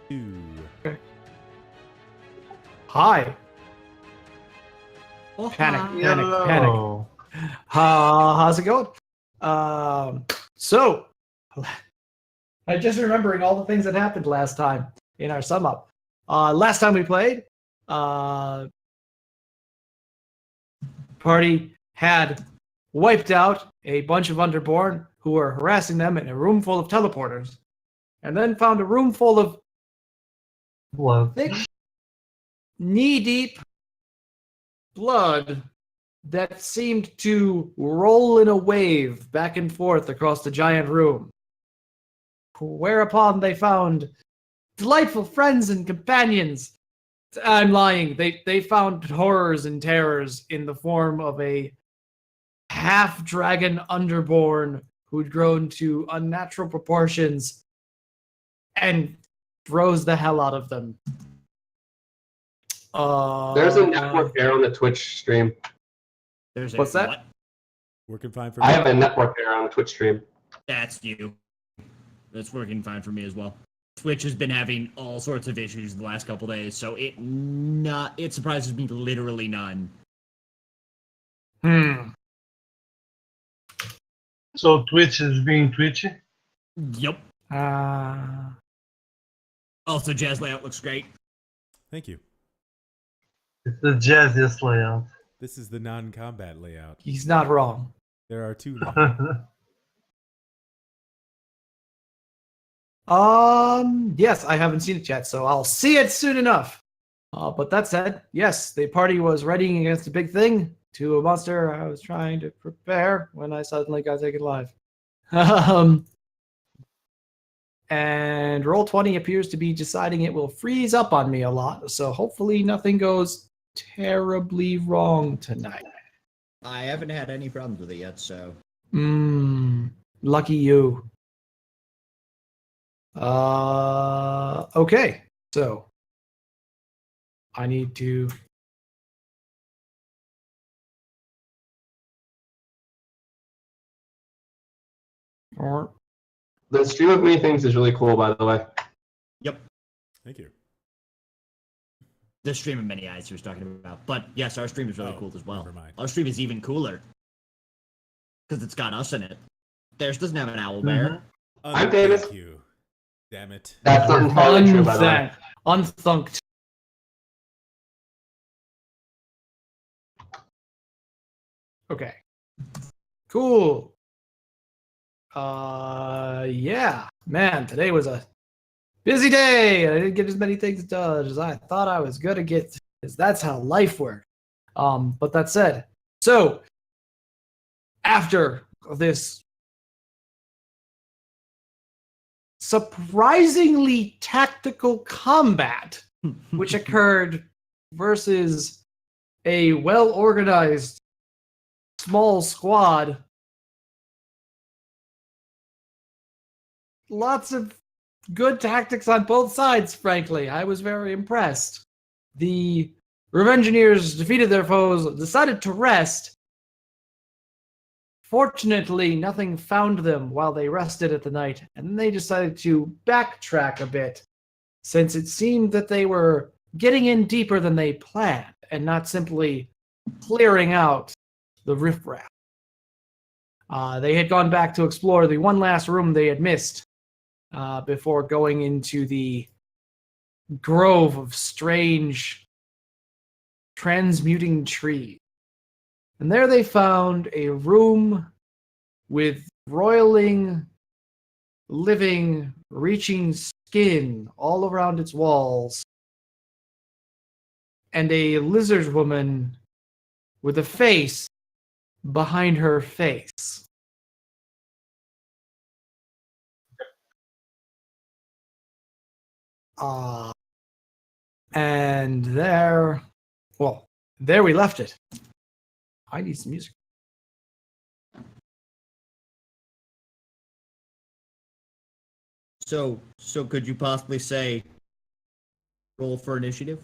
2. Okay. Hi. Oh, Panic, hi. panic, panic. How's it going? So, I just remembering all the things that happened last time in our sum up. Last time we played, party had wiped out a bunch of Underborn who were harassing them in a room full of teleporters, and then found a room full of thick, knee-deep blood that seemed to roll in a wave back and forth across the giant room. Whereupon they found delightful friends and companions. I'm lying. They found horrors and terrors in the form of a half-dragon Underborn who'd grown to unnatural proportions and froze the hell out of them. There's a network error on the Twitch stream. There's What's a that? What? Working fine for I me. have a network error on the Twitch stream. That's you. That's working fine for me as well. Twitch has been having all sorts of issues the last couple days, so it surprises me literally none. So Twitch is being twitchy? Yep. Also, jazz layout looks great. Thank you. It's the jazziest layout. This is the non-combat layout. He's not wrong. There are 2 now. Yes, I haven't seen it yet, so I'll see it soon enough. But that said, yes, the party was readying against a big thing to a monster I was trying to prepare when I suddenly got taken alive. And Roll20 appears to be deciding it will freeze up on me a lot, so hopefully nothing goes terribly wrong tonight. I haven't had any problems with it yet, so. Lucky you. Okay, so I need to The stream of many things is really cool, by the way. Yep. Thank you. The stream of many eyes he was talking about. But yes, our stream is really cool as well. Never mind. Our stream is even cooler. Because it's got us in it. Theirs doesn't have an owl bear. I'm famous. Thank you. Damn it. That's not entirely true, by the way. unthunked. Okay. Cool. Yeah. Man, today was a busy day. I didn't get as many things done as I thought I was gonna get, because that's how life works. But that said, so after this surprisingly tactical combat, which occurred versus a well-organized small squad, lots of good tactics on both sides, frankly. I was very impressed. The Revengineers defeated their foes, decided to rest. Fortunately, nothing found them while they rested at the night, and then they decided to backtrack a bit, since it seemed that they were getting in deeper than they planned, and not simply clearing out the riffraff. They had gone back to explore the one last room they had missed, before going into the grove of strange transmuting trees. And there they found a room with roiling, living, reaching skin all around its walls, and a lizard woman with a face behind her face. And there we left it. I need some music. So could you possibly say roll for initiative?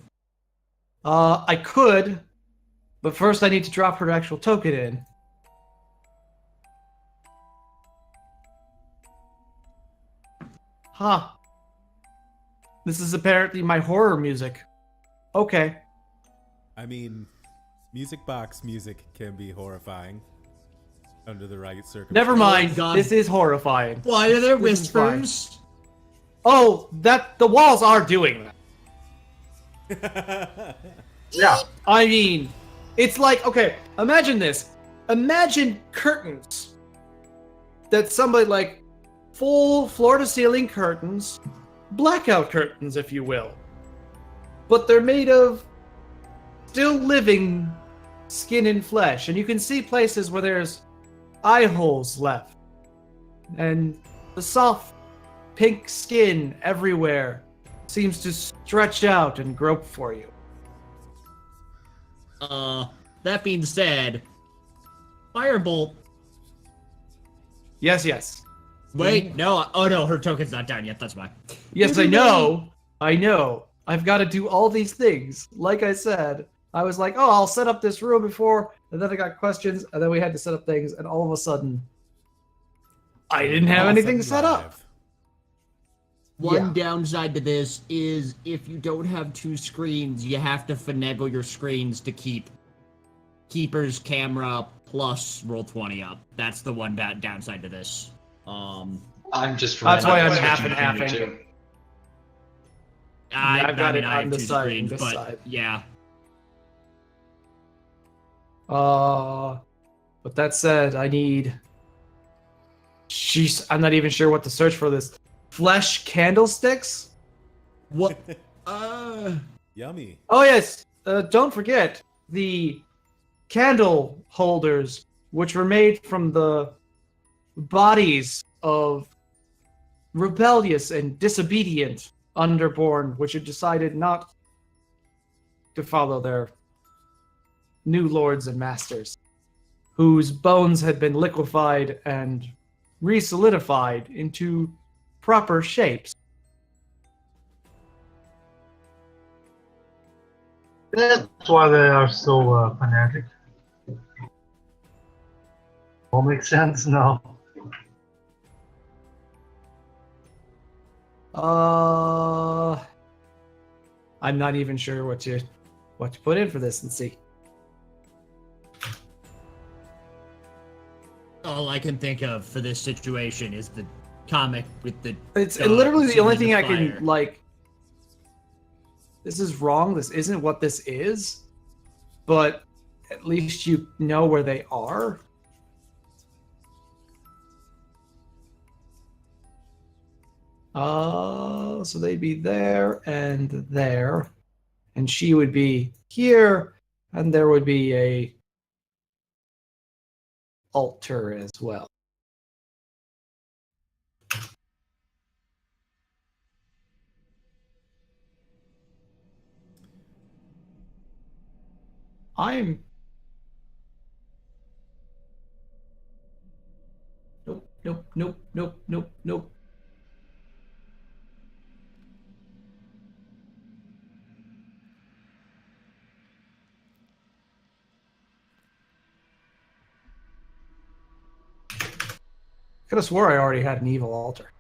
I could, but first I need to drop her actual token in. This is apparently my horror music. Okay. I mean, music box music can be horrifying under the right circumstances. Never mind. God. This is horrifying. Why are there This is fine. whispers? Oh, the walls are doing that. Yeah. I mean, it's like, okay, imagine this. Imagine curtains that somebody like full floor to ceiling curtains, blackout curtains, if you will. But they're made of still living skin and flesh. And you can see places where there's eye holes left. And the soft pink skin everywhere seems to stretch out and grope for you. That being said, Firebolt. Yes, yes. Wait, no. Oh no, her token's not down yet. That's why. Yes, I know. I know. I've got to do all these things. Like I said, I was like, oh, I'll set up this room before, and then I got questions, and then we had to set up things, and all of a sudden, I didn't have anything set up. One downside to this is if you don't have two screens, you have to finagle your screens to keep Keeper's camera plus Roll20 up. That's the one downside to this. I'm just. That's why I'm switching half and between the halfing. two. I've got it I on have this two side and screens, this but side. yeah. But that said, I need. Jeez, I'm not even sure what to search for this. Flesh candlesticks? What? Yummy. Oh yes. Don't forget the candle holders, which were made from the bodies of rebellious and disobedient Underborn, which had decided not to follow their new lords and masters, whose bones had been liquefied and re-solidified into proper shapes. That's why they are so fanatic. All makes sense now. I'm not even sure what to put in for this. Let's see. All I can think of for this situation is the comic with the. It's dog literally the only sitting thing in I the can fire. like. This is wrong. This isn't what this is, but at least you know where they are. So they'd be there, and she would be here, and there would be a altar as well. I'm. Nope, nope, nope, nope, nope, nope. Could have swore I already had an evil altar.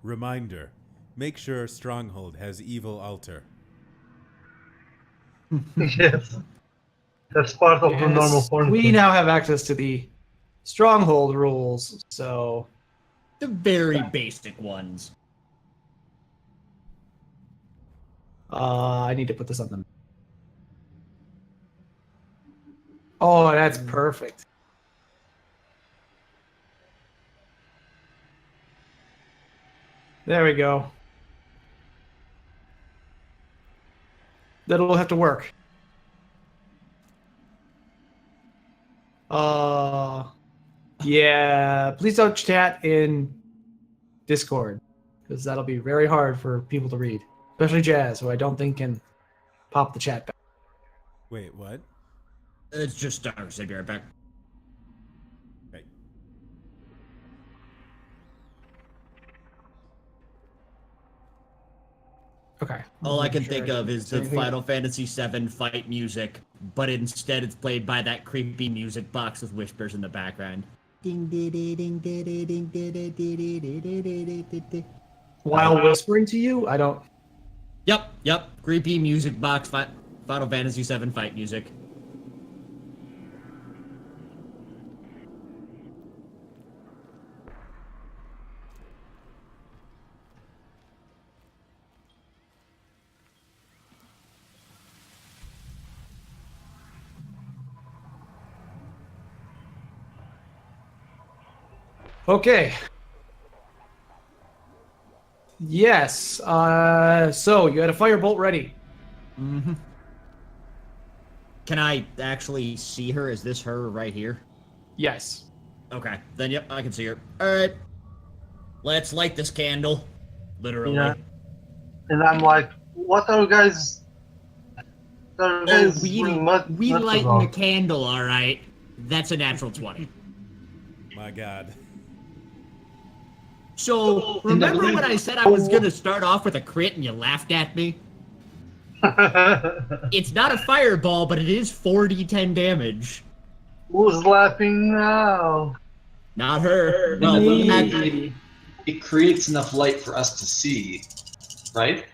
Reminder. Make sure Stronghold has evil altar. Yes. That's part of the normal Yes, form. we now have access to the stronghold rules, so The very basic ones. I need to put this on them. Oh, that's perfect. There we go. That'll have to work. Yeah, please don't chat in Discord, because that'll be very hard for people to read, especially Jazz, who I don't think can pop the chat back. Wait, what? It's just Dark I'll be right back. Right. Okay. All I can Sure think of is the anything- Final Fantasy VII fight music but instead it's played by that creepy music box with whispers in the background. Ding ding ding ding ding ding ding ding ding. While whispering to you, I don't. Yep. Creepy music box. Final Fantasy VII fight music. Okay. Yes. So you had a firebolt ready. Mm-hmm. Can I actually see her? Is this her right here? Yes. Okay. Then, yep, I can see her. Alright. Let's light this candle. Literally. Yeah. And I'm like, what are you guys? We lighten the candle, alright. That's a natural 20. My God. So, remember when I said I was gonna start off with a crit and you laughed at me? It's not a fireball, but it is 4d10 damage. Who's laughing now? Not her. Well, Me. it creates enough light for us to see, right?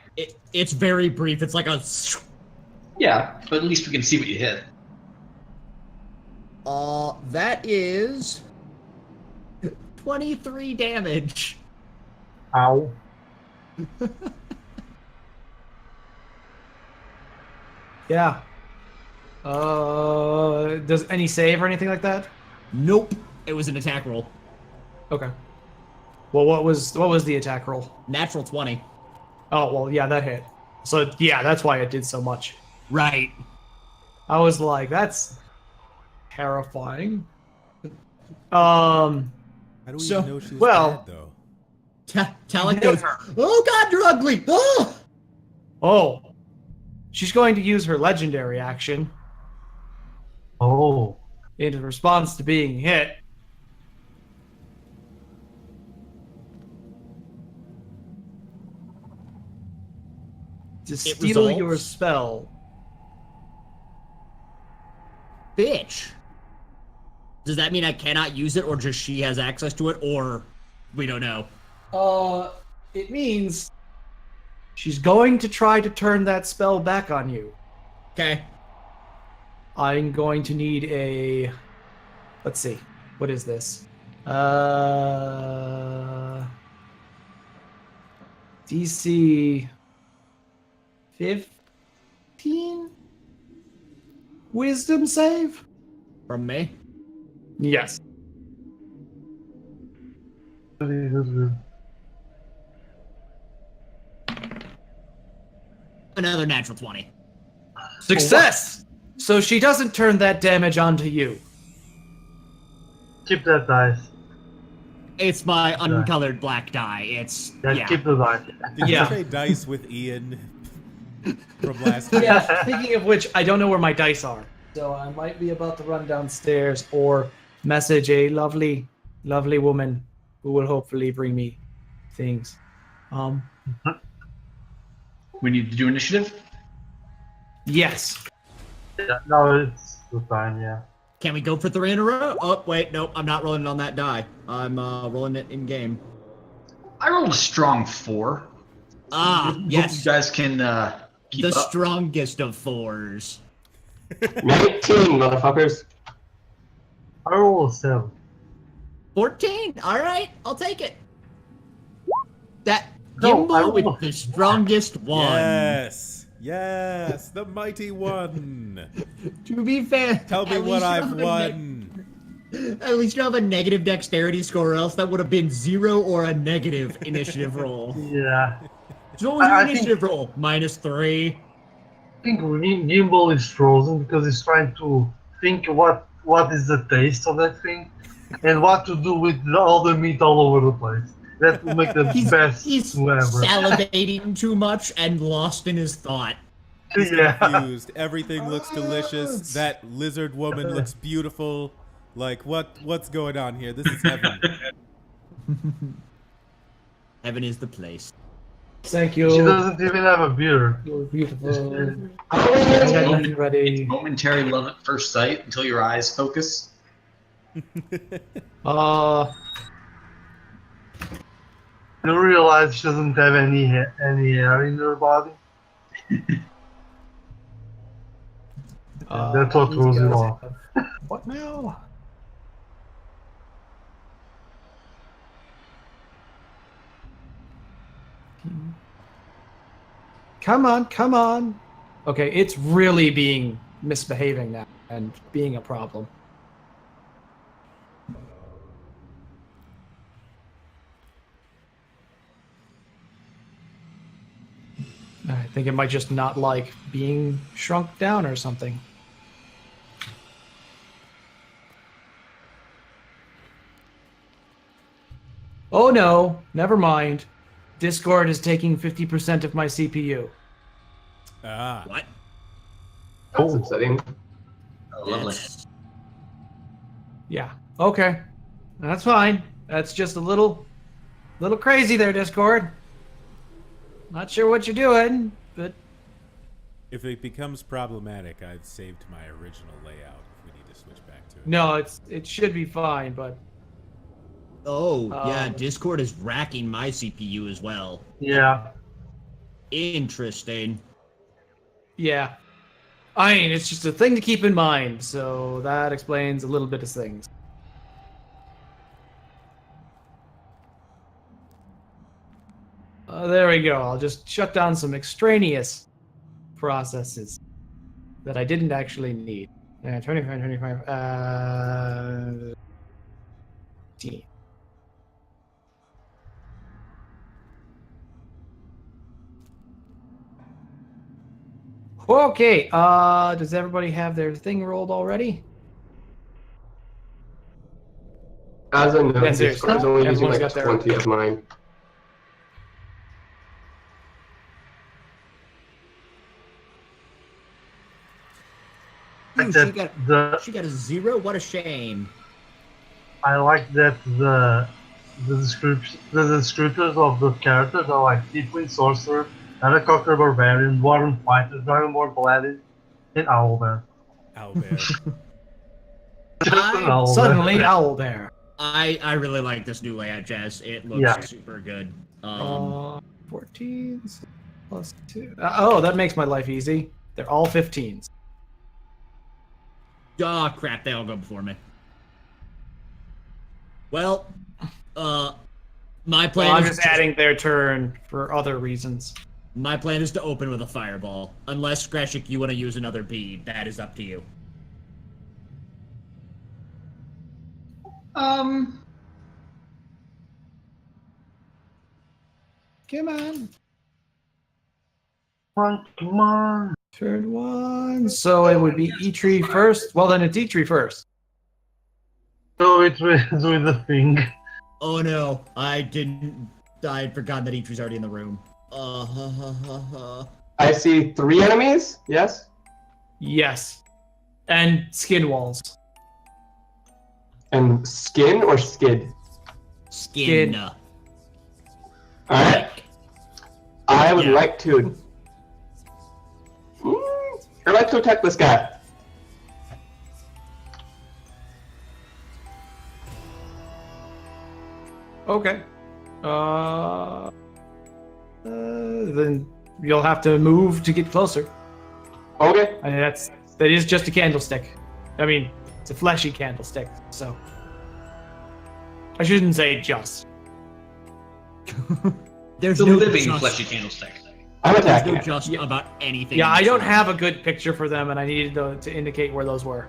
It's very brief. It's like a... Yeah, but at least we can see what you hit. That is... 23 damage. Ow. Yeah. Does any save or anything like that? Nope. It was an attack roll. Okay. Well, what was the attack roll? Natural 20. Oh, well, yeah, that hit. So, yeah, that's why it did so much. Right. I was like, that's terrifying. How do we So- even know she was well- bad, though? Talek goes, oh god, you're ugly! Oh! Oh. She's going to use her legendary action Oh. in response to being hit. To steal resolves? your spell. Bitch. Does that mean I cannot use it, or just she has access to it, or we don't know? It means she's going to try to turn that spell back on you. Okay. I'm going to need a... Let's see. What is this? DC 15? Wisdom save? From me? Yes. Another natural 20. Success! So she doesn't turn that damage onto you. Keep that dice. It's my uncolored black die. It's... Yeah, keep the dice. Did Yeah. you trade dice with Ian from last week? Yeah, speaking of which, I don't know where my dice are. So I might be about to run downstairs or message a lovely, lovely woman who will hopefully bring me things. We need to do initiative. Yes. Yeah, no, it's the time, yeah. Can we go for 3 in a row? Oh, wait, nope, I'm not rolling it on that die. I'm rolling it in-game. I rolled a strong 4. Ah, Hope yes. you guys can keep The up. strongest of 4s. 19, motherfuckers. I roll a 7. 14? Alright, I'll take it. That No, I Gimbal with rolled- the strongest one. Yes, the mighty one. To be fair, Tell me at what least you I've have a won. At least you have a negative dexterity score, or else that would have been 0 or a negative initiative roll. Yeah. So what was your I think- initiative roll? -3? I think Gimbal is frozen because he's trying to think what is the taste of that thing and what to do with all the meat all over the place. That will make the best He's ever. salivating too much and lost in his thought. He's Yeah. confused. Everything looks delicious. That lizard woman looks beautiful. Like, what's going on here? This is heaven. Heaven is the place. Thank you. She doesn't even have a beer. You're beautiful. I It's, got moment, nothing ready. it's momentary love at first sight until your eyes focus. You realize she doesn't have any hair in her body. That's what these throws you guys off. have- What now? Come on, come on. Okay, it's really being misbehaving now and being a problem. I think it might just not like being shrunk down or something. Oh no, never mind. Discord is taking 50% of my CPU. Ah. What? That's upsetting. Oh, lovely. That's- Yeah. Okay. That's fine. That's just a little crazy there, Discord. Not sure what you're doing, but If it becomes problematic, I've saved my original layout if we need to switch back to it. no, it should be fine, but Oh, yeah, Um, Discord is racking my CPU as well. Yeah. Interesting. yeah. I mean, it's just a thing to keep in mind, so that explains a little bit of things. There we go. I'll just shut down some extraneous processes that I didn't actually need. 25, 15. Okay, does everybody have their thing rolled already? As I know, Yeah, seriously. Discord's only using Everyone's like got their- 20 of mine. Ooh, Like she that got she got a 0? What a shame. I like that the descriptors of the characters are like Tiefling Sorcerer, Anacocker Barbarian, Warren Fighter, Dragonborn Paladin, and Owlbear. Owlbear. Just an I- Owlbear. Suddenly, Owlbear. I really like this new layout, Jazz. It looks Yeah. super good. 14s plus 2. Oh, that makes my life easy. They're all 15s. Oh crap, they all go before me. Well, my plan Well, I'm is just adding their turn for other reasons. my plan is to open with a fireball. Unless Greshik, you want to use another bead, that is up to you. Come on. Come on. Turn 1. So it would be E-Tree first. Well, then it's E-Tree first. So it was with the thing. Oh no, I had forgotten that Eitree's already in the room. I see 3 enemies. Yes. Yes. And skin walls. And skin or skid. Skin. Skin. All right. I would Yeah. like to. I'd like to attack this guy. Okay. Then you'll have to move to get closer. Okay. I mean, that is just a candlestick. I mean, it's a fleshy candlestick, so I shouldn't say just. There's The no living just, fleshy candlestick. I'm There's attacking no it. just Yeah. about anything. Yeah, in I this don't room. have a good picture for them, and I needed to indicate where those were.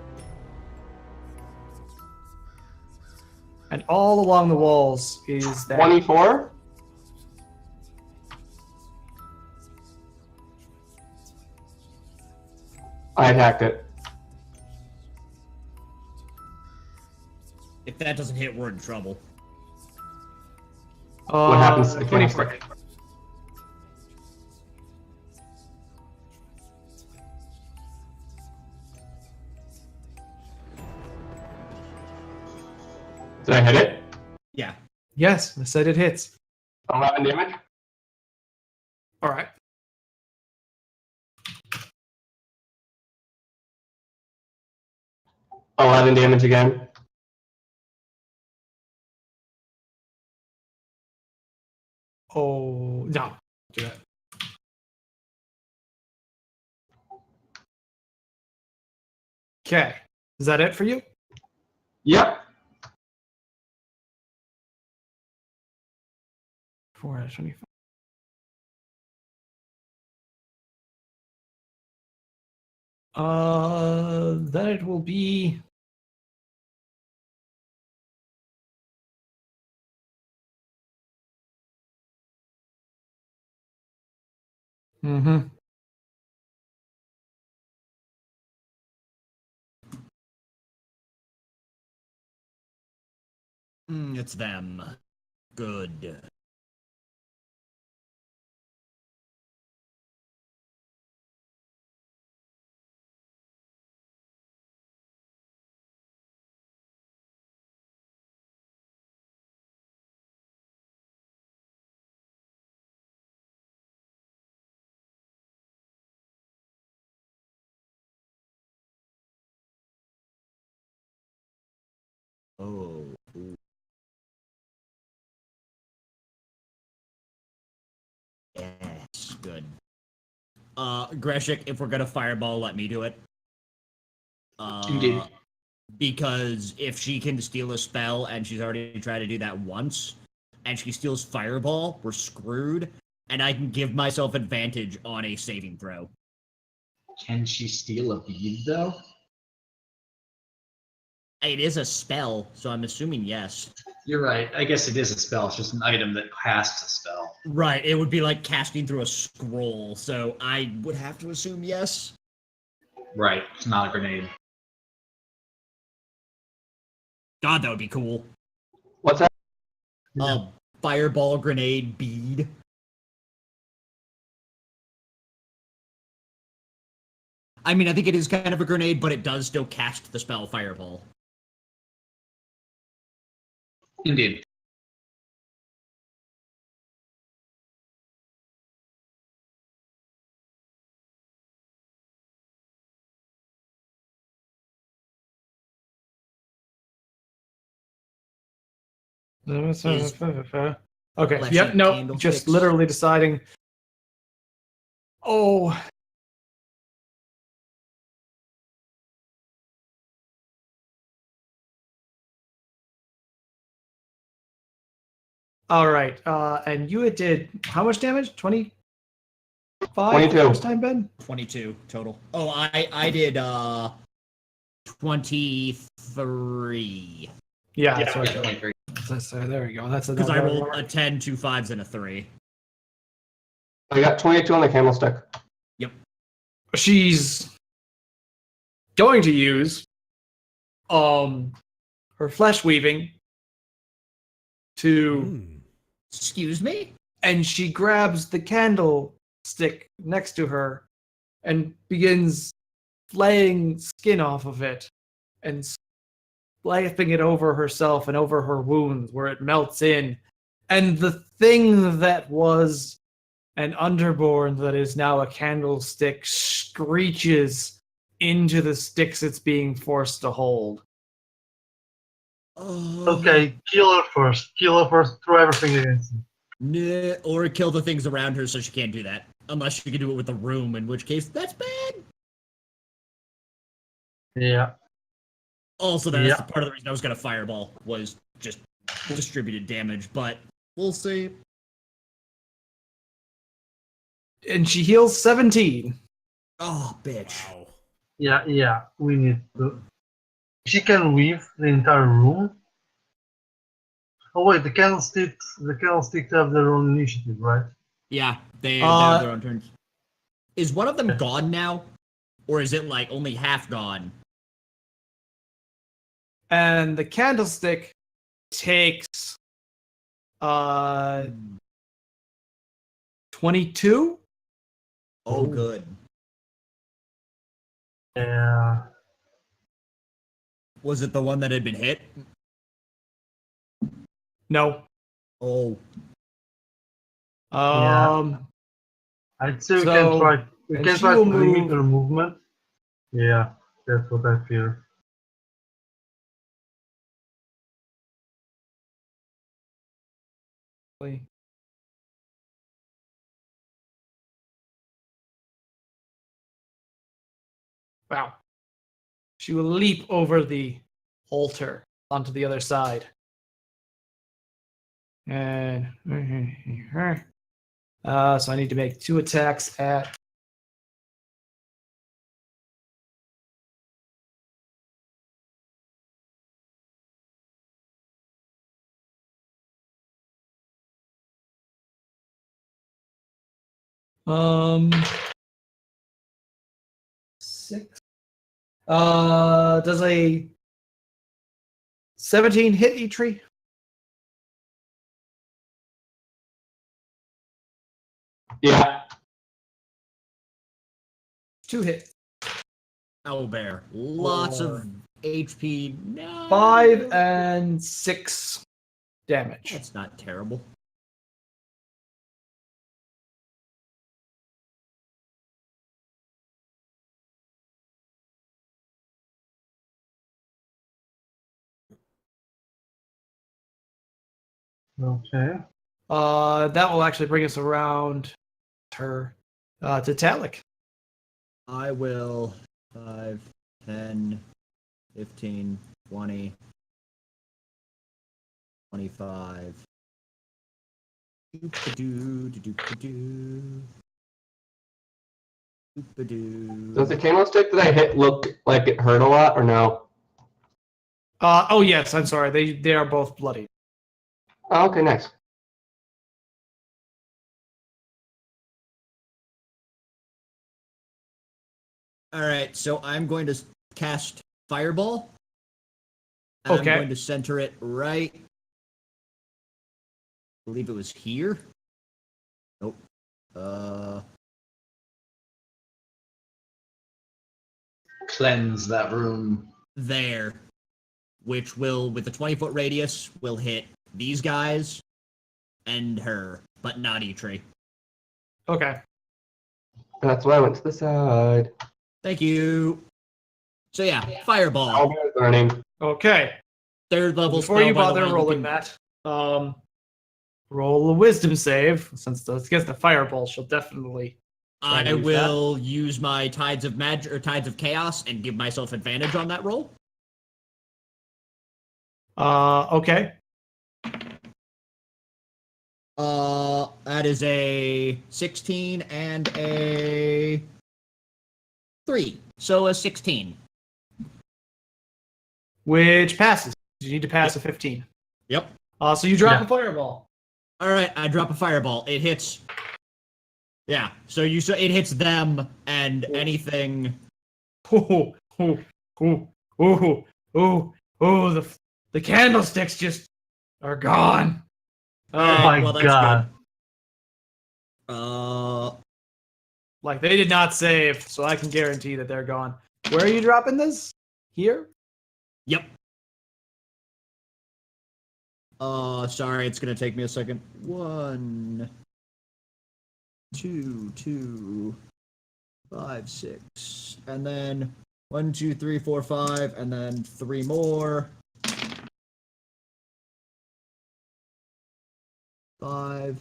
And all along the walls is that 24. I attacked it. If that doesn't hit, we're in trouble. What happens to the 24. candlestick? Did I hit it? Yeah. Yes, I said it hits. 11 damage? 11 damage again. Oh, no. Do that. Okay. Is that it for you? Yep. 4 out of 25. Then it will be. Mm-hmm. It's them. Good. Oh. Ooh. Yes, good. Greshik, if we're gonna fireball, let me do it. Indeed. Because if she can steal a spell and she's already tried to do that once, and she steals fireball, we're screwed, and I can give myself advantage on a saving throw. Can she steal a bead, though? It is a spell, so I'm assuming yes. You're right. I guess it is a spell. It's just an item that casts a spell. Right, it would be like casting through a scroll, so I would have to assume yes. Right. It's not a grenade. God, that would be cool. What's that? A fireball grenade bead. I mean, I think it is kind of a grenade, but it does still cast the spell fireball. Indeed. Okay. Flashing Yep. No. candlesticks. Just literally deciding. Oh. All right. And you did how much damage? 25? 22. First time, Ben? 22 total. Oh, I did 23. Yeah. Yeah, So yeah, 23. there we go. That's Because I another rolled one. a 10, 2 5s, and a 3. I got 22 on the candlestick. She's going to use her flesh weaving to Excuse me? and she grabs the candlestick next to her and begins flaying skin off of it and slicing it over herself and over her wounds where it melts in. And the thing that was an underborn that is now a candlestick screeches into the sticks it's being forced to hold. Okay, kill her first. Kill her first. Throw everything against him. Nah, or kill the things around her so she can't do that. Unless she can do it with the room, in which case, that's bad. Yeah. Also, that's Yeah. part of the reason I was going to fireball, was just distributed damage, but we'll see. And she heals 17. Oh, bitch. Wow. Yeah. We need to. She can weave the entire room. Oh wait, the candlesticks have their own initiative, right? Yeah, they have their own turns. Is one of them Okay. gone now? Or is it, like, only half gone? And the candlestick takes 22. Oh, Ooh. good. Yeah. Was it the one that had been hit? No. Oh. I'd say we So- can try. We and can she try will to limit move- her movement. Yeah, that's what I fear. Wow. She will leap over the halter onto the other side. And so I need to make 2 attacks at um 6. Does a 17 hit Eitri? Yeah. 2 hit. Owlbear. Lots of HP. No. 5 and 6 damage. That's not terrible. Okay. That will actually bring us around her to Talik. I will 5, 10, 15, 20, 25. Doop-a-doo, doop-a-doo. Does the candlestick that I hit look like it hurt a lot or no? Oh yes, I'm sorry. They are both bloody. Oh, okay, nice. All right, so I'm going to cast Fireball. And Okay. I'm going to center it right. I believe it was here. Nope. Cleanse that room. There. Which will, with the 20-foot radius, will hit these guys and her, but not Eitri. Okay. That's why I went to the side. Thank you. So yeah, Fireball. Owlbear's learning. Okay. Third level Before spell, you by the bother way, rolling that, roll a wisdom save. Since it's against the fireball, she'll definitely. try to I use will use my Tides of Magic or Tides of Chaos and give myself advantage on that roll. Okay. That is a 16 and a 3. So a 16. Which passes. You need to pass a 15. Yep. So you drop Yeah. a fireball. All right, I drop a fireball. It hits. Yeah. So it hits them and anything. Ooh, ooh, ooh, ooh, ooh, ooh. The candlesticks just are gone. Oh my well, that's god. good. Like they did not save, so I can guarantee that they're gone. Where are you dropping this? Here? Yep. Sorry, it's gonna take me a second. 1, 2, 5, 6, and then 1, 2, 3, 4, 5, and then 3 more. 5,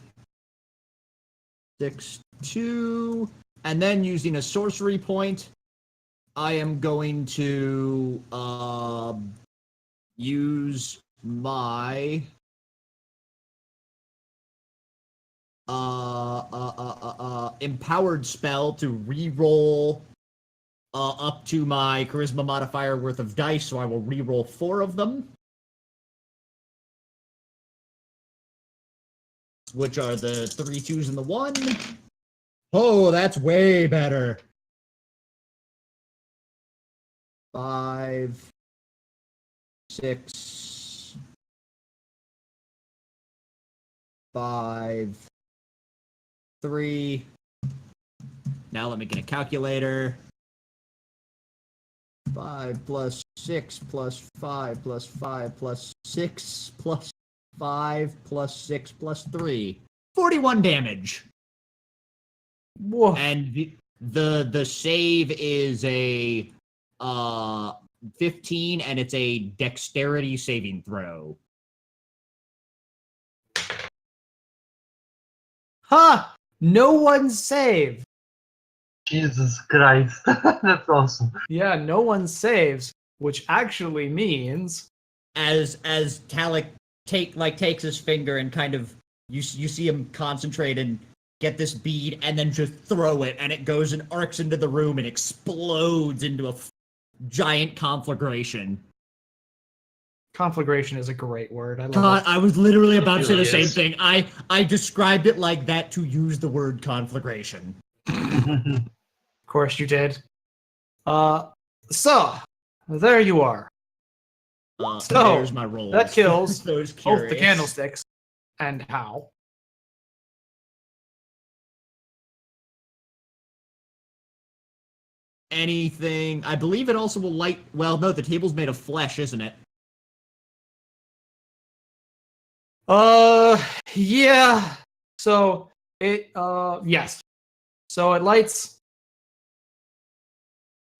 6, 2, and then using a sorcery point, I am going to use my empowered spell to re-roll up to my charisma modifier worth of dice, so I will re-roll 4 of them, which are the 3 2s and the 1. Oh, that's way better. 5, 6, 5, 3. Now let me get a calculator. 5 plus 6 plus 5 plus 5 plus 6 plus 5 plus 6 plus 3. 41 damage. Whoa. And the save is a 15, and it's a dexterity saving throw. Ha! No one saved. Jesus Christ. That's awesome. Yeah, no one saves, which actually means As Talik takes his finger and kind of you see him concentrate and get this bead and then just throw it, and it goes and arcs into the room and explodes into a giant conflagration. conflagration is a great word. I love God, it. I was literally about to say the really same is. thing. I described it like that to use the word conflagration. Of course you did. So there you are. So, There's my rolls. that kills those Both curious. the candlesticks and how. Anything. I believe it also will light. Well, no, the table's made of flesh, isn't it? Yeah. So it yes. So it lights.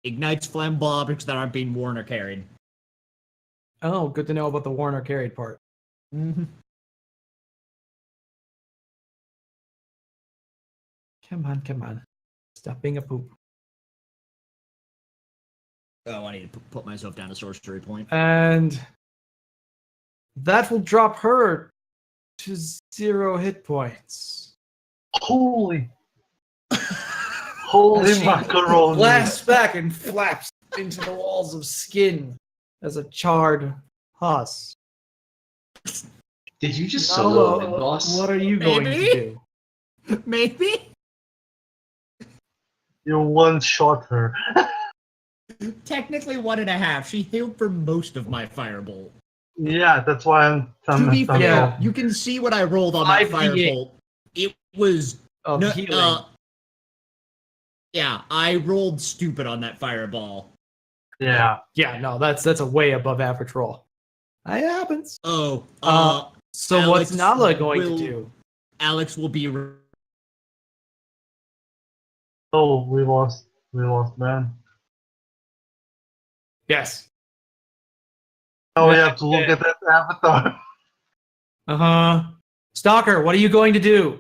Ignites flammable objects that aren't being worn or carried. Oh, good to know about the worn or carried part. Mm-hmm. Come on. Stop being a poop. Oh, I need to put myself down a sorcery point. And that will drop her to 0 hit points. Holy As she macaroni. blasts back and flaps into the walls of skin as a charred husk. Did you just solo Nala, mid boss? what are you going to Maybe? do? Maybe? You one-shot her. Technically 1.5. She healed for most of my firebolt. Yeah, that's why I'm To be fair, Yeah. you can see what I rolled on that 5d8. firebolt. It was Of no, healing. yeah, I rolled stupid on that fireball. Yeah. Yeah, no, that's a way above average roll. It happens. Oh, So Alex what's Nala going will- to do? Alex will be Oh, we lost man. Yes. Now we have to look at that avatar. Uh-huh. Stalker, what are you going to do?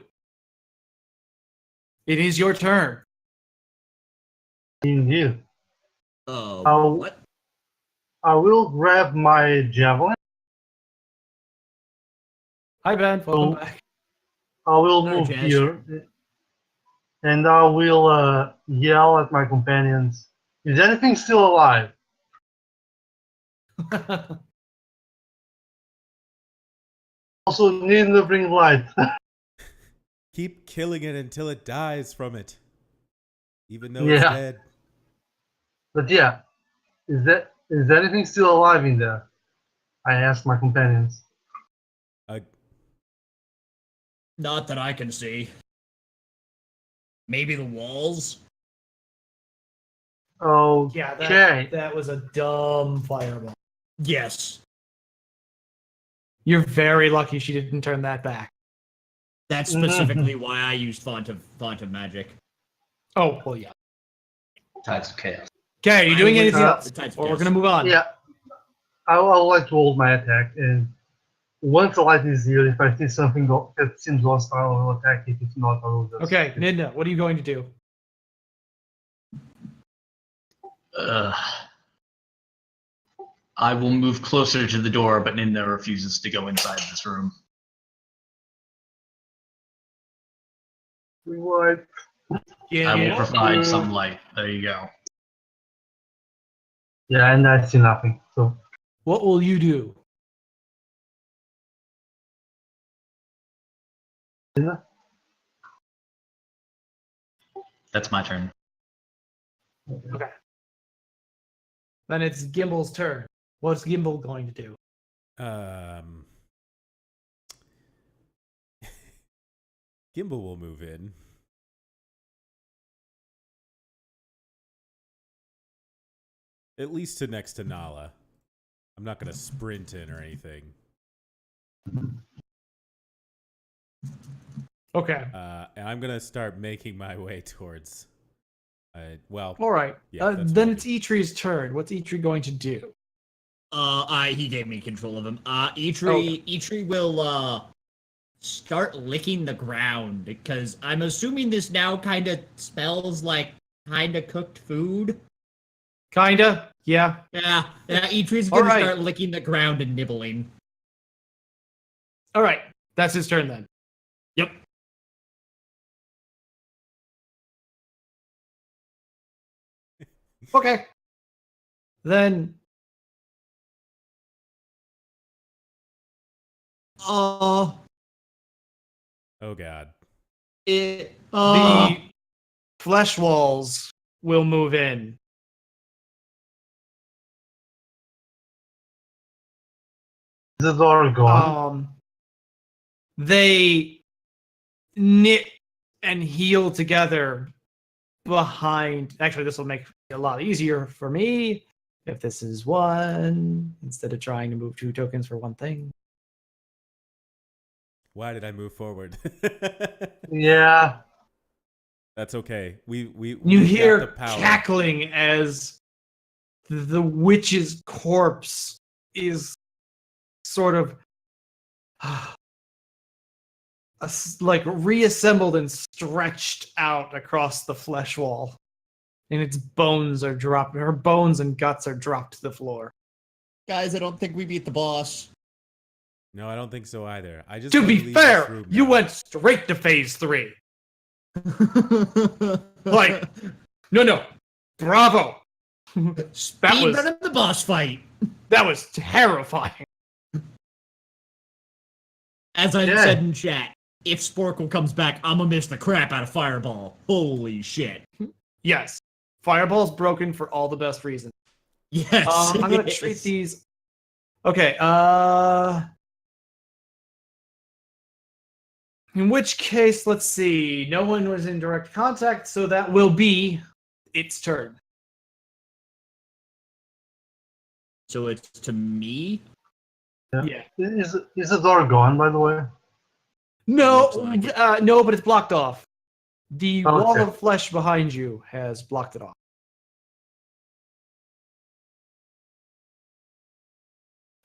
It is your turn. Indeed. Oh, what? I will grab my javelin. Hi, Ben. Welcome Oh. back. I will Sorry, move Jazz. here. And I will yell at my companions. Is anything still alive? Also, need to bring light. Keep killing it until it dies from it. Even though it's Yeah. dead. But yeah, is anything still alive in there? I asked my companions. Not that I can see. Maybe the walls? Oh, Yeah, okay. that was a dumb fireball. Yes. You're very lucky she didn't turn that back. That's specifically why I used font of magic. Oh, well, yeah. Tides of chaos. Okay, are you doing I would- anything else? the tides of Or we're chaos. going to move on. Yeah, I would like to hold my attack, and once the light is here, if I see something that seems hostile, I will attack it. If not, I will just... Okay, Ninda, what are you going to do? I will move closer to the door, but Ninda refuses to go inside this room. What? Yeah, I will provide some light. There you go. Yeah, and I see nothing. So What will you do? That's my turn. Okay. Then it's Gimble's turn. What's Gimbal going to do? Gimbal will move in. At least to next to Nala. I'm not going to sprint in or anything. Okay. And I'm going to start making my way towards... well, All right. Yeah, that's then fine. it's Eitree's turn. What's Eitree going to do? He gave me control of him. Eitree will, start licking the ground because I'm assuming this now kind of smells like kind of cooked food. Kinda, yeah. Yeah, Idri's All gonna right. start licking the ground and nibbling. All right, that's his turn then. Yep. Okay. Then Uh, Oh god. the flesh walls will move in. Is the door gone? They knit and heal together behind. Actually, this will make it a lot easier for me if this is one instead of trying to move 2 tokens for one thing. Why did I move forward? Yeah. That's okay. We You got the hear power. cackling as the witch's corpse is sort of like reassembled and stretched out across the flesh wall, and its bones are dropped. Her bones and guts are dropped to the floor. guys, I don't think we beat the boss. No, I don't think so either. I just To wanna be leave this fair, room you now. went straight to phase 3. Like, no, bravo. Speed was- run of the boss fight. That was terrifying. As I Yeah. said in chat, if Sporkle comes back, I'm gonna miss the crap out of Fireball. Holy shit. Yes, fireball's broken for all the best reasons. Yes. I'm gonna it treat is. these. Okay. In which case, let's see. No one was in direct contact, so that will be its turn. So it's to me? Yeah. Is the door gone, by the way? No, Looks like it. no, but it's blocked off. The wall Okay. of flesh behind you has blocked it off.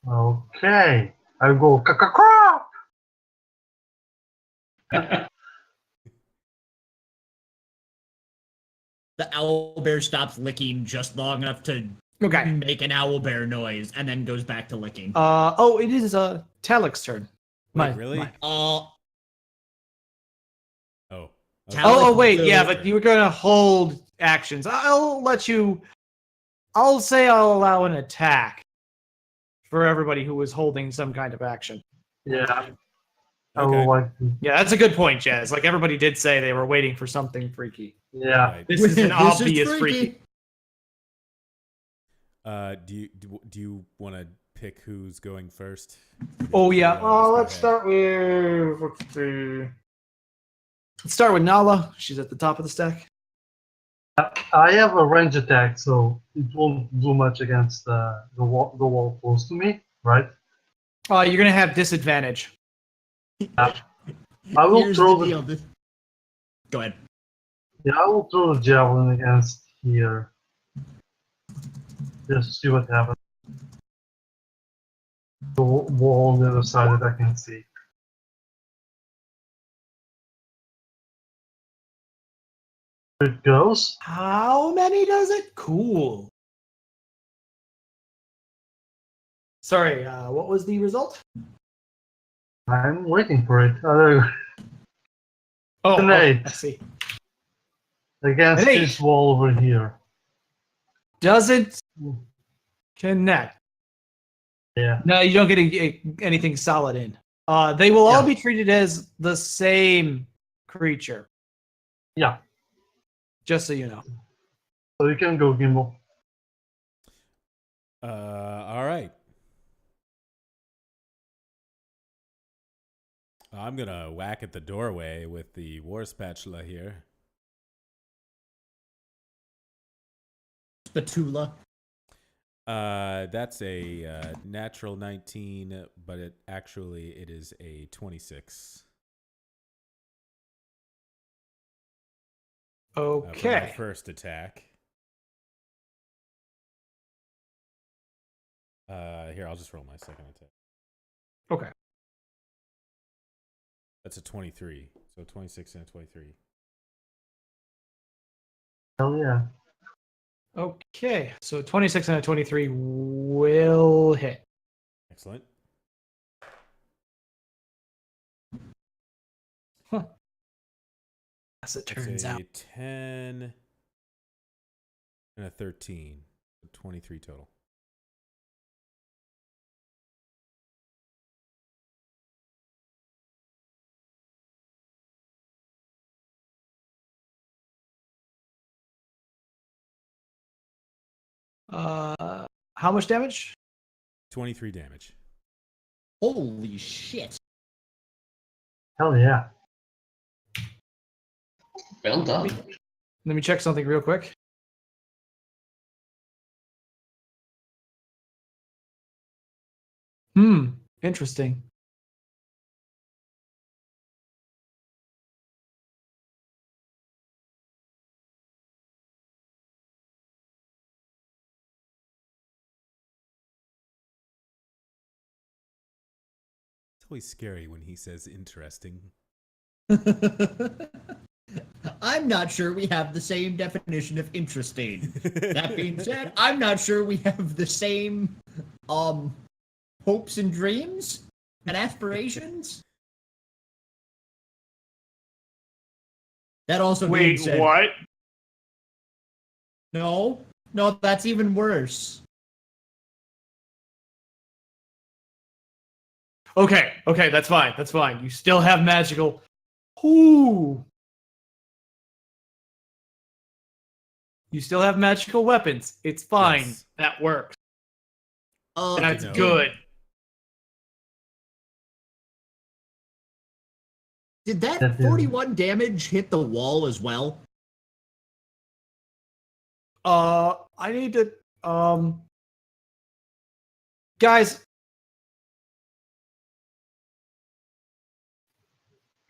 Okay. I go crap. The owlbear stops licking just long enough to Okay. make an owlbear noise and then goes back to licking. Oh, it is Talik's turn. Wait, really? Uh, Oh. Tell- Oh, wait, Talik yeah, will- but you were gonna hold actions. I'll let you. I'll say I'll allow an attack for everybody who was holding some kind of action. Yeah. I Okay. would like to. Yeah, that's a good point, Jazz. Like everybody did say they were waiting for something freaky. Yeah. Right. This is an obvious freaky. freaky. Do you want to pick who's going first? Oh yeah. I'll Let's just go ahead. Let's start with Nala. She's at the top of the stack. I have a range attack, so it won't do much against the wall close to me, right? You're gonna have disadvantage. I will Here's throw the the deal. Go ahead. yeah, I will throw the javelin against here. Just to see what happens. The wall on the other side that I can see. Here it goes. How many does it? Cool. Sorry. What was the result? I'm waiting for it. Oh, An oh, 8. I see. Against An 8. this wall over here. Doesn't connect. Yeah. No, you don't get anything solid in. They will all Yeah. be treated as the same creature. Yeah. Just so you know. So you can go, Gimbal. All right. I'm gonna whack at the doorway with the war spatula here. Spatula. That's a natural 19, but it is a 26. For my Okay. first attack. Here, I'll just roll my second attack. Okay. That's a 23. So 26 and a 23. Hell yeah. Okay, so 26 and a 23 will hit. Excellent. Huh. As it That's turns a out. 10 and a 13. 23 total. How much damage? 23 damage. Holy shit. Hell yeah. Well done. Let me check something real quick. Interesting. It's always scary when he says interesting. I'm not sure we have the same definition of interesting. That being said, I'm not sure we have the same hopes and dreams and aspirations. That also being said, what? No, that's even worse. Okay, that's fine. That's fine. You still have magical. Ooh. You still have magical weapons. It's fine. Yes. That works. Uh, That's no. good. Did that That is- 41 damage hit the wall as well? I need to guys,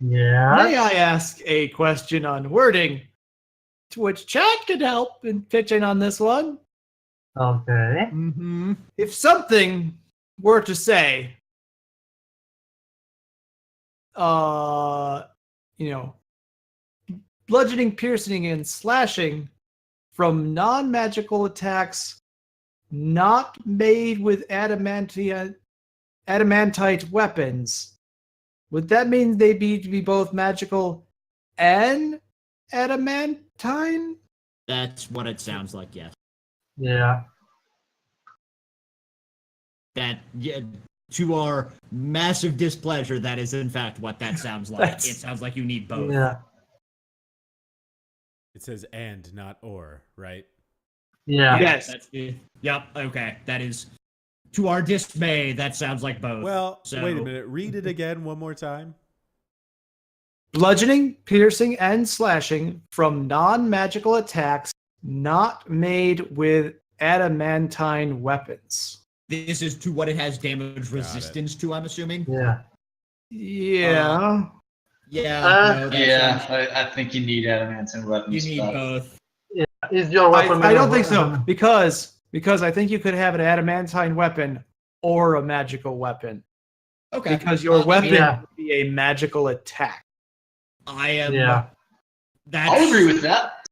Yeah. may I ask a question on wording? To which chat could help in pitching on this one. Okay. Mm-hmm. If something were to say, bludgeoning, piercing, and slashing from non-magical attacks not made with adamantite weapons, would that mean they'd be both magical and adamantine? That's what it sounds like, yes. Yeah. That, yeah, to our massive displeasure, that is in fact what that sounds like. It sounds like you need both. Yeah. It says and, not or, right? Yeah. Yes. That's, yep, okay. That is, to our dismay, that sounds like both. Well, So- wait a minute. Read it again one more time. Bludgeoning, piercing, and slashing from non-magical attacks not made with adamantine weapons. This is to what it has damage resistance to, I'm assuming? Yeah. Yeah. Yeah. No, that Yeah, sounds- I think you need adamantine weapons. you need but- both. Is your weapon? I don't think so because I think you could have an adamantine weapon or a magical weapon Okay. because your I weapon mean, Yeah. would be a magical attack. I am. Yeah. That's, I'll agree with that.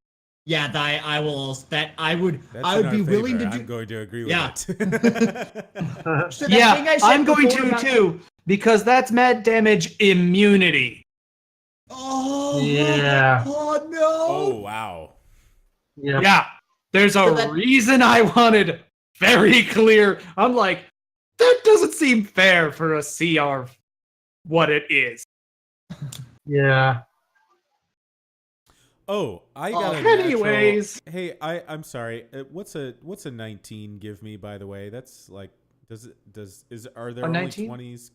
Yeah, I will. That I would. That's I in would our be willing favor. to do. I'm going to agree Yeah. with it. So that Yeah, thing I said I'm going before to about- too because that's mad damage immunity. Oh. Yeah. Oh no. Oh, wow. Yeah. Yeah, there's a So that- reason I wanted very clear. I'm like, that doesn't seem fair for a CR. What it is. Yeah. Oh, I got a anyways. natural... Hey, I'm sorry. What's a 19 give me, by the way? That's like are there A only 19? 20s?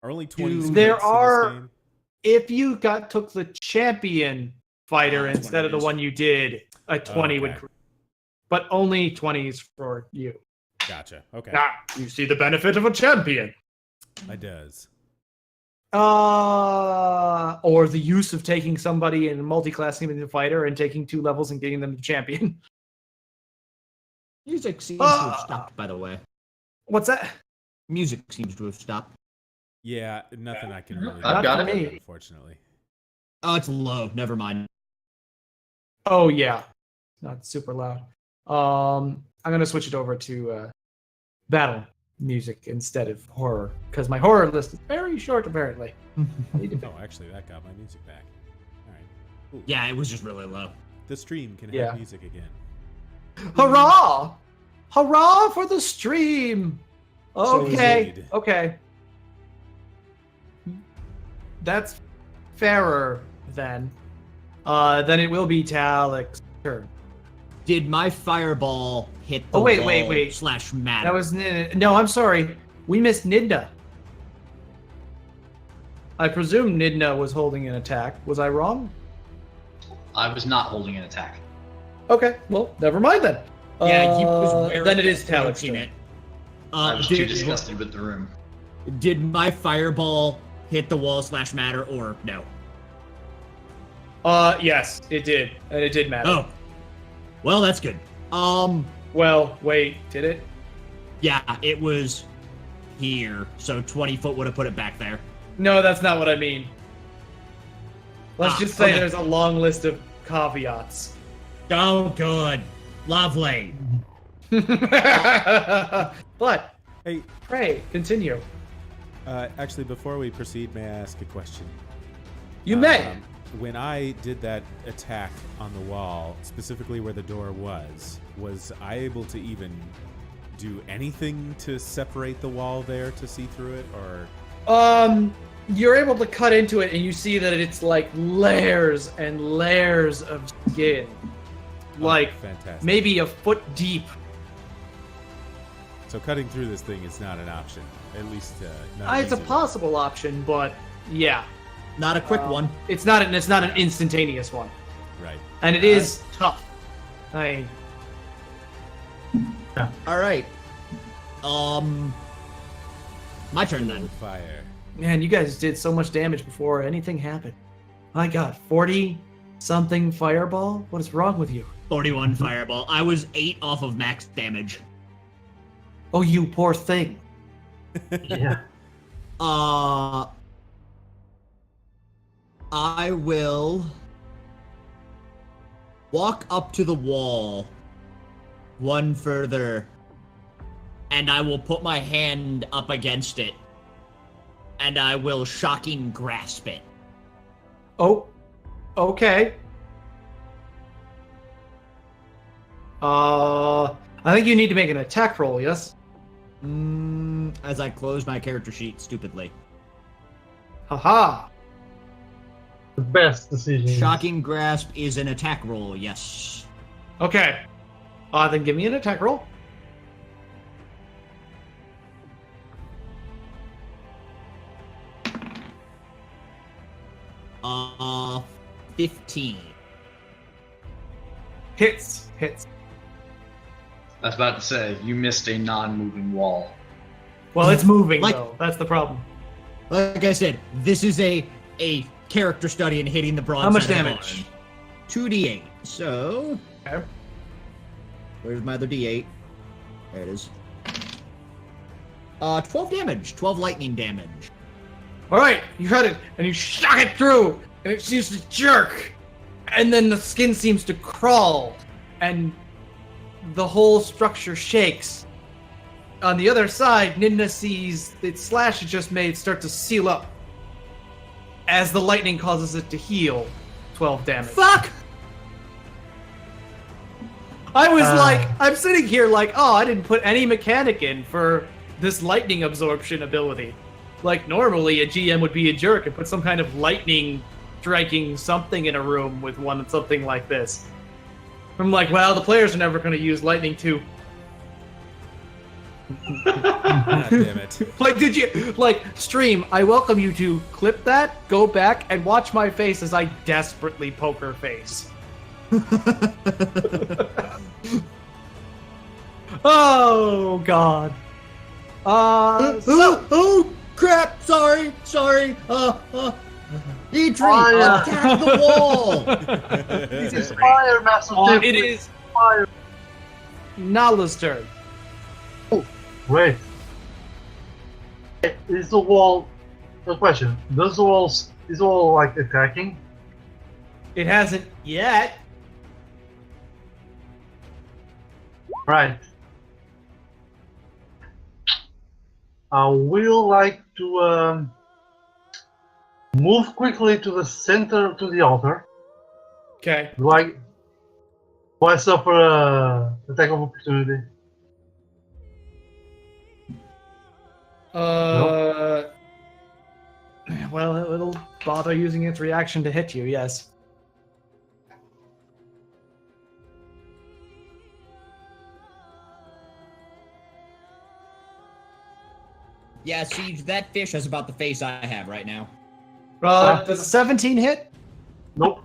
Are only 20s? There crits in this are- game? If you took the champion fighter That's what instead it of the is. one you did, a 20 would, Okay. but only 20s for you. Gotcha. Okay. You see the benefit of a champion. I does. Or the use of taking somebody and multi-classing them into fighter and taking 2 levels and getting them to champion. Music seems to have stopped. By the way, What's that? music seems to have stopped. Yeah, nothing I can really. I've do got Not for it. me. Unfortunately. Oh, it's low. Never mind. Oh yeah, not super loud. I'm gonna switch it over to battle music instead of horror because my horror list is very short apparently. Oh, actually, that got my music back. All right. Cool. Yeah, it was just really low. The stream can Yeah. have music again. Hurrah! Hurrah for the stream! So Okay, indeed. okay. That's fairer then. Then it will be Talik's turn. Did my fireball hit the Oh, wait, wall wait, wait. / matter? That was no. I'm sorry. We missed Nidna. I presume Nidna was holding an attack. Was I wrong? I was not holding an attack. Okay. Well, never mind then. Yeah, he was wearing Then it is it, Talik's seen turn. it. I was too Did, disgusted with the room. did my fireball hit the wall / matter or no? Yes, it did, and it did matter. Oh, well, that's good. Well, wait, did it? Yeah, it was here, so 20 foot would have put it back there. No, that's not what I mean. Let's just say okay. there's a long list of caveats. Oh, good. Lovely. But, Hey, pray, continue. actually, before we proceed, may I ask a question? You may. When I did that attack on the wall, specifically where the door was I able to even do anything to separate the wall there to see through it, or? You're able to cut into it, and you see that it's like layers and layers of skin, like Fantastic. maybe a foot deep. So cutting through this thing is not an option, at least not. It's a easily. possible option, but yeah, Not a quick one. it's not an instantaneous one, Right. and it is tough. I All right. My turn then. With fire. Man, you guys did so much damage before anything happened. My God, 40 something fireball? What is wrong with you? 41 fireball. I was 8 off of max damage. Oh, you poor thing. Yeah. I will walk up to the wall one further, and I will put my hand up against it, and I will shocking grasp it. Oh, okay. I think you need to make an attack roll, yes? As I close my character sheet stupidly. Haha. The best decision. Shocking grasp is an attack roll, yes. Okay. Then give me an attack roll. Uh, 15. Hits. I was about to say, you missed a non-moving wall. Well, it's moving, Like- though. That's the problem. Like I said, this is a character study in hitting the broadside. How much of the damage? barn. 2d8. So, Okay. where's my other d8? There it is. 12 damage. 12 lightning damage. All right, you cut it, and you shock it through, and it seems to jerk, and then the skin seems to crawl, and the whole structure shakes. On the other side, Nidna sees the slash it just made start to seal up as the lightning causes it to heal 12 damage. Fuck! I was like, I'm sitting here like, oh, I didn't put any mechanic in for this lightning absorption ability. Like, normally a GM would be a jerk and put some kind of lightning striking something in a room with something like this. I'm like, well, the players are never going to use lightning too. God damn it. Like, did you, stream, I welcome you to clip that, go back, and watch my face as I desperately poker face. Oh, God. Oh, crap! Sorry. Idri, Fire. attack the wall! It's fire, Master Chief. It is fire. Nala's turn. Wait. Is the wall a question. Those walls is all like attacking? It hasn't yet. Right. I will like to move quickly to the center, to the altar. Okay. Do I suffer a attack of opportunity? Well, it'll bother using its reaction to hit you, yes. Yeah, Siege, that fish has about the face I have right now. Does a 17 hit? Nope.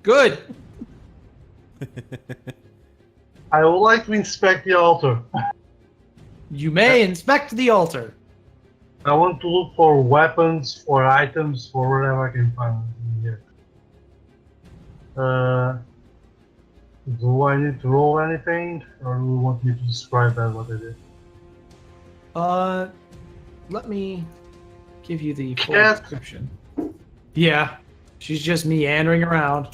Good. I would like to inspect the altar. You may inspect the altar. I want to look for weapons, for items, for whatever I can find in here. Do I need to roll anything, or do you want me to describe that what I did? Let me give you the full Cat. description. Yeah, she's just meandering around.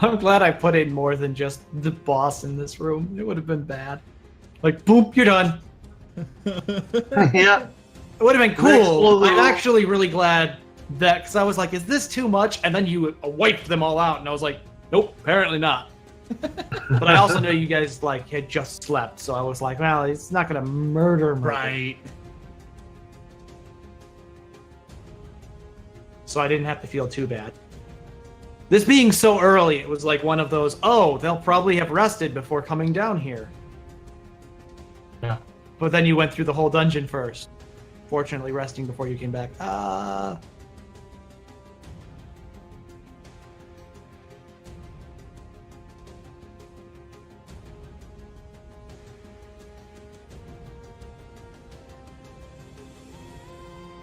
I'm glad I put in more than just the boss in this room. It would have been bad. Like, boop, you're done. Yeah. It would have been Next cool. level. I'm actually really glad that, because I was like, is this too much? And then you wiped them all out, and I was like, nope, apparently not. But I also know you guys like had just slept, so I was like, well, it's not gonna murder. Right. So I didn't have to feel too bad. This being so early, it was like one of those, oh, they'll probably have rested before coming down here. Yeah. But then you went through the whole dungeon first. Fortunately, resting before you came back.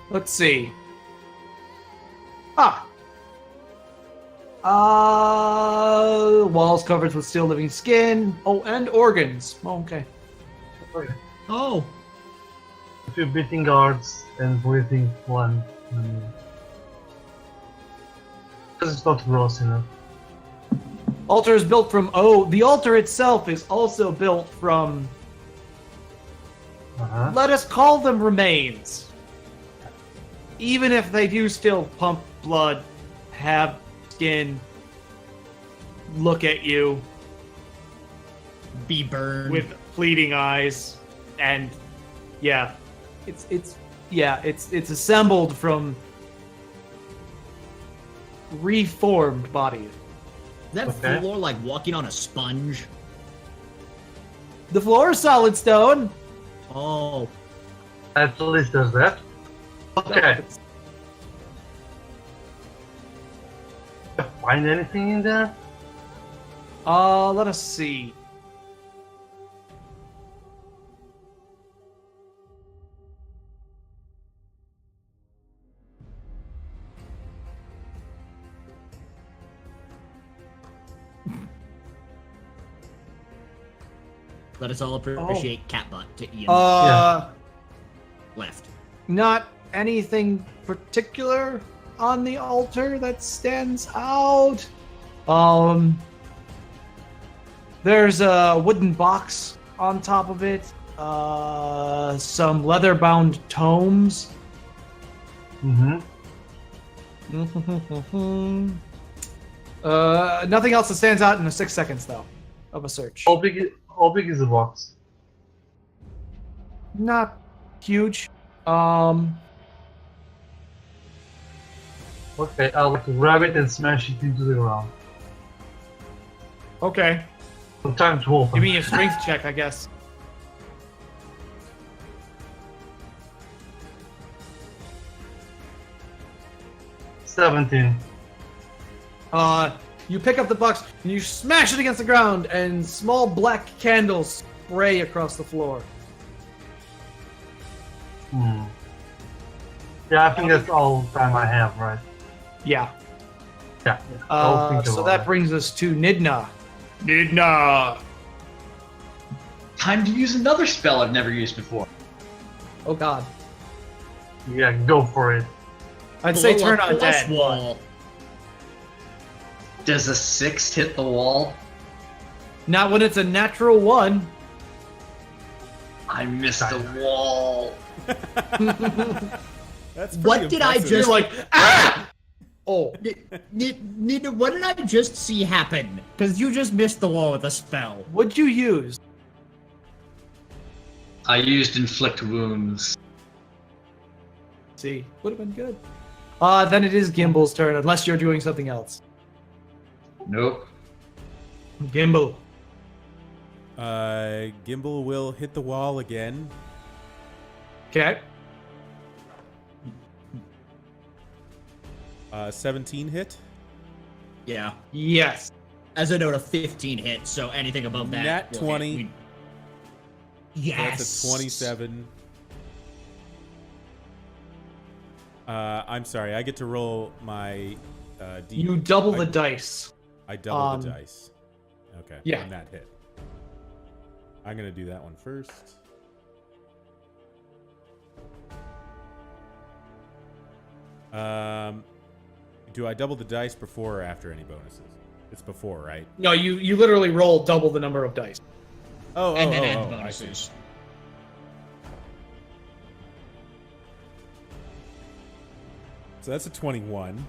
Let's see. Walls covered with still living skin. Oh, and organs. Oh, okay. Oh, A few beating guards and breathing one. Because it's not gross enough. Altar is built from. Oh, the altar itself is also built from. Uh-huh. Let us call them remains. Even if they do still pump blood, have skin, look at you be burned. with pleading eyes, and yeah, it's assembled from reformed bodies. Is that Okay. floor like walking on a sponge? The floor is solid stone. Oh, At least there's that. Okay. Find anything in there? Let us see. let us all appreciate cat butt to Ian. Left. Not anything particular on the altar that stands out. There's a wooden box on top of it. Some leather-bound tomes. Mm-hmm. Nothing else that stands out in the 6 seconds, though, of a search. How big is the box? Not huge. Okay, I'll like grab it and smash it into the ground. Okay. No time to open. Give me a strength check, I guess. $17. You pick up the box and you smash it against the ground, and small black candles spray across the floor. Yeah, I think that's all the time I have, right? Yeah. Yeah. I'll think So about that it. brings us to Nidna. Nidna! Time to use another spell I've never used before. Oh god. Yeah, go for it. I'd say Blow turn up on plus dead. wall. Does a 6 hit the wall? Not when it's a natural 1. I missed the wall. That's What pretty did I impressive. just- You're like, ah! Oh. Nina, what did I just see happen? Because you just missed the wall with a spell. What'd you use? I used inflict wounds. See, would have been good. Then it is Gimbal's turn, unless you're doing something else. Nope. Gimbal. Gimbal will hit the wall again. Okay. 17 hit. Yeah. Yes. As a note, a 15 hit, so anything above that. Nat will 20. hit. Yes. That's a 27. I'm sorry, I get to roll my D. You double the dice. I double the dice. Okay. yeah. On that hit. I'm gonna do that one first. Do I double the dice before or after any bonuses? It's before, right? No, you literally roll double the number of dice. And then add I see. bonuses. So that's a 21.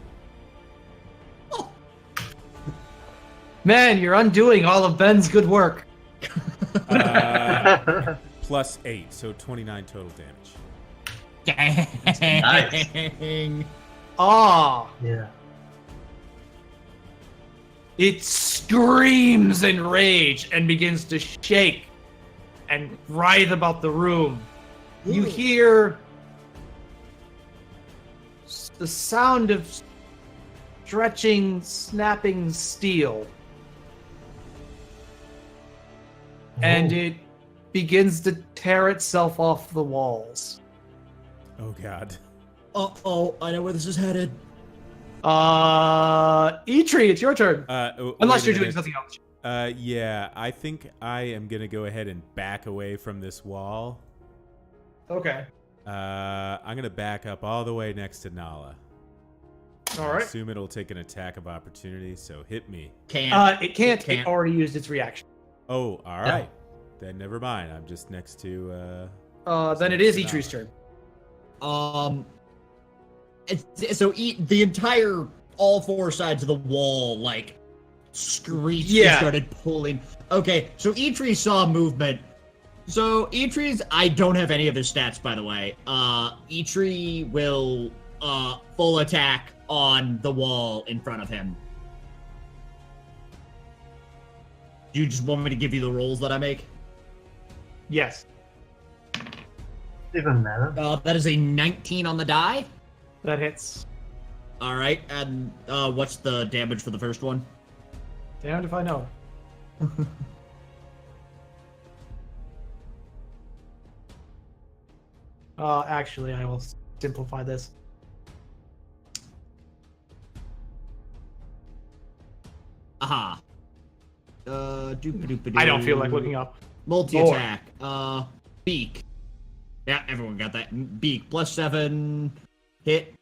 Man, you're undoing all of Ben's good work. Plus 8, so 29 total damage. Dang. Ah. Yeah. It screams in rage and begins to shake and writhe about the room. You hear the sound of stretching, snapping steel. And it begins to tear itself off the walls. Oh god. Uh-oh, I know where this is headed. Eitri, it's your turn. Unless wait a you're doing minute. something else. Yeah, I think I am gonna go ahead and back away from this wall. Okay. I'm gonna back up all the way next to Nala. All I right. assume it'll take an attack of opportunity, so hit me. Can't. It can't. Can't. It already used its reaction. Oh, all right. Then never mind. I'm just next to. Then it is Eitri's turn. The entire, all four sides of the wall, like, screeched and Yeah. started pulling. Okay, so Eitri saw movement. So Eitri's, I don't have any of his stats, by the way. Eitri will, full attack on the wall in front of him. Do you just want me to give you the rolls that I make? Yes. Even matter. That is a 19 on the die. That hits. All right, and what's the damage for the first one? Damned if I know. Actually, I will simplify this. Aha. I don't feel like looking up. Multi-attack. Beak. Yeah, everyone got that. Beak. +7. Hit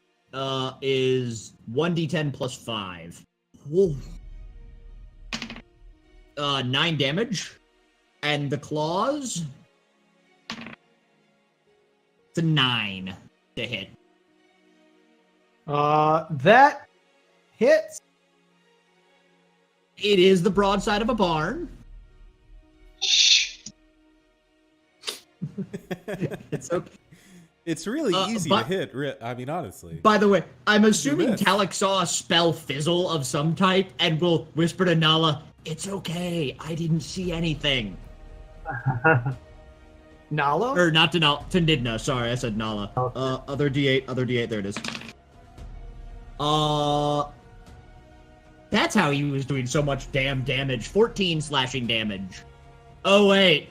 is 1d10 plus 5. Whoa. 9 damage. And the claws? It's a 9 to hit. That hits. It is the broadside of a barn. It's okay. It's really easy but- to hit. I mean, honestly. By the way, I'm assuming missed. Talek saw a spell fizzle of some type and will whisper to Nala, "It's okay, I didn't see anything." Nala? Or not to Nala, to Nidna, sorry, I said Nala. Other D8, there it is. That's how he was doing so much damn damage. 14 slashing damage. Oh wait,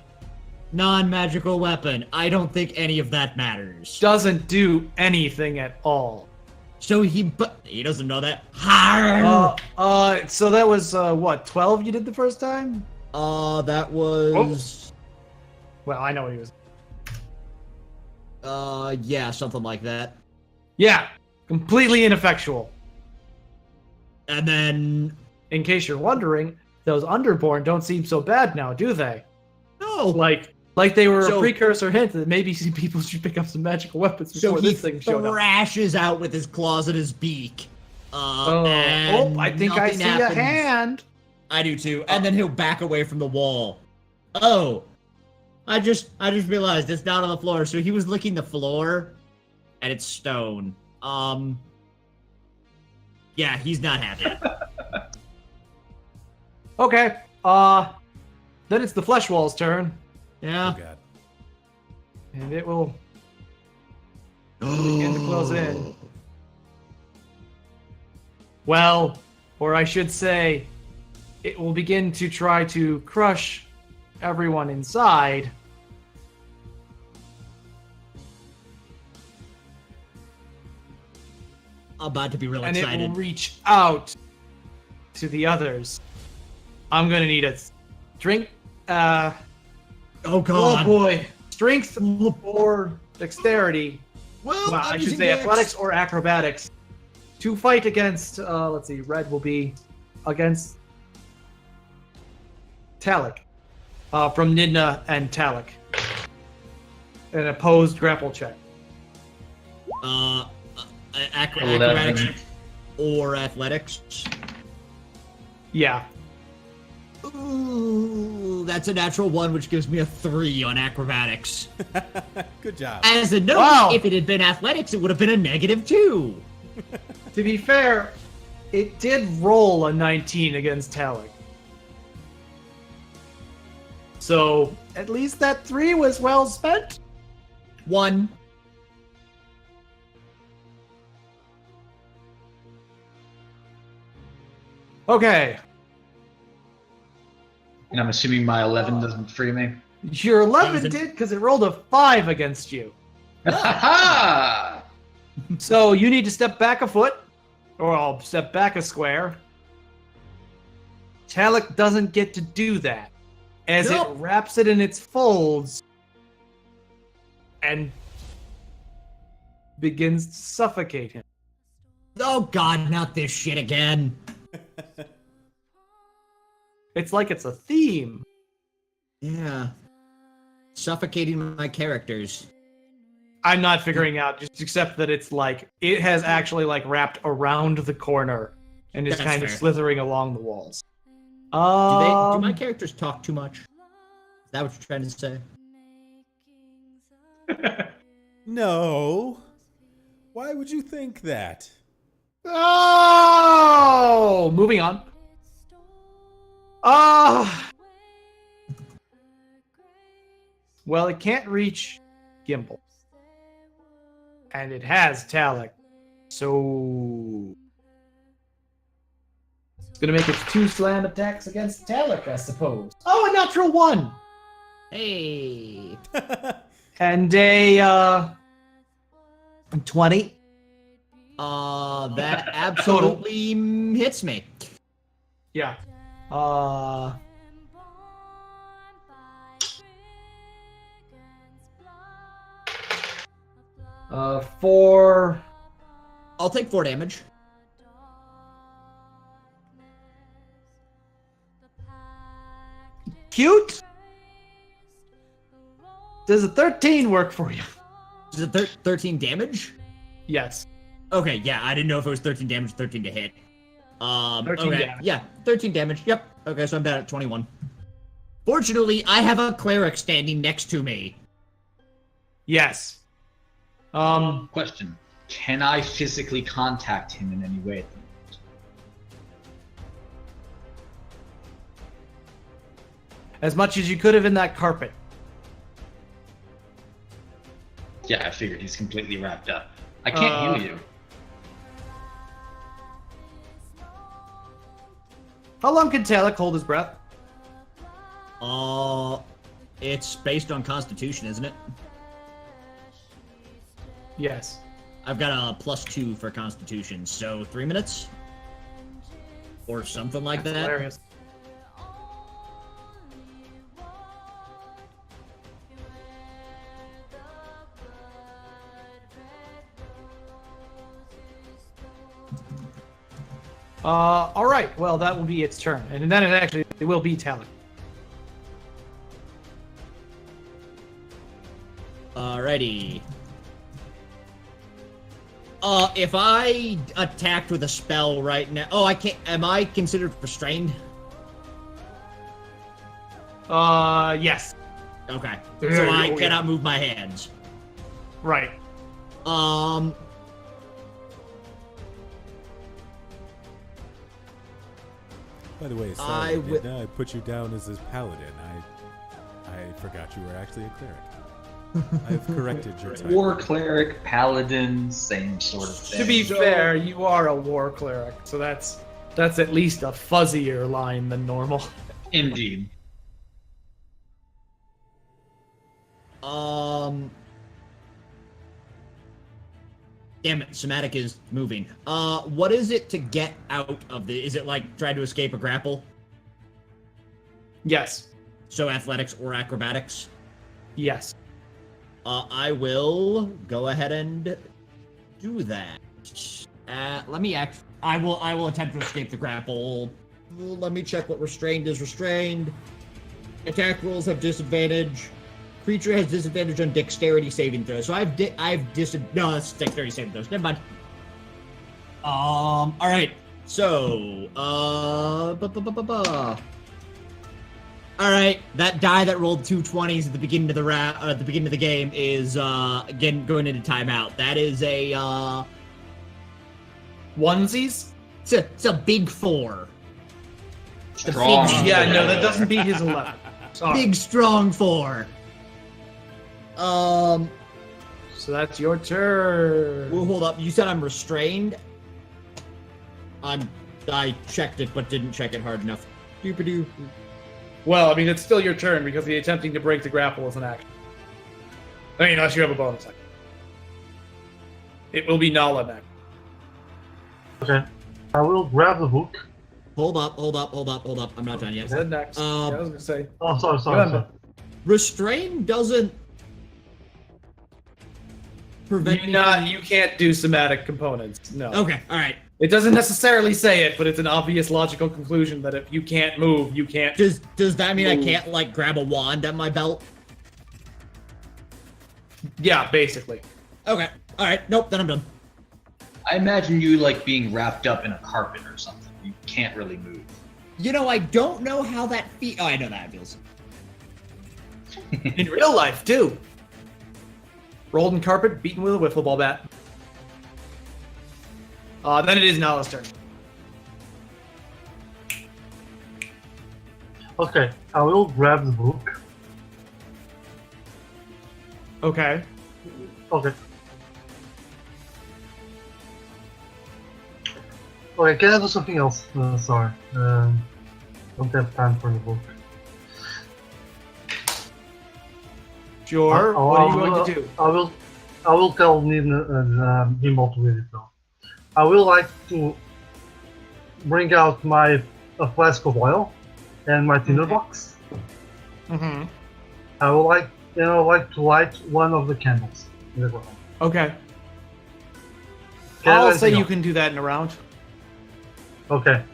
non-magical weapon. I don't think any of that matters. Doesn't do anything at all. So he doesn't know that. So that was, what, 12 you did the first time? That was Well, I know what he was. Yeah, something like that. Yeah, completely ineffectual. And then, In case you're wondering, those Underborn don't seem so bad now, do they? no. Like they were So- a precursor hint that maybe some people should pick up some magical weapons So before he this thing showed up. thrashes out with his claws and his beak. And I think I nothing see happens. a hand. I do too. And then he'll back away from the wall. Oh, I just realized it's not on the floor. So he was licking the floor, and it's stone. Yeah, he's not happy. Okay. Then it's the flesh wall's turn, Oh Yeah. god. and it will begin to close in. Well, or I should say, it will begin to try to crush everyone inside. About to be real And excited. it will reach out to the others. I'm gonna need a drink. Oh Oh god. boy, strength or dexterity. Well, Well, I should say athletics or acrobatics to fight against. Let's see, red will be against Talik from Nidna and Talik. An opposed grapple check. Acrobatics or athletics. Yeah. Ooh, that's a natural 1, which gives me a 3 on acrobatics. Good job. As a note, Wow. if it had been athletics, it would have been a -2. To be fair, it did roll a 19 against Talik. So at least that 3 was well spent. 1. Okay. And I'm assuming my 11 doesn't free me. Your 11 Doesn't- did because it rolled a 5 against you. Ha So you need to step back a foot, or I'll step back a square. Talik doesn't get to do that, as Nope. it wraps it in its folds and begins to suffocate him. Oh god, not this shit again. It's like it's a theme. Yeah. Suffocating my characters. I'm not figuring out, just except that it's like it has actually like wrapped around the corner and is That's kind of fair. slithering along the walls. Do my characters talk too much? Is that what you're trying to say? No. Why would you think that? Oh, moving on. Well, it can't reach Gimbal. And it has Talik. So it's gonna make its 2 slam attacks against Talik, I suppose. Oh, a natural 1! Hey. And a 20. That absolutely hits me. Yeah. For I'll take 4 damage. cute. Does a 13 work for you? Is it 13 damage? Yes. Okay, yeah, I didn't know if it was 13 damage, 13 to hit. 13 okay, damage. yeah, 13 damage. Yep. Okay, so I'm down at 21. Fortunately, I have a cleric standing next to me. Yes. Question. Can I physically contact him in any way? As much as you could have in that carpet. Yeah, I figured he's completely wrapped up. I can't heal you. How long can Talik hold his breath? It's based on Constitution, isn't it? Yes. I've got a +2 for Constitution, so 3 minutes? Or something like That's that. hilarious. All right. Well, that will be its turn, and then it will be Talon. Alrighty. If I attacked with a spell right now, I can't. Am I considered restrained? Yes. Okay. So I cannot move my hands. Right. By the way, sorry, now I put you down as a paladin. I forgot you were actually a cleric. I've corrected your title. War cleric, paladin, same sort of thing. To be fair, you are a war cleric, so that's at least a fuzzier line than normal. Indeed. Damn it, somatic is moving. What is it to get out of the? Is it like try to escape a grapple? Yes. So athletics or acrobatics? Yes. I will go ahead and do that. Let me I will attempt to escape the grapple. Let me check what restrained is. Restrained. Attack rolls have disadvantage. Creature has disadvantage on dexterity saving throws. So no, that's dexterity saving throws. Never mind. All right. So, all right. That die that rolled 2 20s at the beginning of the beginning of the game is again going into timeout. That is a onesies. It's a big 4. Strong. Yeah, no, that doesn't beat his 11. Sorry. Big strong 4. So that's your turn. Well, hold up. You said I'm restrained. I checked it, but didn't check it hard enough. Doop-a-doo. Well, I mean, it's still your turn because the attempting to break the grapple is an action. I mean, unless you have a bonus action. It will be Nala next. Okay. I will grab the book. Hold up. I'm not done yet. Head next. Yeah, I was gonna say. Oh, sorry. Go ahead, sorry. Restrain doesn't prevent You can't do somatic components. No. Okay, all right. It doesn't necessarily say it, but it's an obvious logical conclusion that if you can't move, you can't. Does that mean move. I can't like grab a wand at my belt? Yeah, basically. Okay, all right. Nope, then I'm done. I imagine you like being wrapped up in a carpet or something. You can't really move. You know, I don't know how that feels. Oh, I know that feels. In real life, too. Rolled in carpet, beaten with a wiffle ball bat. Then it is Nala's turn. Okay, I will grab the book. Okay. Okay. Okay, can I do something else? Sorry. Don't have time for the book. Sure. What are you going to do? I will tell Nimble to read it though. I will like to bring out a flask of oil and my tinder box. Mm-hmm. I would like to light one of the candles in the ground. Okay. Can I I'll do say anything you else? can do that in a round. Okay.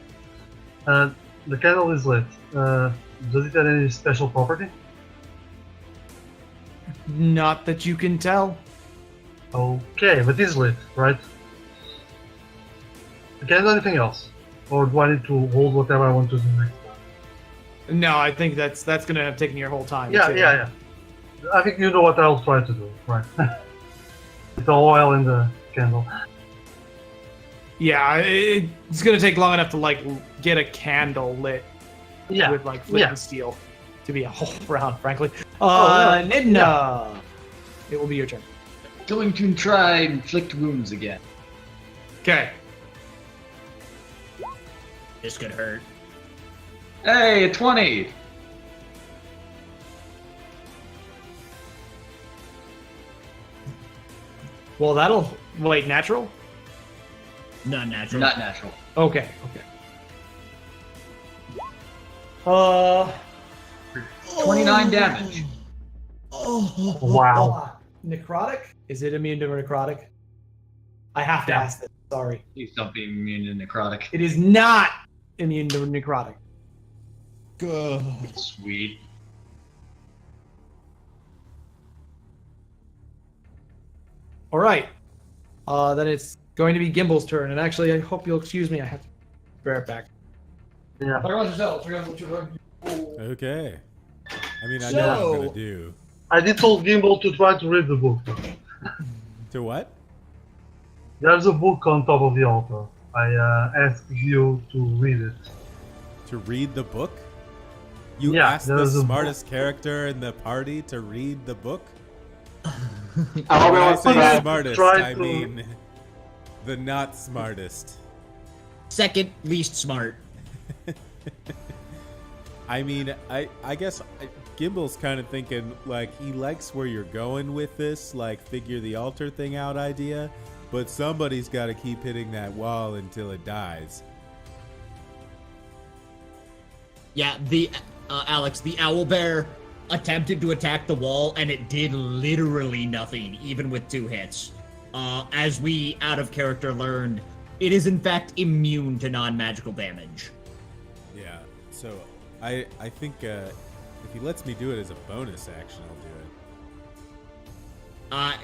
The candle is lit. Does it have any special property? Not that you can tell. Okay, but it's lit, right? Can I do anything else? Or do I need to hold whatever I want to do next time? No, I think that's going to have taken your whole time. Yeah. I think you know what I'll try to do, right? With the oil in the candle. Yeah, it's going to take long enough to, like, get a candle lit Yeah. with, like, flint and steel to be a whole round, frankly. yeah. Nidna! It will be your turn. Going to try inflict wounds again. Okay. This could hurt. Hey, a 20! Well, that'll... Wait, natural? Not natural. Not natural. Okay. 29 damage. Wow. Necrotic? Is it immune to necrotic? I have to ask this. Sorry. Please don't be immune to necrotic. It is not immune to necrotic. Good. Sweet. All right. Then it's going to be Gimbal's turn. And actually, I hope you'll excuse me. I have to bear it back. Yeah. Okay. I mean, I know what I'm So- gonna do. I did told Gimbal to try to read the book. To what? There's a book on top of the altar. I asked you to read it. To read the book? You Yeah, asked the there's a smartest character in the party to read the book? When I'll I be say back. smartest, Try I to- mean the not smartest. Second least smart. I mean, I guess Gimbal's kind of thinking, like, he likes where you're going with this, like, figure the altar thing out idea, but somebody's got to keep hitting that wall until it dies. Yeah, Alex, the owlbear attempted to attack the wall, and it did literally nothing, even with 2 hits. As we, out of character, learned, it is in fact immune to non-magical damage. Yeah, so I think if he lets me do it as a bonus action, I'll do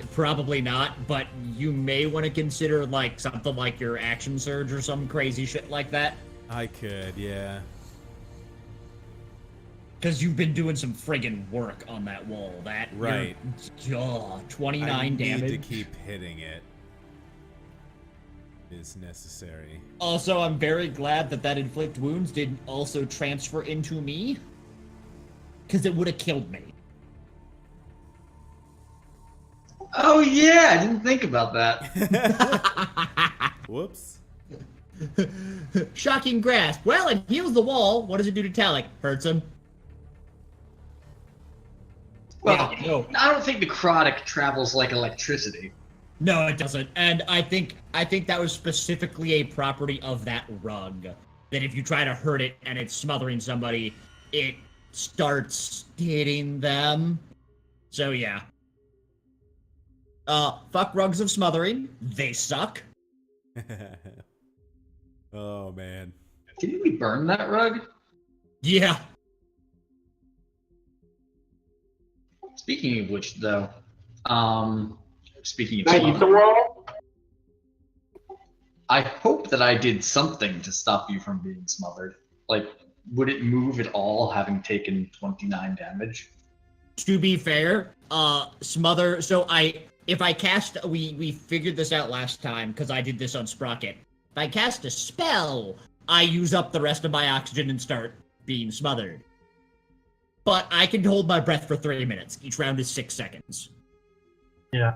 it. Probably not, but you may want to consider, like, something like your action surge or some crazy shit like that. I could, yeah. Because you've been doing some friggin' work on that wall. That Right. 29 I damage. need to keep hitting it. Is necessary. Also, I'm very glad that inflict wounds didn't also transfer into me. Because it would have killed me. Oh yeah, I didn't think about that. Whoops. Shocking grasp. Well, it heals the wall. What does it do to Talik? Hurts him. Well, Yeah, no. I don't think necrotic travels like electricity. No, it doesn't. And I think that was specifically a property of that rug. That if you try to hurt it and it's smothering somebody, it starts hitting them. So yeah. Fuck rugs of smothering. They suck. Oh man. Didn't we burn that rug? Yeah. Speaking of which, though, speaking of Can I eat the smothering, wall? I hope that I did something to stop you from being smothered. Like, would it move at all, having taken 29 damage? To be fair, smother. So if I cast, we figured this out last time because I did this on Sprocket. If I cast a spell, I use up the rest of my oxygen and start being smothered. But I can hold my breath for 3 minutes. Each round is 6 seconds. Yeah.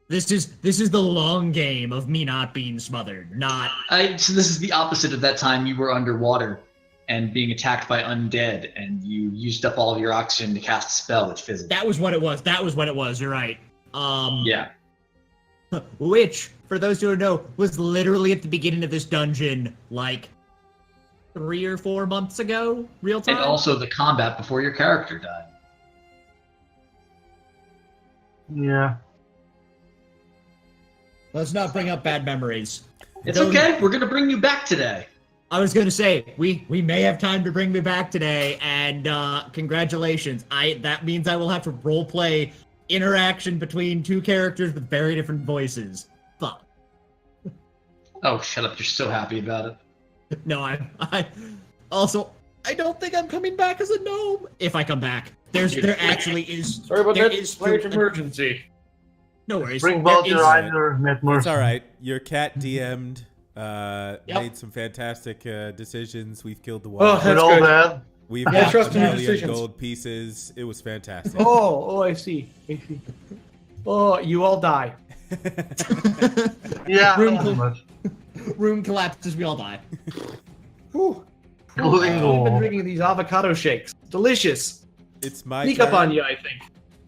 This is the long game of me not being smothered, not. So this is the opposite of that time you were underwater and being attacked by undead, and you used up all of your oxygen to cast a spell which fizzled. That was what it was. That was what it was. You're right. Yeah. Which, for those who don't know, was literally at the beginning of this dungeon, like 3 or 4 months ago, real time. And also the combat before your character died. Yeah. Let's not bring up bad memories. It's Don't- okay. We're gonna bring you back today. I was gonna say we may have time to bring me back today, and congratulations. That means I will have to roleplay interaction between 2 characters with very different voices. Fuck. Oh, shut up! You're so happy about it. No, I also I don't think I'm coming back as a gnome. If I come back, there actually is. Sorry about there that. is Strange still- emergency. No worries. Bring There Baldur is- either Matt Mercer. It's all right. Your cat DM'd. Made some fantastic decisions. We've killed the wall. Oh, With that's all good. that, We've Yeah, got trust a in your million decisions. gold pieces. It was fantastic. Oh, I see. I see. Oh, you all die. yeah, Room not full- much. Room collapses. We all die. Whew. Including the I've been wall. drinking these avocado shakes. Delicious. It's my Sneak turn. up on you, I think.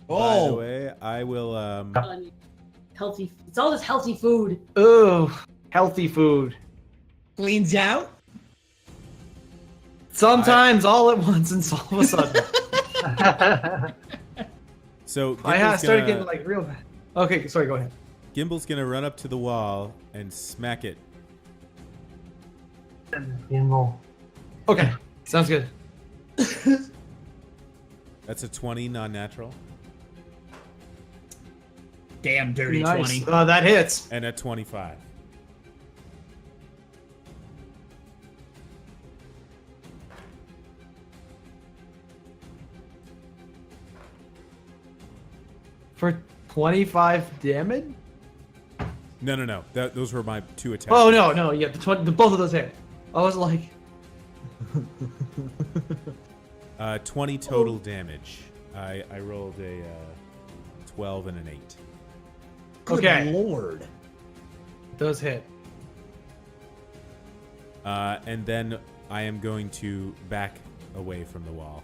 By the way, I will. Healthy. It's all this healthy food. Oh, healthy food. Cleans you out. Sometimes all at once and all of a sudden. So I Gimbal's started gonna, getting like real bad. Okay, sorry, go ahead. Gimbal's gonna run up to the wall and smack it You know. Okay, sounds good. That's a 20 non-natural Damn dirty Nice. 20. That hits. and a 25. For 25 damage? No. Those were my 2 attacks. Oh, no. Yeah, the both of those hit. I was like... 20 total damage. I rolled a 12 and an 8. Good Okay. lord. Those hit. And then I am going to back away from the wall.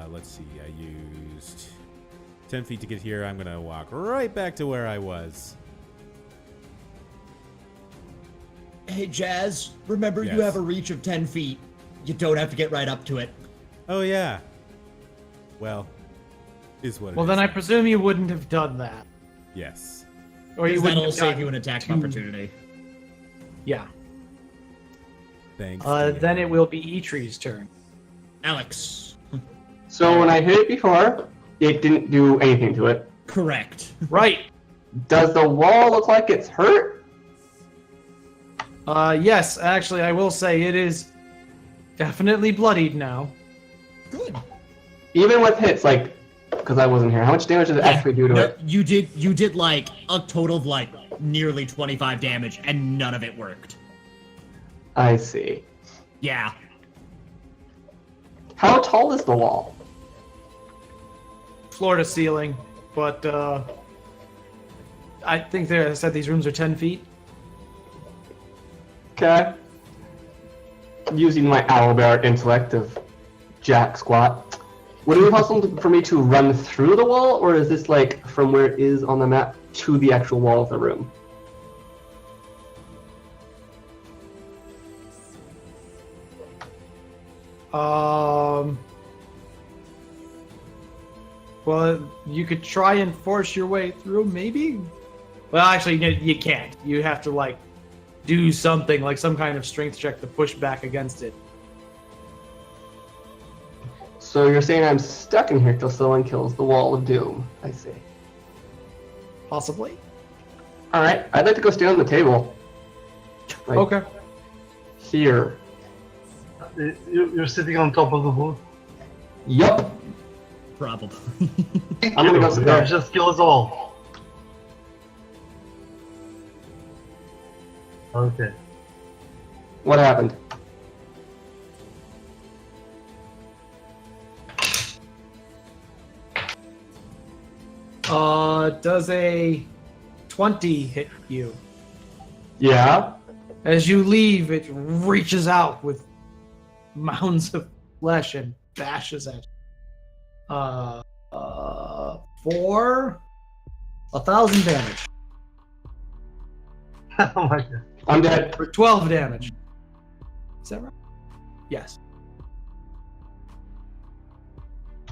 Let's see. I used 10 feet to get here. I'm going to walk right back to where I was. Hey, Jazz, remember Yes. you have a reach of 10 feet. You don't have to get right up to it. Oh, yeah. Well, is what it Well, is then I now. presume you wouldn't have done that. Yes. Or you Because wouldn't that'll have save gotten you an attack to- opportunity. Yeah. Thanks. Then it will be Eitree's turn. Alex. So when I hit it before, it didn't do anything to it. Correct. Right. Does the wall look like it's hurt? Yes, actually, I will say it is definitely bloodied now. Good. Even with hits, like, because I wasn't here, how much damage did it actually do to No, it? you did like a total of like nearly 25 damage and none of it worked. I see. Yeah. How tall is the wall? Floor to ceiling, but I think I said these rooms are 10 feet. Okay. Using my owlbear intellect of Jack Squat, would it be possible for me to run through the wall, or is this like from where it is on the map to the actual wall of the room? Well, you could try and force your way through, maybe? Well, actually, you can't. You have to, like, do something, like some kind of strength check to push back against it. So you're saying I'm stuck in here till someone kills the wall of doom. I see. Possibly. Alright, I'd like to go stand on the table. Like, Okay. here. You're sitting on top of the hood. Yup. Probably. I'm gonna go sit there. Just kill us all. Okay. What happened? Does a 20 hit you? Yeah. As you leave, it reaches out with mounds of flesh and bashes at you. For 1,000 damage. Oh my god. I'm dead. For 12 damage. Is that right? Yes.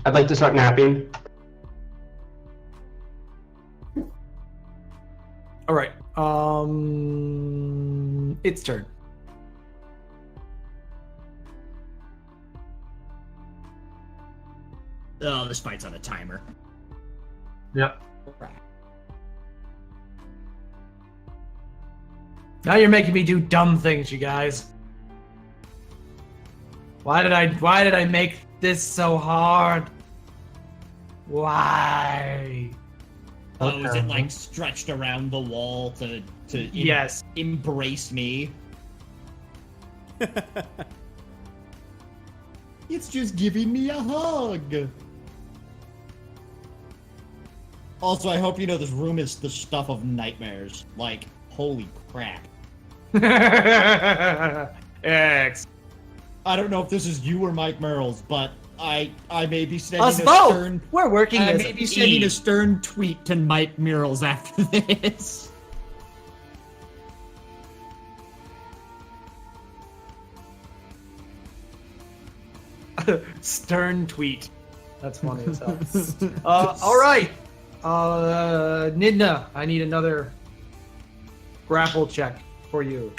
I'd like to start napping. All right. Its turn. Oh, this fight's on a timer. Yep. Now you're making me do dumb things, you guys. Why did I make this so hard? Why? Oh, is it like stretched around the wall to Yes. embrace me? It's just giving me a hug. Also, I hope you know this room is the stuff of nightmares. Like, holy crap. X. I don't know if this is you or Mike Merles, but I may be sending Us a both. stern We're working I as may a be sending team. a stern tweet to Mike Merles after this. Stern tweet. That's funny as hell. All right. Nidna, I need another grapple check for you.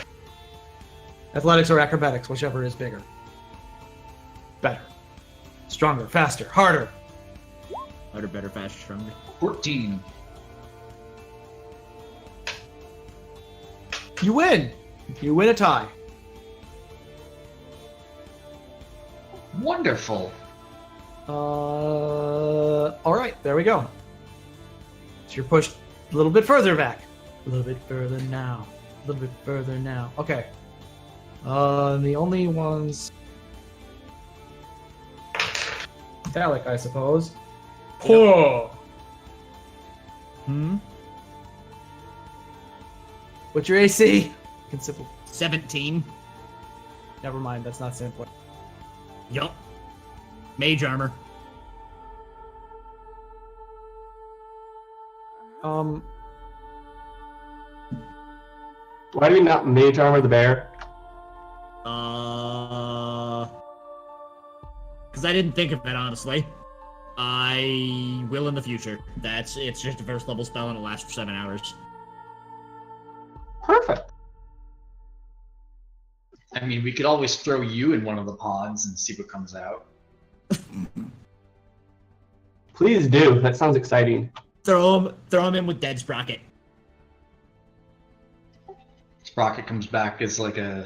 Athletics or acrobatics, whichever is bigger. Better. Stronger, faster, harder. Harder, better, faster, stronger. 14. You win. You win a tie. Wonderful. All right, there we go. So you're pushed a little bit further back. A little bit further now. A little bit further now. Okay. The only ones. Metallic, I suppose. Whoa. What's your AC? Simple. 17. Never mind, that's not simple. Yup. Mage armor. Why do we not mage armor the bear? Because I didn't think of it, honestly. I will in the future. It's just a first level spell and it lasts for 7 hours. Perfect. I mean, we could always throw you in one of the pods and see what comes out. Please do. That sounds exciting. Throw him in with Dead Sprocket. Sprocket comes back as like a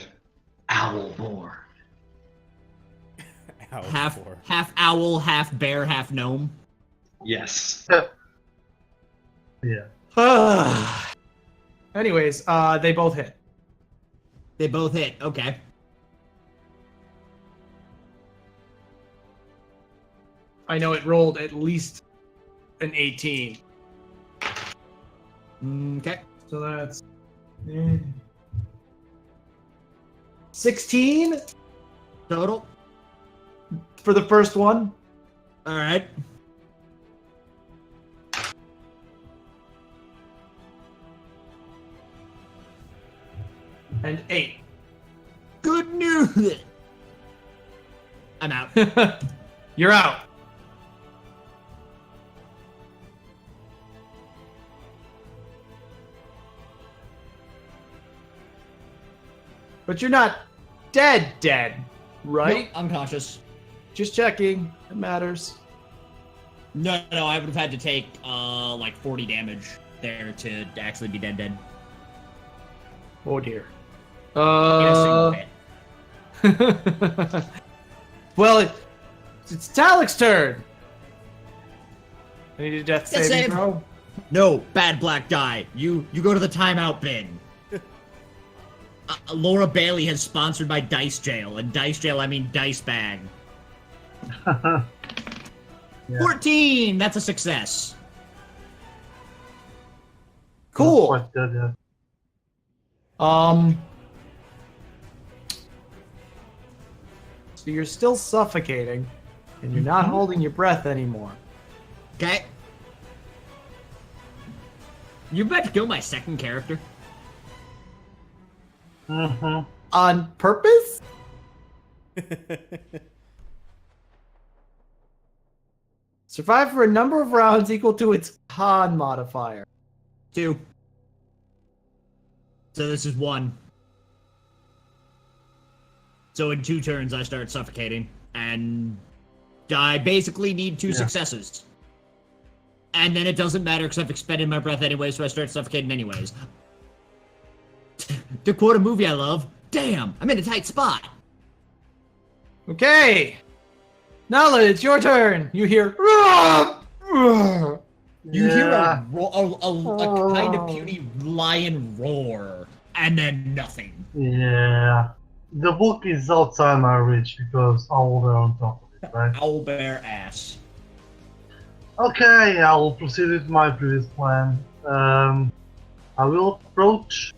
owl boar. Half owl, half bear, half gnome. Yes. Yeah. Anyways, they both hit. They both hit. Okay. I know it rolled at least an 18. Okay. So that's 16 Total. for the first one. All right. And 8. Good news. I'm out. You're out. But you're not dead, right? Nope, I'm conscious. Just checking. It matters. No, I would have had to take like 40 damage there to actually be dead. Oh dear. In a single hit. Well, it's Talik's turn. I need a death Death saving save. throw. No, bad black die. You go to the timeout bin. Laura Bailey has sponsored by Dice Jail, and Dice Jail I mean Dice Bag. Yeah. 14. That's a success. Cool. Quite good, yeah. So you're still suffocating, and you're not holding your breath anymore. Okay. You about to kill my second character? Mm-hmm. On purpose? Survive for a number of rounds equal to its con modifier. 2. So this is 1. So in 2 turns I start suffocating, and I basically need 2 successes. And then it doesn't matter because I've expended my breath anyway, so I start suffocating anyways. To quote a movie I love, damn, I'm in a tight spot. Okay. Nala, it's your turn. You hear. You hear a kind of puny lion roar, and then nothing. Yeah. The book is outside my reach because Owlbear on top of it, right? Owlbear ass. Okay, I will proceed with my previous plan. I will approach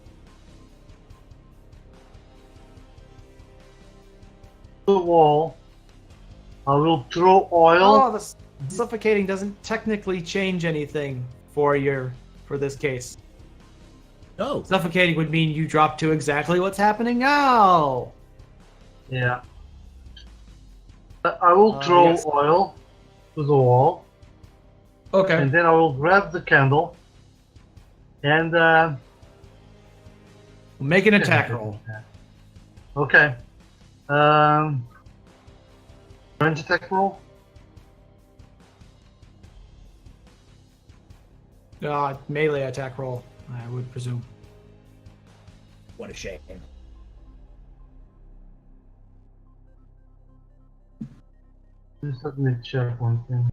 the wall. I will throw oil. Oh, the suffocating doesn't technically change anything for this case. Oh. Suffocating would mean you drop to exactly what's happening now. Yeah. I will throw yes. oil to the wall, Okay. and then I will grab the candle and Make an attack roll. Okay. Range attack roll. Melee attack roll, I would presume. What a shame. Just let me check one thing.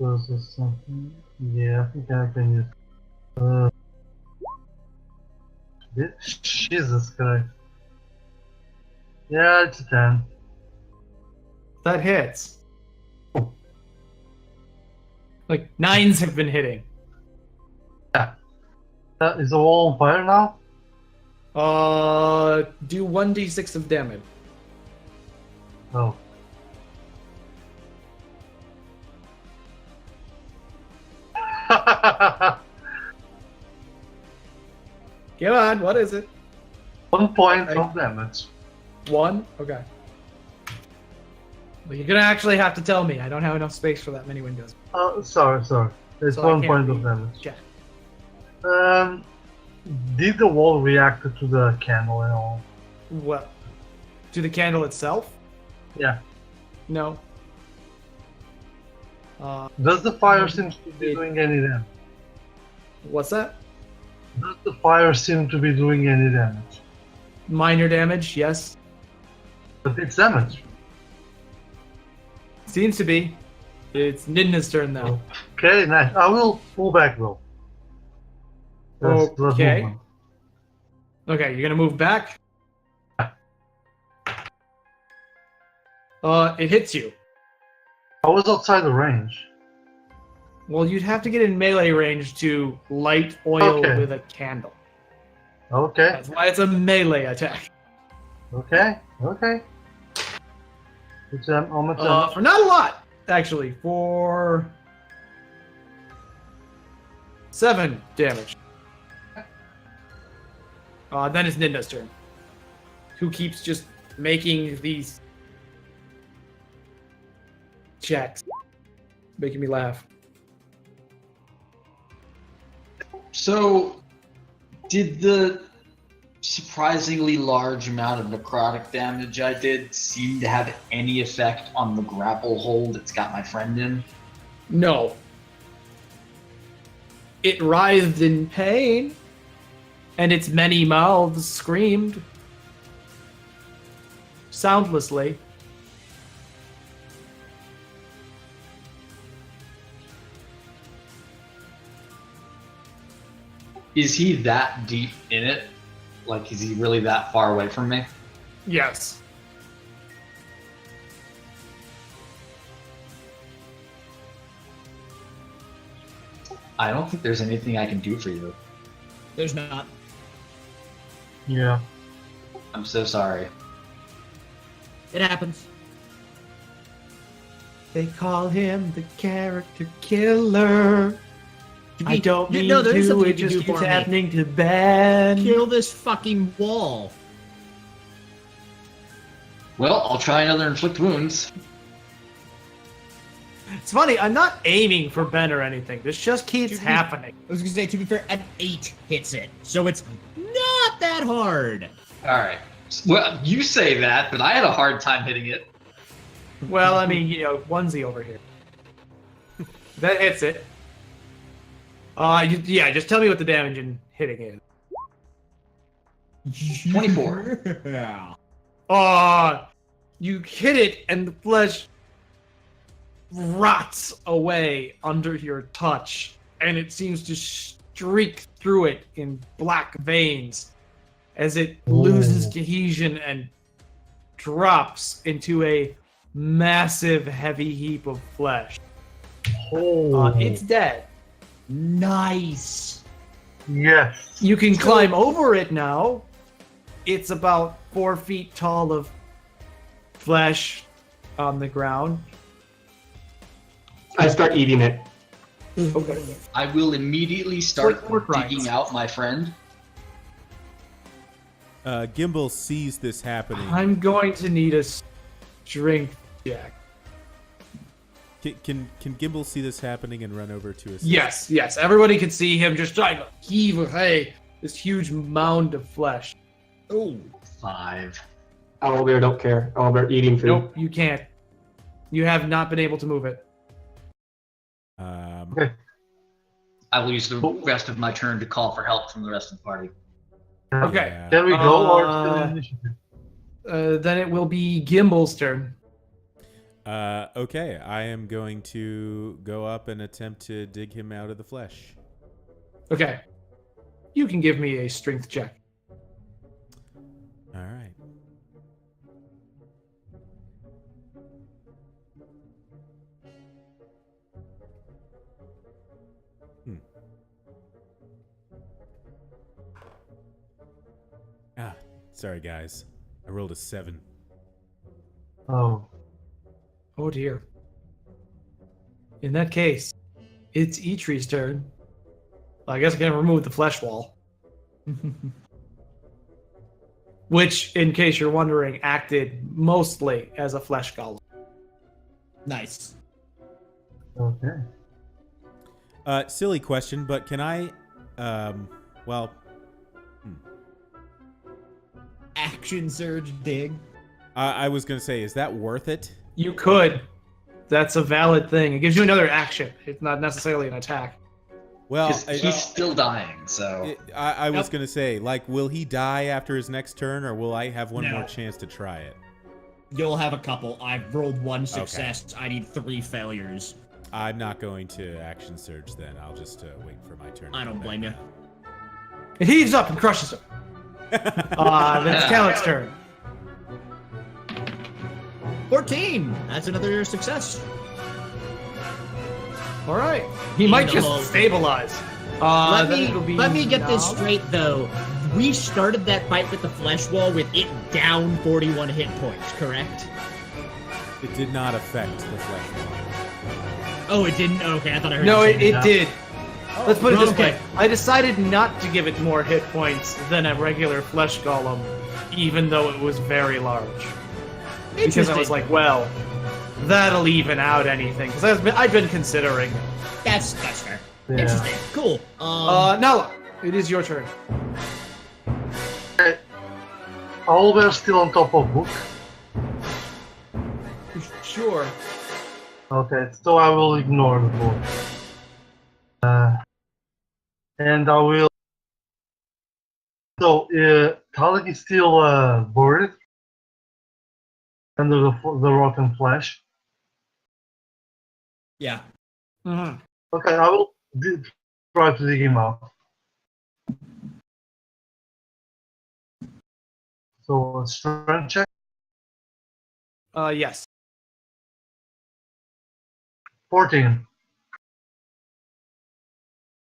Does this something? Yeah, I think I can use. Jesus Christ. Yeah, it's a 10. That hits. Like 9s have been hitting. Is the wall on fire now? Do 1d6 of damage. Oh. Come on, what is it? 1 point Okay. of damage. 1? Okay. Well, you're gonna actually have to tell me. I don't have enough space for that many windows. Sorry. It's So I 1 can't point of read. damage. Check. Did the wall react to the candle and all? What? To the candle itself? Yeah. No. Does the fire seem to be doing any damage? What's that? Does the fire seem to be doing any damage? Minor damage, yes. But it's damage. Seems to be. It's Nidna's turn now. Okay, nice. I will pull back though. That's Okay. movement. Okay, you're gonna move back. It hits you. I was outside the range. Well, you'd have to get in melee range to light oil Okay. with a candle. Okay, That's why it's a melee attack. okay. It's on my turn. For not a lot, actually. For 7 damage. Then it's Nidna's turn. Who keeps just making these checks. Making me laugh. So, did the surprisingly large amount of necrotic damage I did seem to have any effect on the grapple hold it's got my friend in? No. It writhed in pain, and its many mouths screamed. Soundlessly. Is he that deep in it? Like, is he really that far away from me? Yes. I don't think there's anything I can do for you. There's not. Yeah. I'm so sorry. It happens. They call him the character killer. I don't mean no, there is to, something it you can just do keeps for me. happening to Ben. Kill this fucking wall. Well, I'll try another inflict wounds. It's funny, I'm not aiming for Ben or anything. This just keeps To be- happening. I was gonna say, to be fair, an 8 hits it, so it's not that hard. All right. Well, you say that, but I had a hard time hitting it. Well, I mean, onesie over here. That hits it. Yeah, just tell me what the damage in hitting is. 24. Yeah. You hit it and the flesh rots away under your touch, and it seems to streak through it in black veins as it loses cohesion and drops into a massive, heavy heap of flesh. It's dead. Nice. Yes. You can climb over it now. It's about 4 feet tall of flesh on the ground. I start eating it. Okay. I will immediately start Pork rinds. digging out my friend. Gimbal sees this happening. I'm going to need a strength check. Can Gimbal see this happening and run over to assist? Yes. Everybody can see him just trying to heave away this huge mound of flesh. Oh. 5. Owlbear don't care. Owlbear eating food. Nope, you can't. You have not been able to move it. Okay. I will use the rest of my turn to call for help from the rest of the party. Okay. Yeah. Can we go or still in initiative? Then it will be Gimble's turn. Okay, I am going to go up and attempt to dig him out of the flesh. Okay. You can give me a strength check. All right. Sorry, guys. I rolled a 7. Oh. Oh dear. In that case, it's Eitree's turn. Well, I guess I can remove the flesh wall. Which, in case you're wondering, acted mostly as a flesh golem. Nice. Okay. Silly question, but can I, well, Action surge dig. I was going to say, is that worth it? You could. That's a valid thing. It gives you another action. It's not necessarily an attack. Well, Because he's still dying, so. I was Yep. going to say, like, will he die after his next turn, or will I have one No. more chance to try it? You'll have a couple. I've rolled 1 success. I need 3 failures. I'm not going to action surge then. I'll just wait for my turn. I don't blame you. It heaves up and crushes him. Then it's Calix's turn. 14. That's another success. All right. He might No. just stabilize. Let me get this now. straight though. We started that fight with the flesh wall with it down 41 hit points, correct? It did not affect the flesh wall. Oh, it didn't? Okay, I thought I heard No, you it say that. did. Let's put it this Okay. way. I decided not to give it more hit points than a regular flesh golem, even though it was very large. Because I was Interesting. like, well, that'll even out anything. Because I've been considering. That's fair. Yeah. Interesting. Cool. Nala, it is your turn. Owlbear's still on top of Book. Sure. Okay, so I will ignore the book. And I will. So, Talik is still buried under the rotten flesh. yeah. Mm-hmm. Okay, I will try to dig him out. So, strength check. Yes. 14.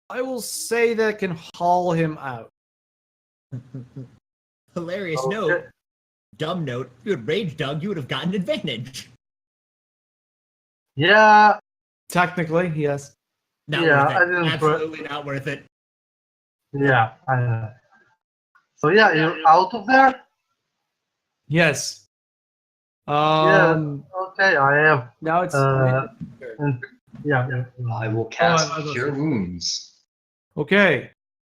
I will say that can haul him out. Hilarious Okay. note. Dumb note. If you had rage dug, you would have gotten advantage. Yeah, Technically, yes. Not Yeah, worth I it. didn't Absolutely not worth it. yeah, I know. So yeah, you're out of there? Yes. Okay, I have. Now it's. And, yeah. I will cast I will Cure see. Wounds. Okay.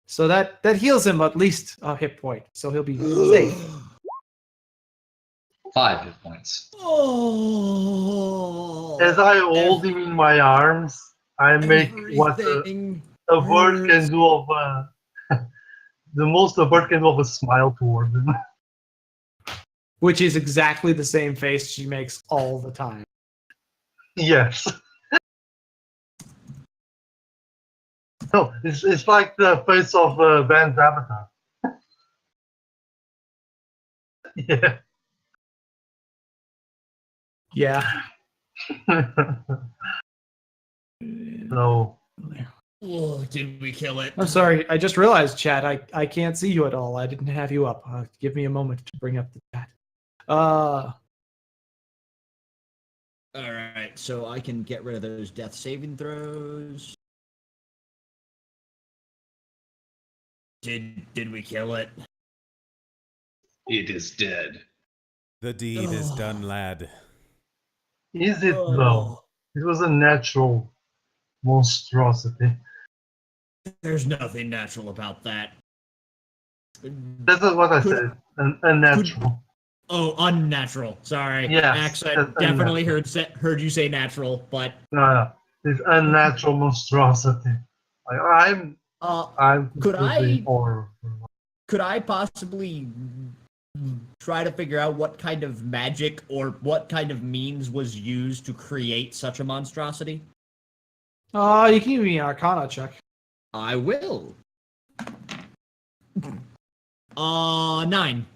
So that heals him at least a hit point. So he'll be safe. 5 hit points. Oh. As I hold him in my arms, I make what Everything a bird can hurts. do of the most a bird can do of a smile towards him. Which is exactly the same face she makes all the time. Yes. No, it's like the face of Van's avatar. Yeah. Yeah. So Oh, did we kill it? I'm sorry. I just realized, chat. I can't see you at all. I didn't have you up. Give me a moment to bring up the chat. Alright, so I can get rid of those death saving throws. Did we kill it? It is dead. The deed is done, lad. is it though? It was a natural monstrosity. There's nothing natural about that. That's not what I Could- said. Unnatural. Oh, unnatural. Sorry. Yes, Accent. that's Definitely unnatural. heard you say natural, but No. This unnatural monstrosity. Like, I'm could completely I horror. could I possibly try to figure out what kind of magic or what kind of means was used to create such a monstrosity? You can give me an Arcana check. I will. 9.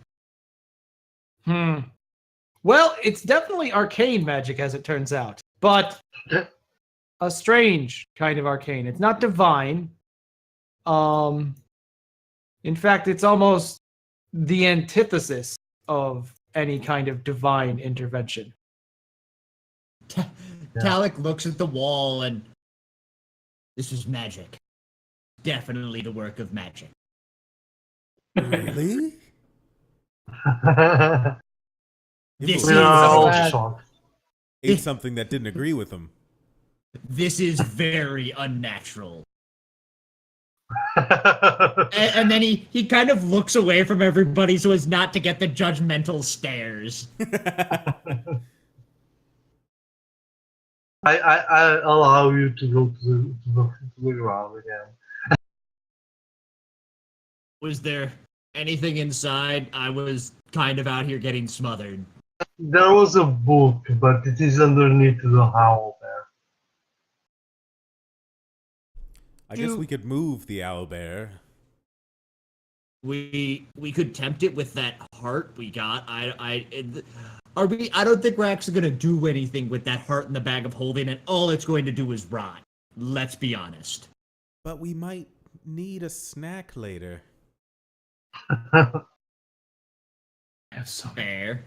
Well, it's definitely arcane magic, as it turns out, but a strange kind of arcane. It's not divine. In fact, it's almost the antithesis of any kind of divine intervention. Talik looks at the wall and this is magic. Definitely the work of magic. Really? This We are all bad. shocked. Ate something that didn't agree with him. This is very unnatural. And then he kind of looks away from everybody so as not to get the judgmental stares. I allow you to go to the ground again. Was there anything inside? I was kind of out here getting smothered. There was a book, but it is underneath the howl there. I guess we could move the owlbear. We could tempt it with that heart we got. I don't think we're actually gonna do anything with that heart in the bag of holding, and all it's going to do is rot. Let's be honest. But we might need a snack later. I have so Fair.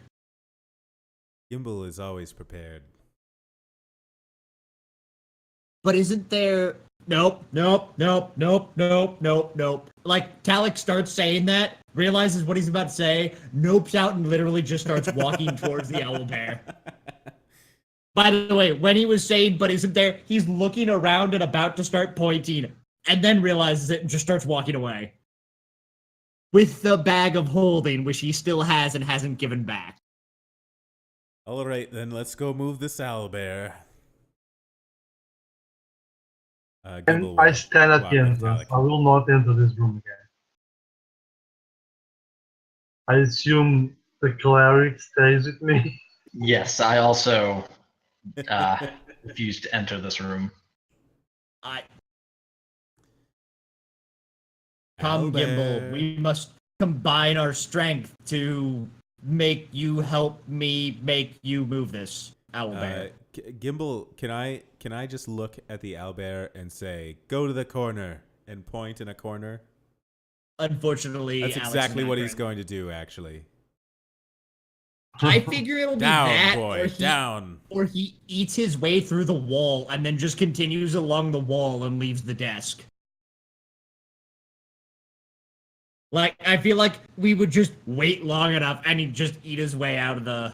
Gimbal is always prepared. But isn't there... Nope. Like, Talik starts saying that, realizes what he's about to say, nopes out and literally just starts walking towards the owlbear. By the way, when he was saying, but isn't there, he's looking around and about to start pointing, and then realizes it and just starts walking away. With the bag of holding, which he still has and hasn't given back. All right, then let's go move this owlbear. And I stand at the entrance. I will not enter this room again. I assume the cleric stays with me. Yes, I also refuse to enter this room. Come, Gimbal, we must combine our strength to make you help me make you move this owlbear. Gimbal, can I just look at the owlbear and say, "Go to the corner," and point in a corner? Unfortunately, that's Alex exactly is what not he's going to do. Actually, I figure it'll be down, that, boy, down. Or he eats his way through the wall and then just continues along the wall and leaves the desk. Like, I feel like we would just wait long enough and he'd just eat his way out of the...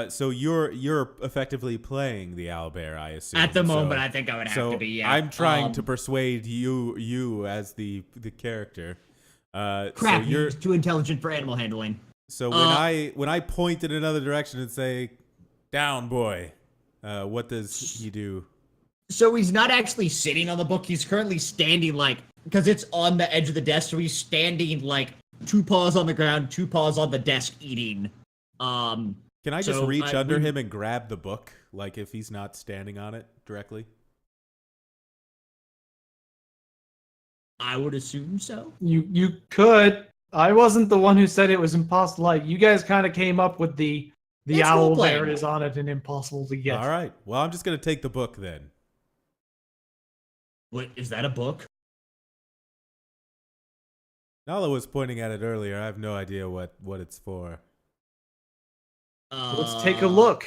So you're effectively playing the owlbear, I assume. At the moment, I think I would have to be, yeah. I'm trying to persuade you as the character. Crap, so he's too intelligent for animal handling. So when I point in another direction and say, "Down, boy," what does he do? So he's not actually sitting on the book. He's currently standing, like, because it's on the edge of the desk. So he's standing, like, 2 paws on the ground, 2 paws on the desk, eating. Can I just reach under him and grab the book, like if he's not standing on it directly? I would assume so. You could. I wasn't the one who said it was impossible. Like, you guys kind of came up with the owl bear is on it and impossible to get. All right. Well, I'm just gonna take the book then. What, is that a book? Nala was pointing at it earlier. I have no idea what it's for. Let's take a look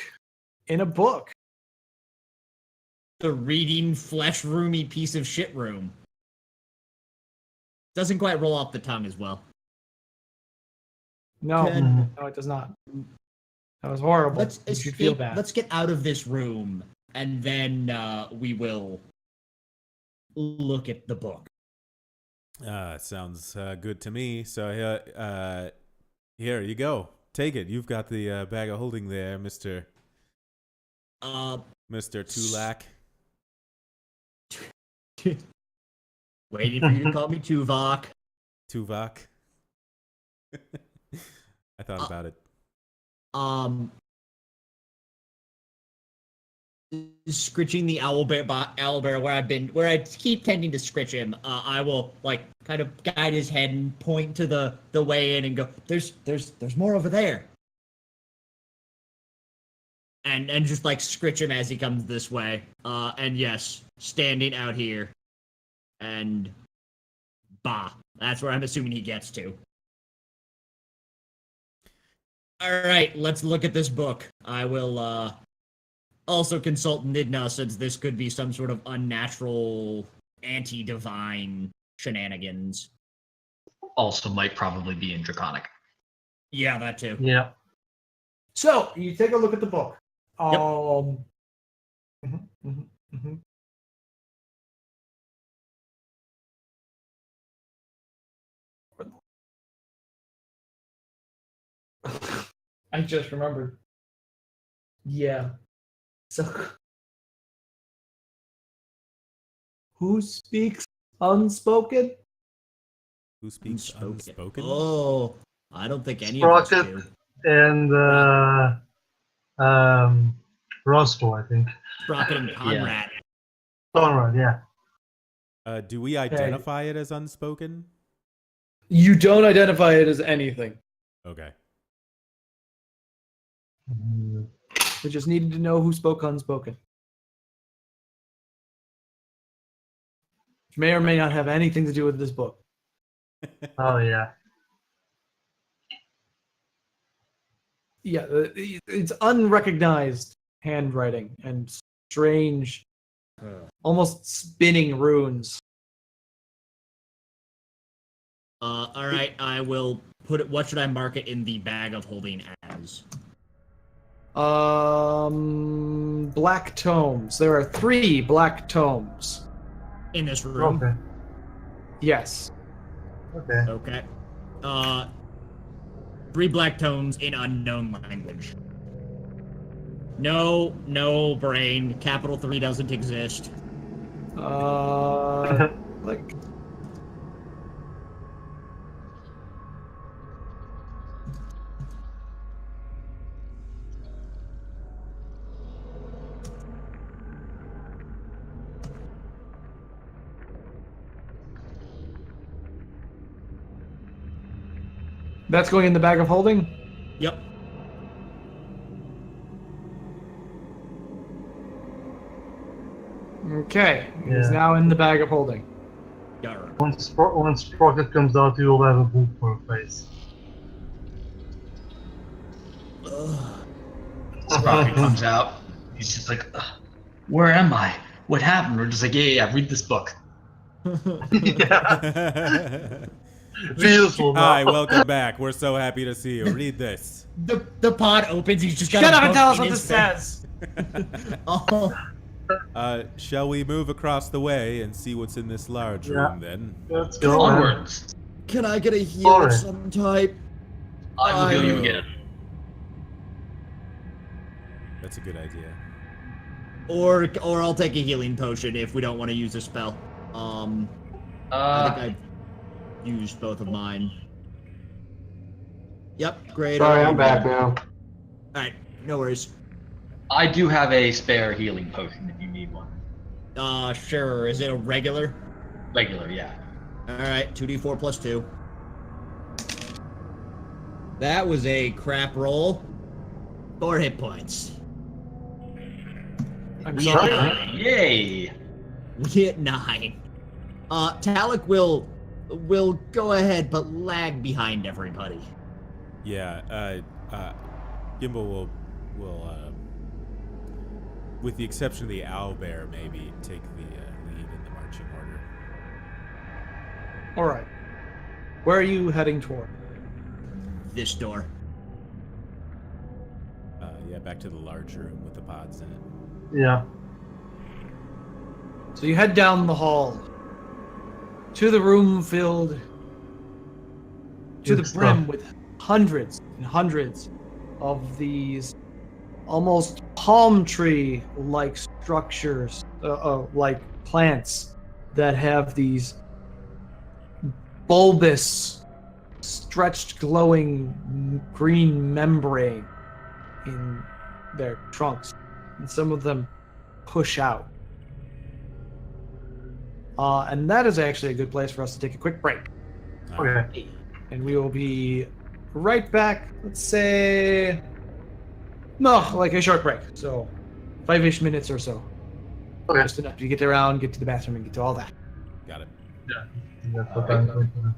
in a book. The reading flesh roomy piece of shit room. Doesn't quite roll off the tongue as well. No, it does not. That was horrible. You should feel bad. Let's get out of this room, and then we will look at the book. Sounds good to me. So here you go. Take it. You've got the bag of holding there, Mr. Mr. Tulak. Waiting for you to call me Tuvok. Tuvok. I thought about it. Scritching the owlbear where I keep tending to scritch him. I will like kind of guide his head and point to the way in and go, there's more over there. And just like scritch him as he comes this way. And yes, standing out here. And bah, that's where I'm assuming he gets to. All right, let's look at this book. I will also consult Nidna, since this could be some sort of unnatural, anti-divine shenanigans. Also might probably be in Draconic. Yeah, that too. Yeah. So you take a look at the book. Yep. I just remembered. Yeah. So, who speaks unspoken? Who speaks unspoken? Oh, I don't think any of us Sprocket do. and Roscoe, I think. Sprocket and Conrad. Conrad, yeah. Do we identify it as unspoken? You don't identify it as anything. Okay. We just needed to know who spoke unspoken. Which may or may not have anything to do with this book. Oh, yeah. Yeah, it's unrecognized handwriting and strange, almost spinning runes. All right, I will put it. What should I mark it in the bag of holding as? Black tomes. There are 3 black tomes. In this room. Okay. Yes. Okay. Okay. 3 black tomes in unknown language. No brain. Capital 3 doesn't exist. Like. That's going in the bag of holding? Yep. Okay. Yeah. He's now in the bag of holding. Got it. Once Sprocket comes out, you'll have a boot for a face. Sprocket comes out. He's just like, where am I? What happened? We're just like, yeah, read this book. Yeah. Beautiful. Hi, welcome back. We're so happy to see you. Read this. The pod opens. He's just got. Shut a up and book tell us in what his this says. Oh. Shall we move across the way and see what's in this large room then? Let's go. man. Onwards. Can I get a heal Sorry. of some type? I will heal you again. That's a good idea. Or I'll take a healing potion if we don't want to use a spell. I think I used both of mine. Yep, great. Sorry, I'm back now. Alright, no worries. I do have a spare healing potion if you need one. Sure. Is it a regular? Regular, yeah. Alright, 2d4 plus 2. That was a crap roll. 4 hit points. I'm We sorry. hit 9. Yay! We hit 9. Talik will go ahead but lag behind everybody. Yeah, Gimbal will with the exception of the owlbear, maybe take the lead in the marching order. All right. Where are you heading toward? This door. Yeah, back to the large room with the pods in it. Yeah. So you head down the hall to the room filled to Good the brim stuff. with hundreds and hundreds of these almost palm tree like structures, like plants that have these bulbous, stretched, glowing green membrane in their trunks. And some of them push out. And that is actually a good place for us to take a quick break. Okay. And we will be right back, let's say, no, like a short break. So 5-ish minutes or so. Okay. Just enough to get around, get to the bathroom, and get to all that. Got it. That's what I'm going to do.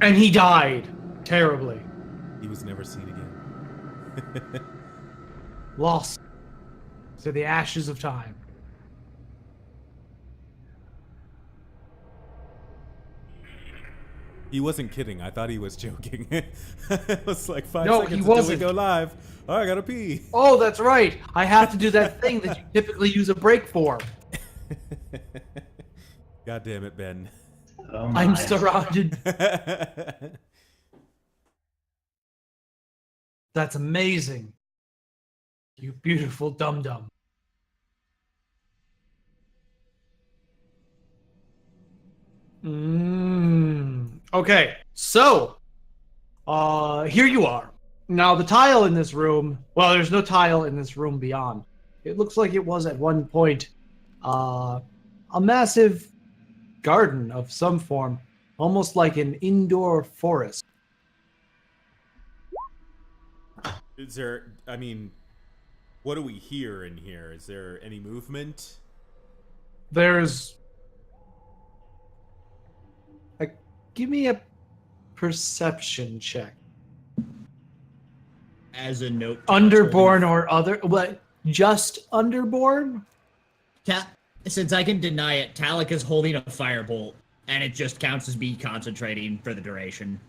And he died terribly. He was never seen again. Lost to the ashes of time. He wasn't kidding. I thought he was joking. It was like 5 No, seconds he until wasn't. we go live. Oh, I gotta pee. Oh, that's right. I have to do that thing that you typically use a break for. God damn it, Ben. Oh my. I'm surrounded. That's amazing. You beautiful dum-dum. Okay, so here you are. Now the tile in this room, well, there's no tile in this room beyond. It looks like it was at one point a massive garden of some form, almost like an indoor forest. Is there, I mean, what do we hear in here? Is there any movement? There's give me a perception check. As a note, Underborn or other, what? Just underborn? Since I can deny it, Talik is holding a firebolt, and it just counts as me concentrating for the duration.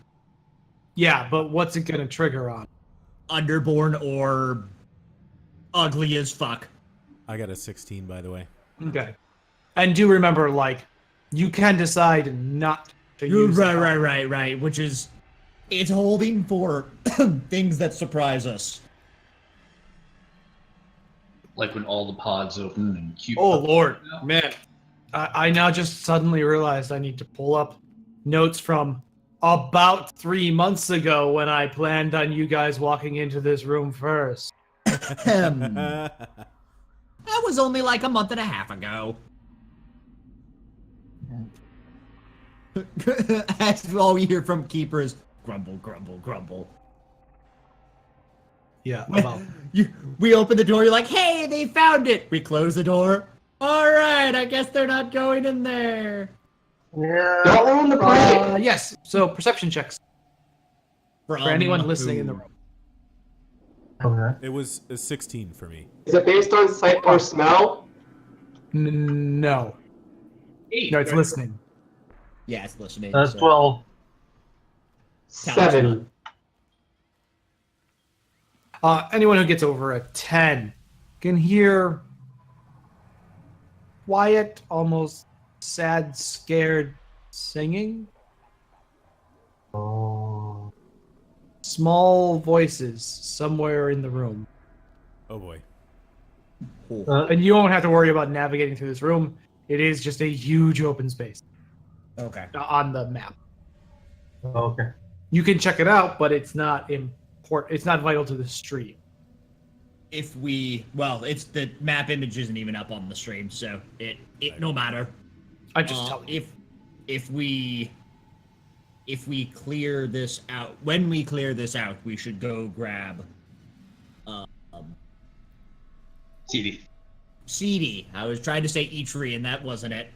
Yeah, but what's it gonna trigger on? Underborn or ugly as fuck. I got a 16, by the way. Okay. And do remember, like, you can decide not to use it. Right. Which is, it's holding for things that surprise us. Like when all the pods open and cute. Oh, Lord. Man. I now just suddenly realized I need to pull up notes from about 3 months ago when I planned on you guys walking into this room first. That was only like a month and a half ago. That's all we hear from Keeper is grumble, grumble, grumble. Yeah, about. We open the door, you're like, hey, they found it! We close the door. Alright, I guess they're not going in there. Yeah. Don't ruin the play. Yes, so perception checks for anyone listening in the room. Okay. It was a 16 for me. Is it based on sight or smell? No. No, it's listening. Yeah, it's listening. That's so. 12. 7. Anyone who gets over a 10 can hear quiet, almost sad, scared singing. Oh. Small voices somewhere in the room. Oh boy. And you won't have to worry about navigating through this room. It is just a huge open space Okay. on the map. Okay. You can check it out, but it's not important. It's not vital to the stream. It's the map image isn't even up on the stream, so it no matter. I just tell you. If we clear this out, when we clear this out, we should go grab CD. CD. I was trying to say Eatery, and that wasn't it.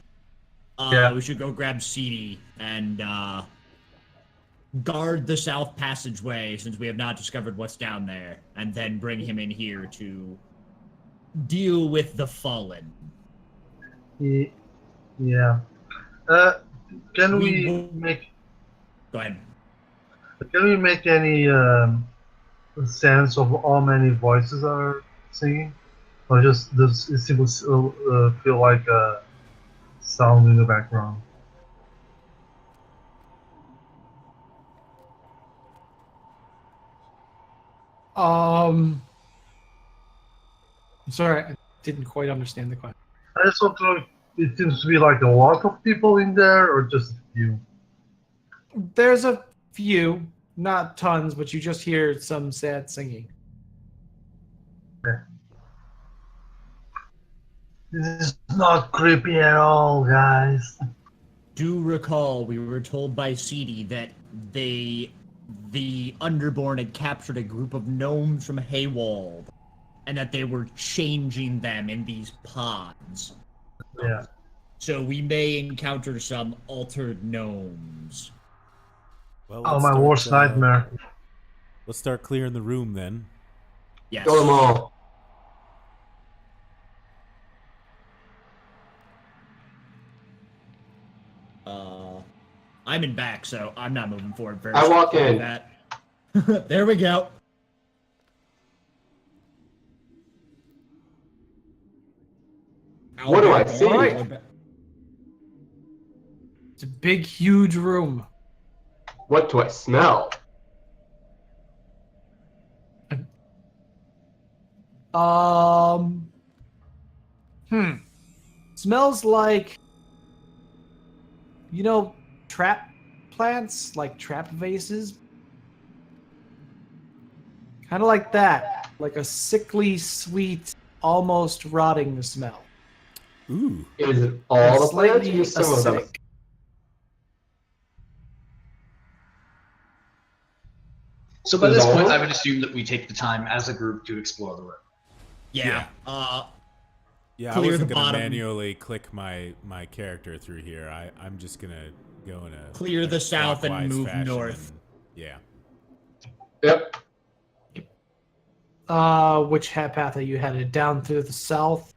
Yeah. We should go grab CD and guard the south passageway, since we have not discovered what's down there, and then bring him in here to deal with the fallen. Yeah. Can we make? Go ahead. Can we make any sense of how many voices are singing, or just does it simply feel like a sound in the background? I'm sorry, I didn't quite understand the question. I just want to know if it seems to be like a lot of people in there, or just a few. There's a few, not tons, but you just hear some sad singing. This is not creepy at all, guys. Do recall we were told by CD that the Underborn had captured a group of gnomes from Haywald, and that they were changing them in these pods. Yeah. So we may encounter some altered gnomes. Well, Oh, let's my start, worst nightmare. Let's start clearing the room then. Yes. Kill them all. I'm in back, so I'm not moving forward first. I walk in. That. There we go. What do I see? It's a big, huge room. What do I smell? Um. Smells like, trap plants, like trap vases. Kind of like that. Like a sickly, sweet, almost rotting smell. Ooh. Is it all the plants or Slightly just some of them? acidic. So by Is this all point, of I them? would assume that we take the time as a group to explore the room. Yeah. Yeah, I Clear wasn't the gonna bottom. manually click my character through here. I'm just gonna go in a Clear the south and clockwise move fashion north. yeah. Yep. Which path are you headed? Down through the south?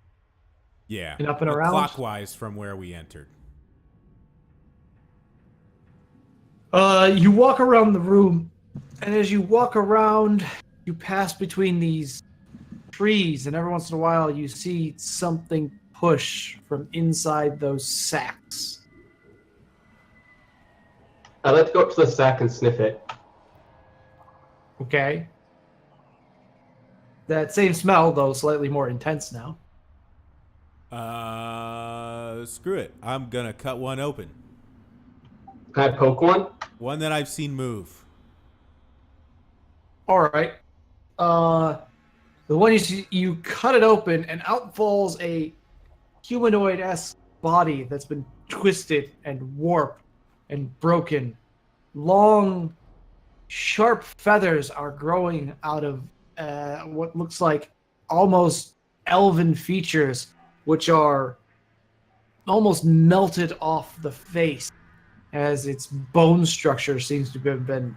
Yeah. And up and around? Clockwise from where we entered. You walk around the room, and as you walk around, you pass between these trees, and every once in a while you see something push from inside those sacks. I like to go up to the sack and sniff it. Okay? That same smell, though slightly more intense now. Screw it. I'm gonna cut one open. Can I poke one? One that I've seen move. Alright. The one you see, you cut it open, and out falls a humanoid-esque body that's been twisted and warped and broken. Long, sharp feathers are growing out of what looks like almost elven features, which are almost melted off the face as its bone structure seems to have been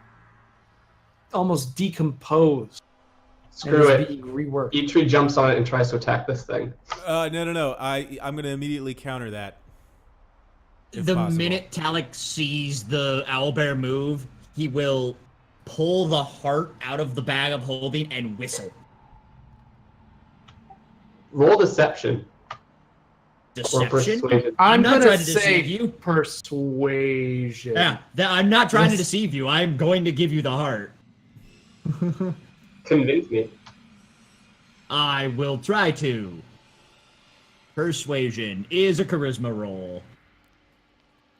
almost decomposed. Screw and is it. being reworked. Eitri jumps on it and tries to attack this thing. No. I'm gonna immediately counter that. if The possible. minute Talek sees the owlbear move, he will pull the heart out of the bag of holding and whistle. Roll deception. Or Deception? persuasion. I'm not gonna trying to say deceive you. persuasion. Yeah, I'm not trying to Yes. deceive you. I'm going to give you the heart. Convince me. I will try to. Persuasion is a charisma roll.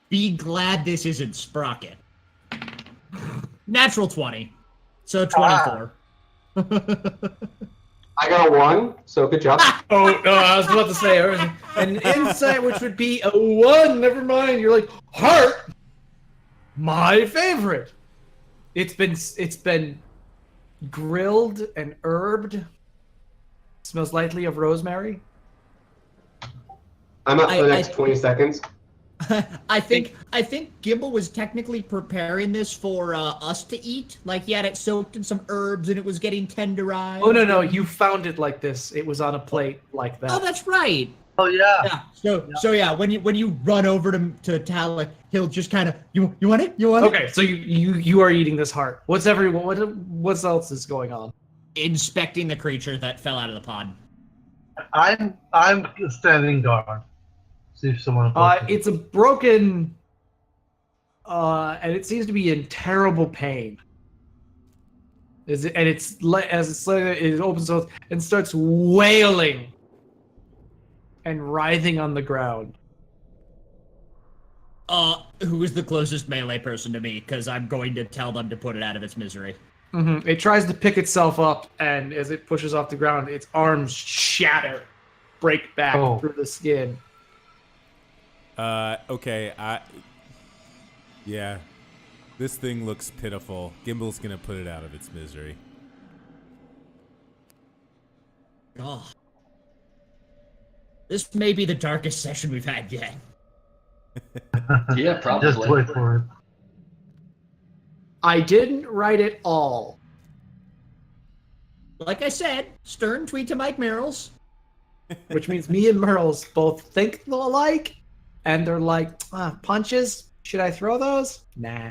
Be glad this isn't Sprocket. Natural 20. So 24. I got a 1, so good job. Oh, no, I was about to say an insight, which would be a 1. Never mind. You're like, heart, my favorite. It's been grilled and herbed. Smells lightly of rosemary. I'm up for the I- next 20 seconds. I think Gimbal was technically preparing this for us to eat. Like he had it soaked in some herbs and it was getting tenderized. Oh no, you found it like this. It was on a plate like that. Oh, that's right. Oh yeah. Yeah. So yeah, when you run over to Talek, he'll just kind of you want it? You want it? Okay, so you are eating this heart. What's what else is going on? Inspecting the creature that fell out of the pod. I'm standing guard. See if someone. It's a broken, and it seems to be in terrible pain. It opens up and starts wailing and writhing on the ground. Who is the closest melee person to me? Because I'm going to tell them to put it out of its misery. Mm-hmm. It tries to pick itself up, and as it pushes off the ground, its arms shatter, break back through the skin. Okay, yeah. This thing looks pitiful. Gimbal's gonna put it out of its misery. Oh. This may be the darkest session we've had yet. Yeah, probably. Just wait for it. I didn't write it all. Like I said, stern tweet to Mike Merrills. Which means me and Merles both think alike, and they're like, punches? Should I throw those? Nah.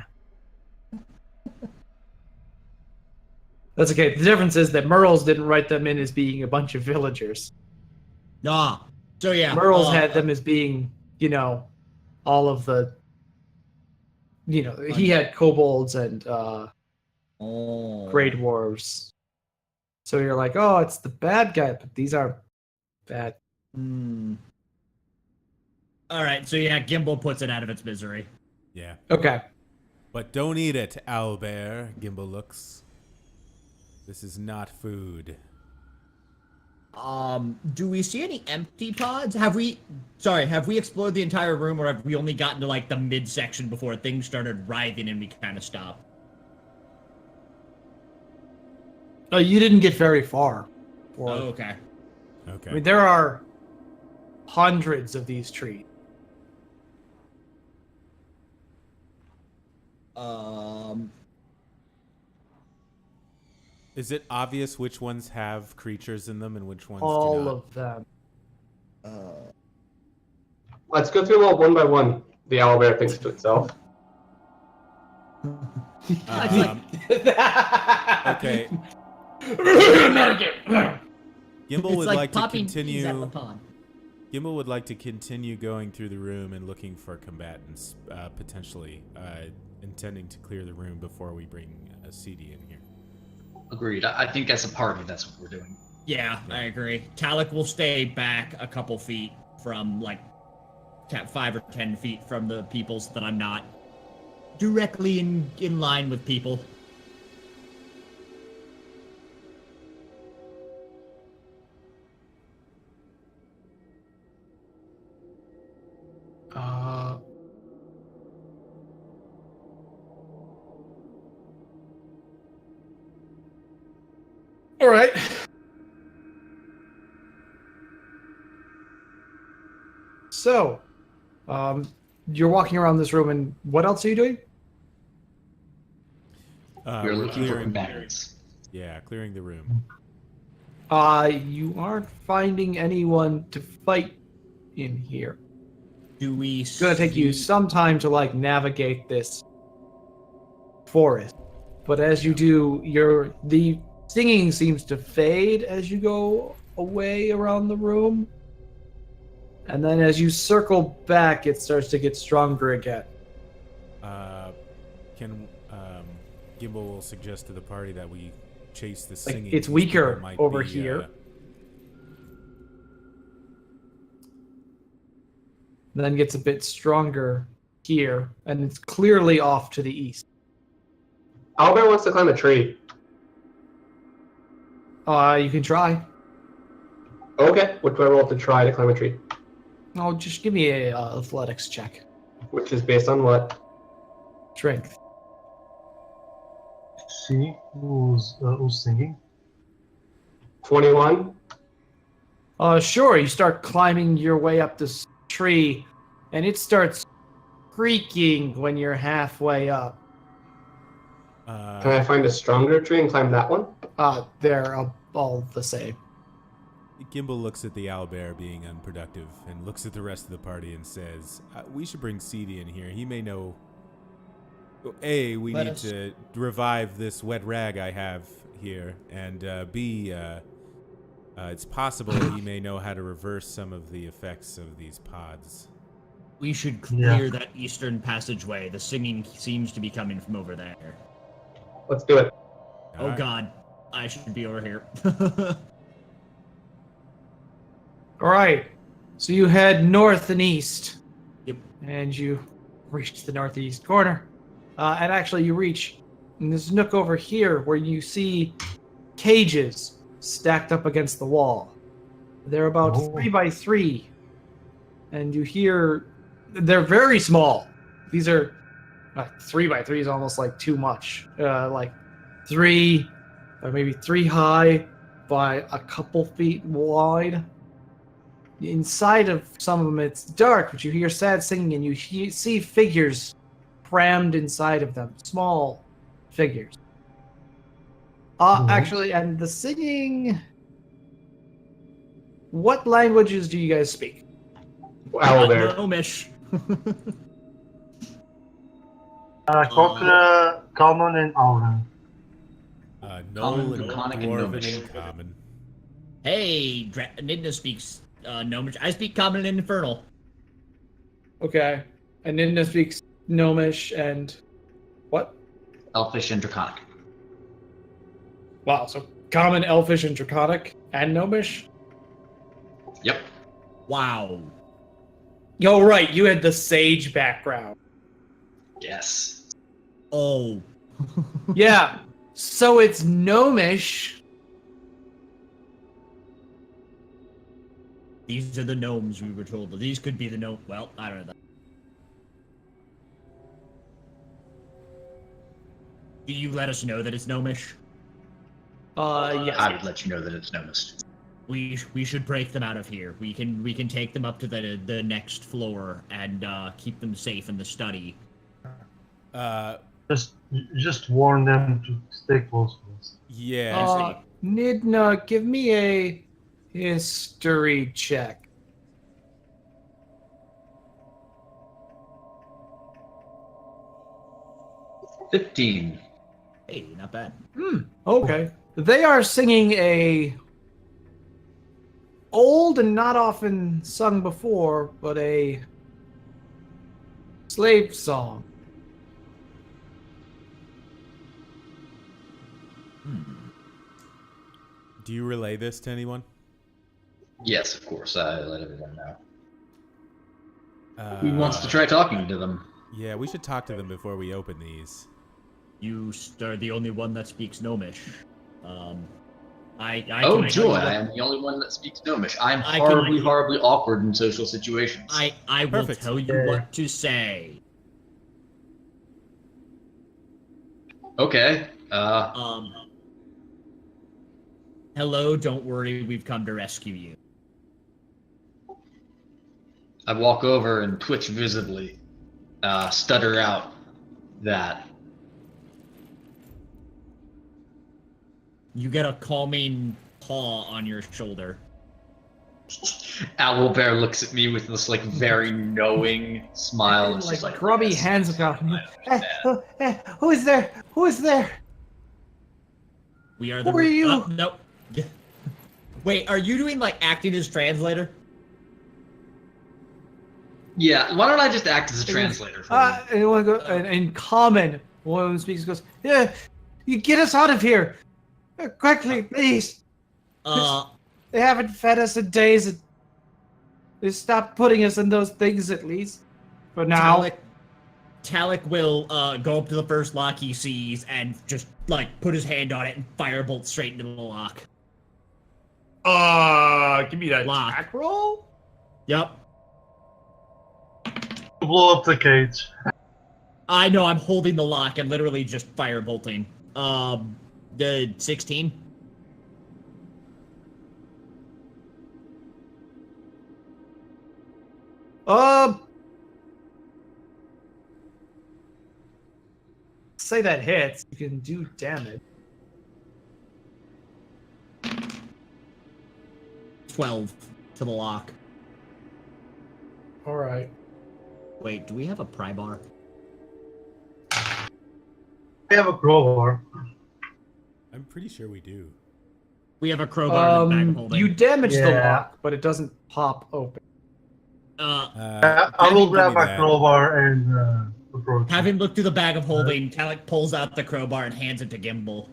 That's okay. The difference is that Merles didn't write them in as being a bunch of villagers. Nah. So yeah. Merles had them as being, all of the, he had kobolds and Grey Dwarves. So you're like, oh, it's the bad guy, but these are bad. All right, so yeah, Gimbal puts it out of its misery. Yeah. Okay. But don't eat it, owlbear, Gimbal looks. This is not food. Do we see any empty pods? Have we explored the entire room, or have we only gotten to like the midsection before things started writhing and we kind of stopped? Oh, you didn't get very far. Okay. Okay. I mean, there are hundreds of these trees. Is it obvious which ones have creatures in them and which ones All do not? of them. Let's go through them all one by one. The owlbear thinks to itself. Okay. Gimbal would like to continue. Gimbal would like to continue going through the room and looking for combatants, potentially intending to clear the room before we bring a CD in here. Agreed. I think as a party, that's what we're doing. Yeah, I agree. Talik will stay back a couple feet from, 5 or 10 feet from the people so that I'm not directly in line with people. All right. So, you're walking around this room, and what else are you doing? We're looking for clearing. combatants. Yeah, clearing the room. You aren't finding anyone to fight in here. Do we? It's gonna take you some time to navigate this forest, but as you do, the singing seems to fade as you go away around the room, and then as you circle back, it starts to get stronger again. Gimbal will suggest to the party that we chase the singing. It's These weaker people might over be, here. Then gets a bit stronger here, and it's clearly off to the east. Owlbear wants to climb a tree. You can try. Okay, what do I roll to try to climb a tree? Oh, just give me a athletics check. Which is based on what? Strength. See who's singing? 21. Sure, you start climbing your way up this tree, and it starts creaking when you're halfway up. Can I find a stronger tree and climb that one? They're all the same. Gimbal looks at the owlbear being unproductive and looks at the rest of the party and says, we should bring CD in here. He may know... A, we need to revive this wet rag I have here, and B, it's possible he may know how to reverse some of the effects of these pods. We should clear that eastern passageway. The singing seems to be coming from over there. Let's do it. Oh God, I should be over here. All right, so you head north and east. Yep. And you reach the northeast corner. And actually, you reach this nook over here where you see cages stacked up against the wall. They're about 3 by 3, and you hear they're very small. These are 3 by 3 is almost too much. 3, or maybe 3 high by a couple feet wide. Inside of some of them, it's dark, but you hear sad singing, and you see figures crammed inside of them. Small, figures. Mhm. Actually, and the singing. What languages do you guys speak? Owlbear. Gnomish. Kokra, Common, and Auran. Knoll and Draconic, and Dwarven Gnomish. and Common. Hey, Nidna speaks Gnomish. I speak Common and Infernal. Okay. And Ninja speaks Gnomish and what? Elfish and Draconic. Wow, so Common, Elfish, and Draconic, and Gnomish? Yep. Wow. Yo, right, you had the Sage background. Yes. Oh. Yeah, so it's Gnomish. These are the gnomes we were told. These could be the gnome. Well, I don't know. Do you let us know that it's gnomish? Yes. I would let you know that it's Gnomish. We should break them out of here. We can take them up to the next floor and keep them safe in the study. Just warn them to stay close to us. Yeah. Nidna, give me a history check. $15. Hey, not bad. Okay. They are singing a old and not often sung before, but a slave song. Do you relay this to anyone? Yes, of course. I let everyone know. Uh, Who wants to try talking to them? Yeah, we should talk to them before we open these. You are the only one that speaks gnomish. I Oh, can joy! tell you I what- am the only one that speaks Gnomish. I'm I can- horribly, horribly awkward in social situations. I will Perfect. tell you what to say. Okay. Hello, don't worry, we've come to rescue you. I walk over and twitch visibly, stutter out that. You get a calming paw on your shoulder. Owlbear looks at me with this like very knowing smile. And, It's like, just grubby "Yes, hands across me. I understand." Who is there? Who is there? We are Who the. are you? Nope. Wait, are you doing like acting as translator? Yeah, why don't I just act as a translator for you? And one go, and in common, one of them speaks goes, "Yeah, you get us out of here, quickly, please. They haven't fed us in days. And they stopped putting us in those things at least. For now." Talik will go up to the first lock he sees and just like put his hand on it and firebolt straight into the lock. Give me that Lock. attack roll. Yep. Blow up the cage. I know, I'm holding the lock and literally just firebolting. The 16? Say that hits. You can do damage. 12 to the lock. All right. Wait, do we have a pry bar? We have a crowbar. I'm pretty sure we do. We have a crowbar in the bag of holding. You damage the Yeah. lock, but it doesn't pop open. I will give grab me my that. crowbar and approach. Having looked through the bag of holding, Talik pulls out the crowbar and hands it to Gimbal.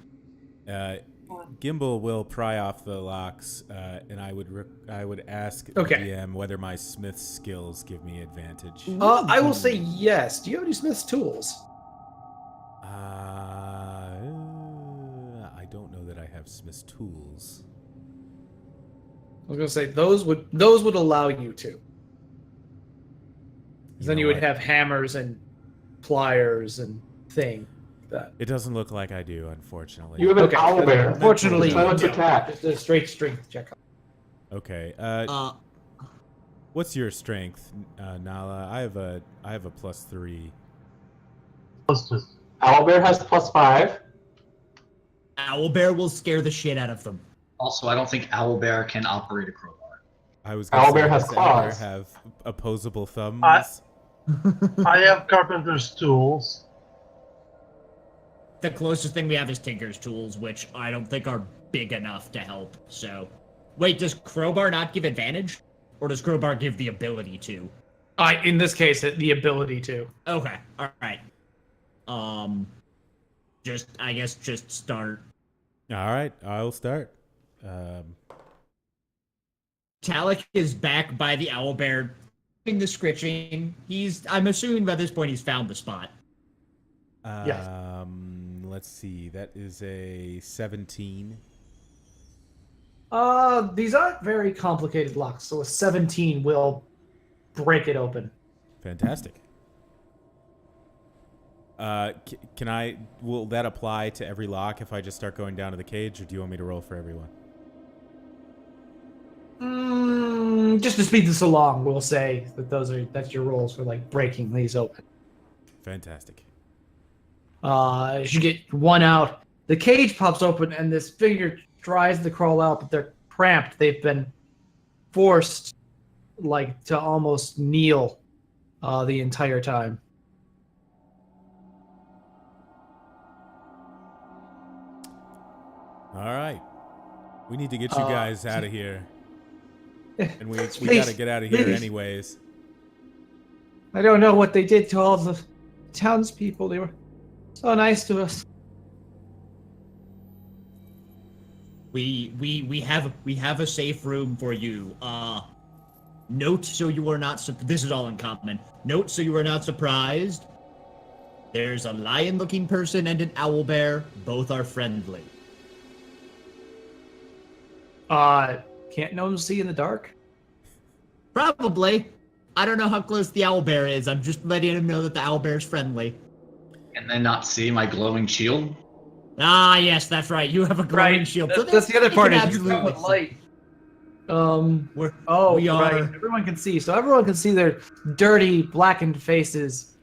Gimbal will pry off the locks, and I would ask Okay. the DM whether my smith skills give me advantage. I will say yes. Do you have any Smith's tools? I don't know that I have smith's tools. I was gonna say those would allow you to. Then know you would what? have hammers and pliers and thing. That It doesn't look like I do, unfortunately. You have an Okay, owlbear. unfortunately, Try not to no. attack. Just a straight strength check. Okay. Uh, What's your strength, Nala? I have a +3. Plus two. Owlbear has +5. Owlbear will scare the shit out of them. Also, I don't think Owlbear can operate a crowbar. I was going to say, Owlbear has does claws. Owlbear have opposable thumbs? I have carpenter's tools. The closest thing we have is Tinker's tools, which I don't think are big enough to help. So, wait, does crowbar not give advantage, or does crowbar give the ability to? In this case, the ability to. Okay, all right. I guess just start. All right, I'll start. Talik is back by the owlbear, doing the scritching. I'm assuming by this point he's found the spot. Yes. Let's see. That is a 17. These aren't very complicated locks, so a 17 will break it open. Fantastic. Will that apply to every lock if I just start going down to the cage, or do you want me to roll for everyone? Just to speed this along, we'll say that that's your rolls for like breaking these open. Fantastic. As you get one out, the cage pops open and this figure tries to crawl out, but they're cramped. They've been forced like to almost kneel the entire time. All right. We need to get you guys out of here. And we Please, got to get out of here please. anyways. I don't know what they did to all the townspeople. They were so nice to us. We have a safe room for you. Note so you are not. This is all in common. Note so you are not surprised. There's a lion-looking person and an owlbear. Both are friendly. Can't no one see in the dark? Probably. I don't know how close the owlbear is. I'm just letting him know that the owlbear's friendly. Can they not see my glowing shield? Ah, yes, that's right. You have a glowing shield. So That's the other they part. can Is you come with absolutely light. we are. Right. Everyone can see. So everyone can see their dirty, blackened faces.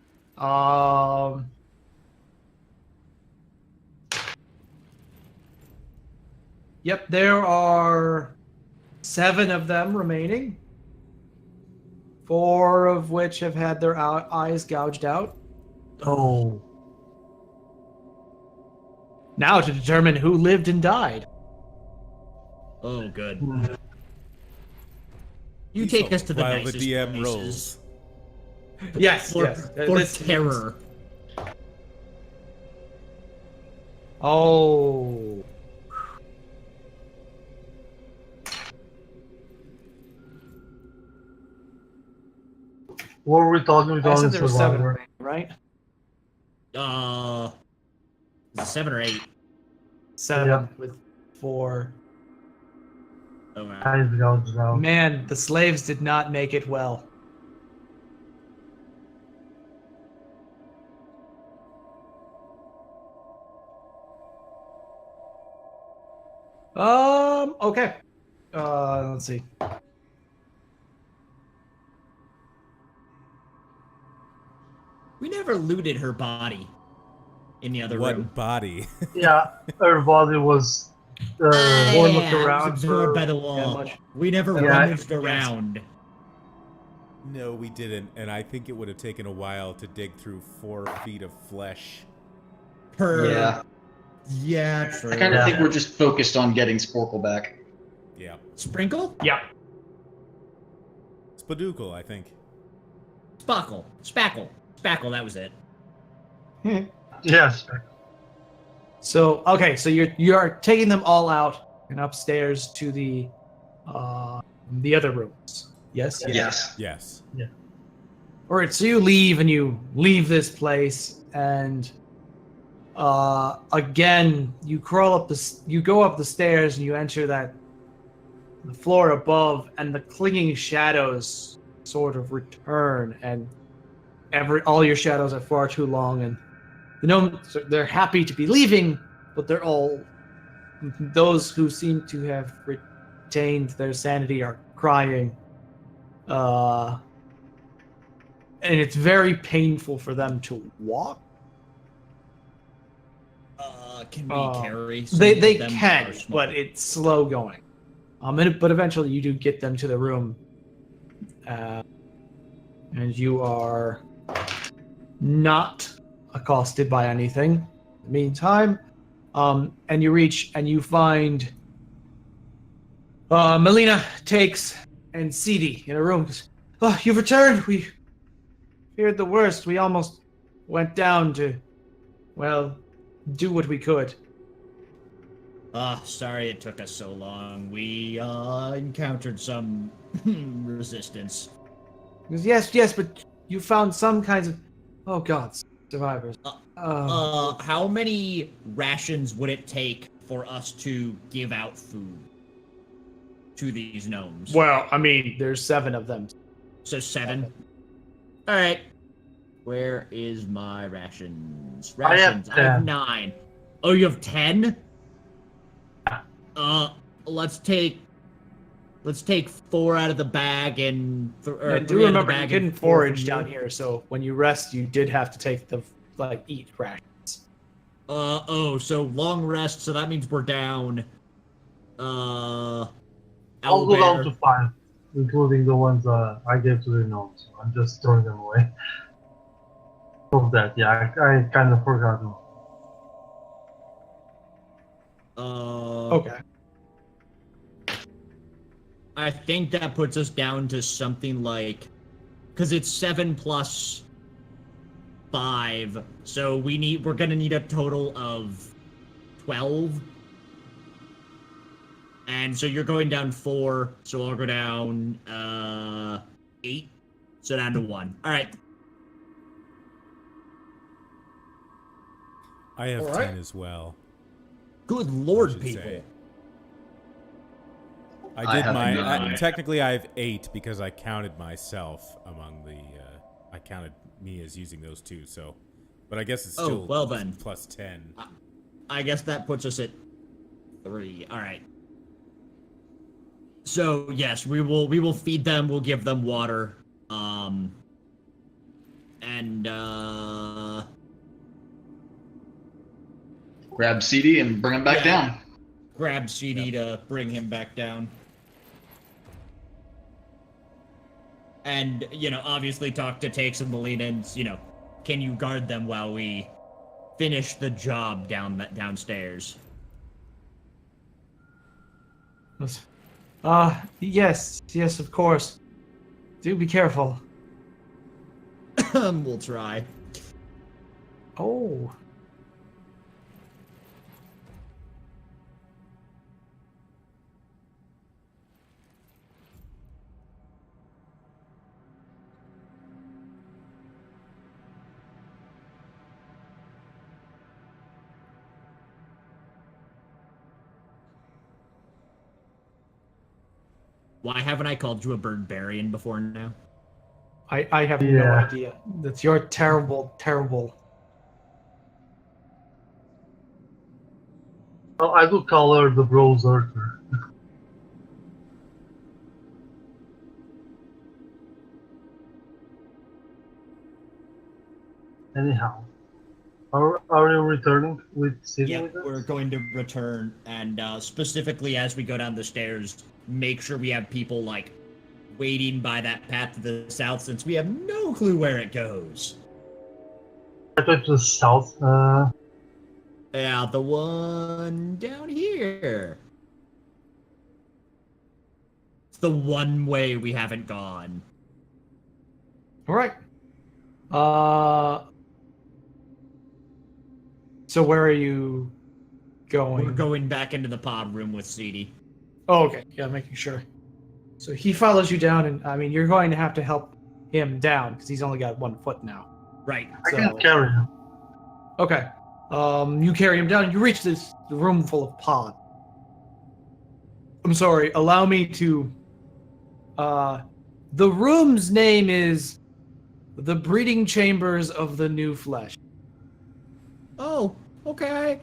Yep, there are 7 of them remaining. 4 of which have had their eyes gouged out. Oh. Now to determine who lived and died. Oh, good. You take us to the While nicest the DM places. rolls. Yes, For, yes. for This- terror. Oh. What were we talking about? I said there were 7 Survivor. remaining, right? Is it 7 or 8? 7 Yeah. with 4. Oh, wow. Eyes gouged out. Man, the slaves did not make it well. Okay. Let's see. We never looted her body in the other room. What body? Yeah, everybody was. Or looked I was around absorbed for by the that wall. much. We never Yeah, rummaged yes. around. No, we didn't. And I think it would have taken a while to dig through 4 feet of flesh. Yeah, true. I kind of Yeah. think we're just focused on getting Sporkle back. Yeah. Sprinkle? Yeah. Spadookle, I think. Spackle. Spackle. Spackle, that was it. Yes. So you are taking them all out and upstairs to the other rooms. Yes. Yes. Yes. All right. So you leave this place and again you go up the stairs and you enter the floor above, and the clinging shadows sort of return, and all your shadows are far too long, and they're happy to be leaving, but they're all those who seem to have retained their sanity are crying, and it's very painful for them to walk. Can we carry? They of them can, are small? but it's slow going. But eventually you do get them to the room, and you are not accosted by anything. In the meantime, and you reach and you find Melina, Takes, and Seedy in a room. Oh, you've returned. We feared the worst. We almost went down to, well, do what we could. Sorry it took us so long. We encountered some resistance. Yes, but you found some kinds of, oh god, survivors. How many rations would it take for us to give out food to these gnomes? Well, I mean, there's 7 of them. So 7? Alright. Where is my rations? I have Rations. I have 10. 9. Oh, you have 10? Let's take 4 out of the bag and Yeah, do remember you couldn't forage down here, so when you rest, you did have to take the eat rations. So long rest, so that means we're down. I'll go down to 5, including the ones I gave to the gnomes. I'm just throwing them away. Of that, yeah, I kind of forgot them. Okay. I think that puts us down to something like, because it's 7 plus 5, so we're gonna need a total of 12. And so you're going down 4, so I'll go down 8, so down to 1. All right. I have All right. 10 as well. Good I lord, should people. say. I I did have my. 9. Technically, I have 8 because I counted myself among the. I counted me as using those 2. So, but I guess it's Oh, still well then. plus 10. I guess that puts us at 3. All right. So yes, we will feed them. We'll give them water. And Grab CD and bring him back down. grab CD to bring him back down. And, obviously talk to Takes and Melina and, can you guard them while we finish the job downstairs? Yes, of course. Do be careful. We'll try. Oh. Why haven't I called you a birdbarian before now? I have no idea. That's your terrible. Oh, I do call her the Bros Arthur. Anyhow, are you returning with Sydney? Yeah, with us? we're going to return, and specifically as we go down the stairs, make sure we have people, waiting by that path to the south, since we have no clue where it goes. I thought to the south. Yeah, the one down here. It's the one way we haven't gone. All right. So where are you going? We're going back into the pod room with CD. Oh, okay. Yeah, making sure. So he follows you down, and you're going to have to help him down because he's only got 1 foot now. Right. I can carry him. Okay. You carry him down. You reach this room full of pod. I'm sorry. Allow me to. The room's name is the breeding chambers of the new flesh. Oh, okay.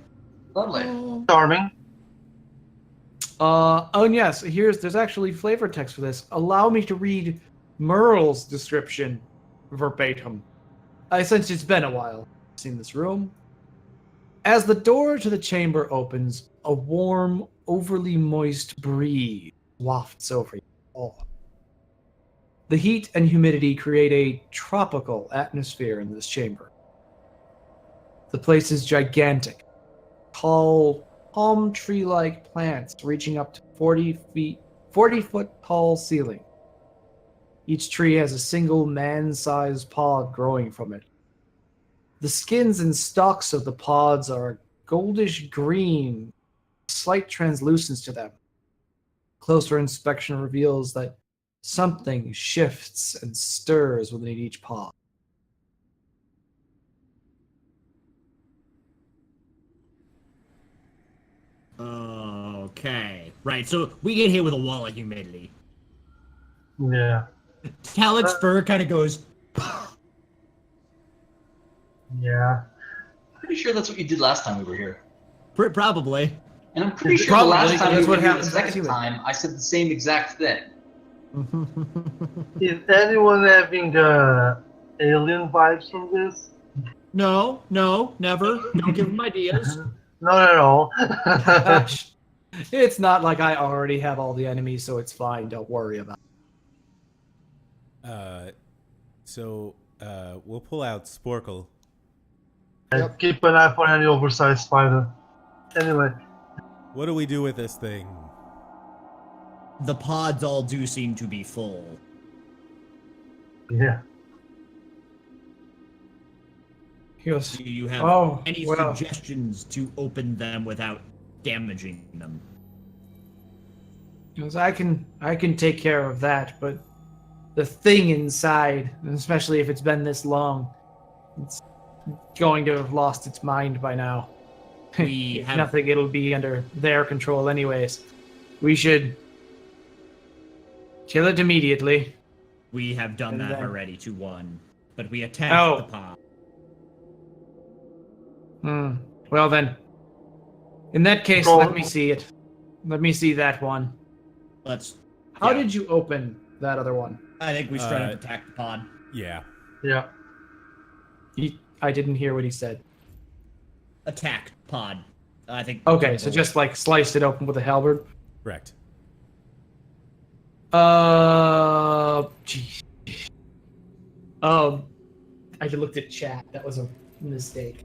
Lovely. Charming. And yes, there's actually flavor text for this. Allow me to read Merle's description verbatim. Since it's been a while. I've seen this room. As the door to the chamber opens, a warm, overly moist breeze wafts over you all. The heat and humidity create a tropical atmosphere in this chamber. The place is gigantic. Tall, palm tree-like plants reaching up to 40-foot tall ceiling. Each tree has a single man-sized pod growing from it. The skins and stalks of the pods are goldish green, slight translucence to them. Closer inspection reveals that something shifts and stirs within each pod. Okay. Right, so we get hit with a wall of humidity. Yeah. Talik's fur kind of goes... Yeah. Pretty sure that's what you did last time we were here. Probably. And I'm pretty sure Probably, the last time that's we what were here the happens second anyway. time, I said the same exact thing. Is anyone having alien vibes from this? No, never. Don't give him ideas. Not at all. Gosh, it's not like I already have all the enemies, so it's fine. Don't worry about it. We'll pull out Sporkle. And keep an eye for any oversized spider. Anyway, What do we do with this thing? The pods all do seem to be full. yeah. He goes, Do you have Oh, any well. suggestions to open them without damaging them? he goes, I can take care of that, but the thing inside, especially if it's been this long, it's going to have lost its mind by now. We If have nothing, it'll be under their control anyways. We should kill it immediately. we have done And that then- already to one, but we attacked Oh. the pod. Well then, in that case, Go let on. me see it. Let me see that one. Let's. How Yeah. did you open that other one? I think we straight up attacked the pod. Yeah. Yeah. I didn't hear what he said. Attacked pod. I think. Okay, so just like sliced it open with a halberd. Correct. Geez. I looked at chat. That was a mistake.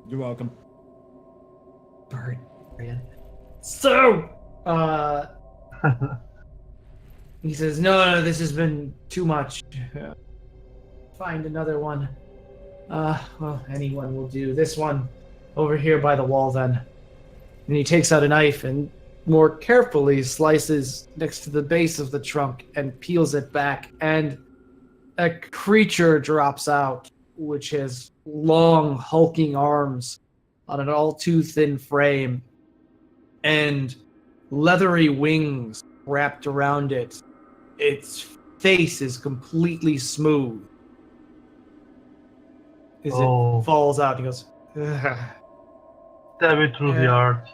You're welcome. Bird, man. So, he says, no, this has been too much. Find another one. Well, anyone will do. This one over here by the wall, then. And he takes out a knife and more carefully slices next to the base of the trunk and peels it back, and a creature drops out, which has long, hulking arms on an all too thin frame and leathery wings wrapped around it. Its face is completely smooth. As Oh. it falls out, he goes, "Ugh." Stab it through the Yeah. art.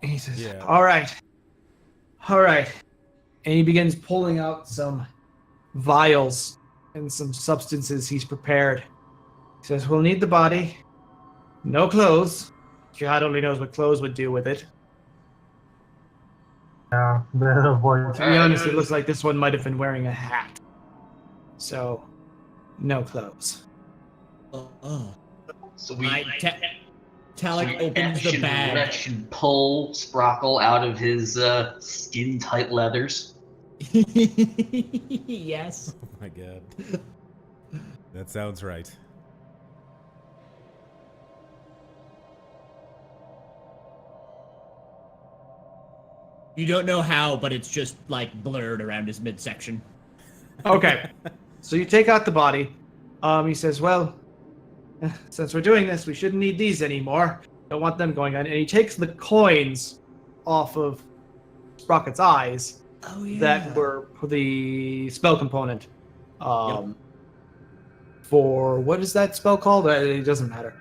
And he says, Yeah. all right. And he begins pulling out some vials and some substances he's prepared. He says, we'll need the body. No clothes. God only knows what clothes would do with it. Yeah, better avoid. To be honest, it looks like this one might have been wearing a hat. So, no clothes. Oh. So we Talik opens the bag. Retch and pull Sprockle out of his skin-tight leathers. Yes. Oh my god. That sounds right. You don't know how, but it's just like blurred around his midsection. Okay. So you take out the body. He says, well, since we're doing this, we shouldn't need these anymore. Don't want them going on. And he takes the coins off of Sprocket's eyes that were the spell component. For what is that spell called? It doesn't matter.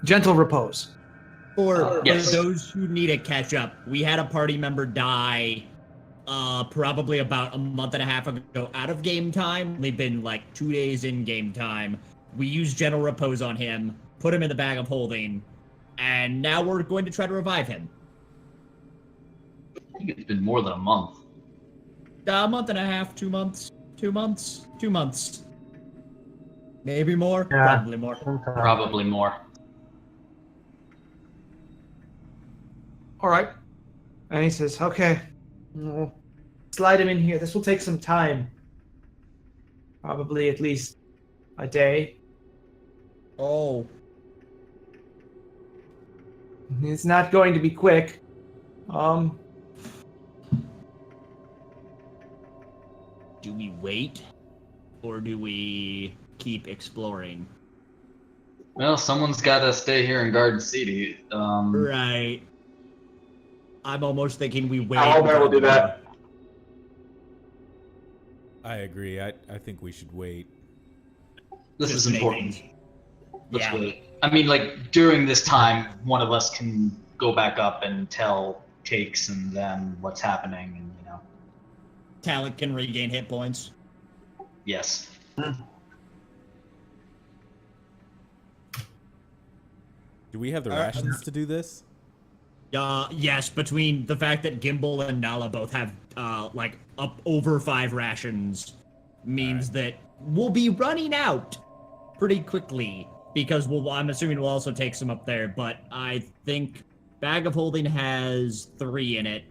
Gentle Repose. For Yes. those who need a catch up, we had a party member die probably about a month and a half ago out of game time. We've been like 2 days in game time. We used Gentle Repose on him, put him in the bag of holding, and now we're going to try to revive him. I think it's been more than a month. A month and a half, 2 months, 2 months, 2 months. Maybe more, Yeah. probably more. Sometime. Probably more. All right. And he says, okay, we'll slide him in here. This will take some time. Probably at least a day. Oh. It's not going to be quick. Do we wait? Or do we keep exploring? Well, someone's got to stay here in Garden City. Right. I'm almost thinking we wait. Owlbear will do that. I agree. I think we should wait. This Just is make important. things- Let's Yeah. wait. I mean, like, during this time, one of us can go back up and tell Takes and them what's happening, and, you know. Talent can regain hit points. Yes. Do we have the Alright. rations to do this? Yes, between the fact that Gimbal and Nala both have, like, up over 5 rations, means that we'll be running out pretty quickly, because I'm assuming we'll also take some up there, but I think Bag of Holding has 3 in it,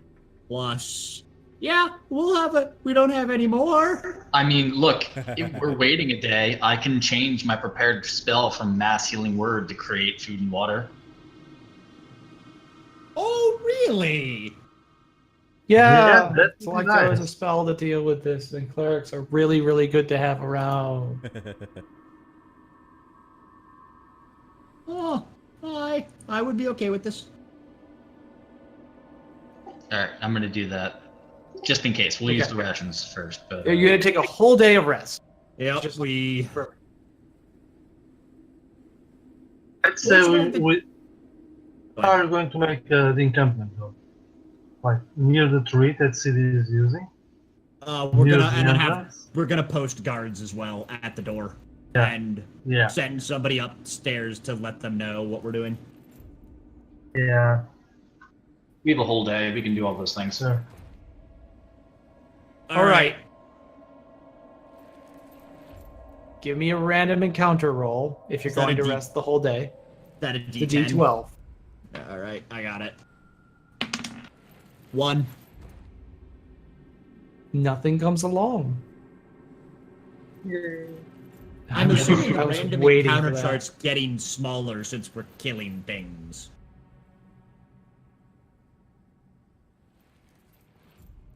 plus... Yeah, we'll have it. We don't have any more. I mean, look, if we're waiting a day, I can change my prepared spell from Mass Healing Word to create food and water. Oh, really? Yeah, that's it's like nice. there was a spell to deal with this, and clerics are really, really good to have around. Oh, I would be okay with this. Alright, I'm gonna do that. Just in case. We'll use Okay. the rations first, but... You're gonna take a whole day of rest. Yep, Just- we... Let's say What's we are going to make the encampment, though. Like, near the tree that city is using. We're Near gonna the and then have entrance. we're gonna post guards as well at the door, Yeah. and Yeah. send somebody upstairs to let them know what we're doing. Yeah. We have a whole day. We can do all those things. Sure. All right. Give me a random encounter roll if you're Is that going a to D- rest the whole day. That a The D10. D12. All right, I got it. 1. Nothing comes along. I'm assuming I was random waiting encounter for that. starts getting smaller since we're killing things.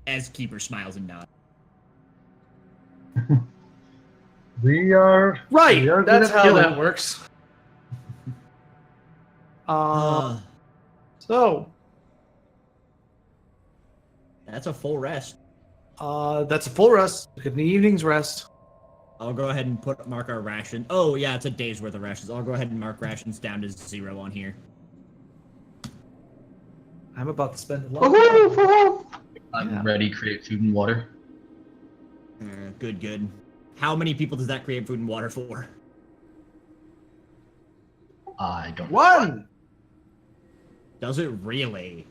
As Keeper smiles and nods. We are... Right, we are that's gonna how kill that it. works. Uh, So, that's a full rest. that's a full rest. Look at the evening's rest. I'll go ahead and mark our ration. Oh yeah, it's a day's worth of rations. I'll go ahead and mark rations down to 0 on here. I'm about to spend a lot. Woohoo! I'm Yeah. ready to create food and water. Good, good. How many people does that create food and water for? I don't know. One! Does it really?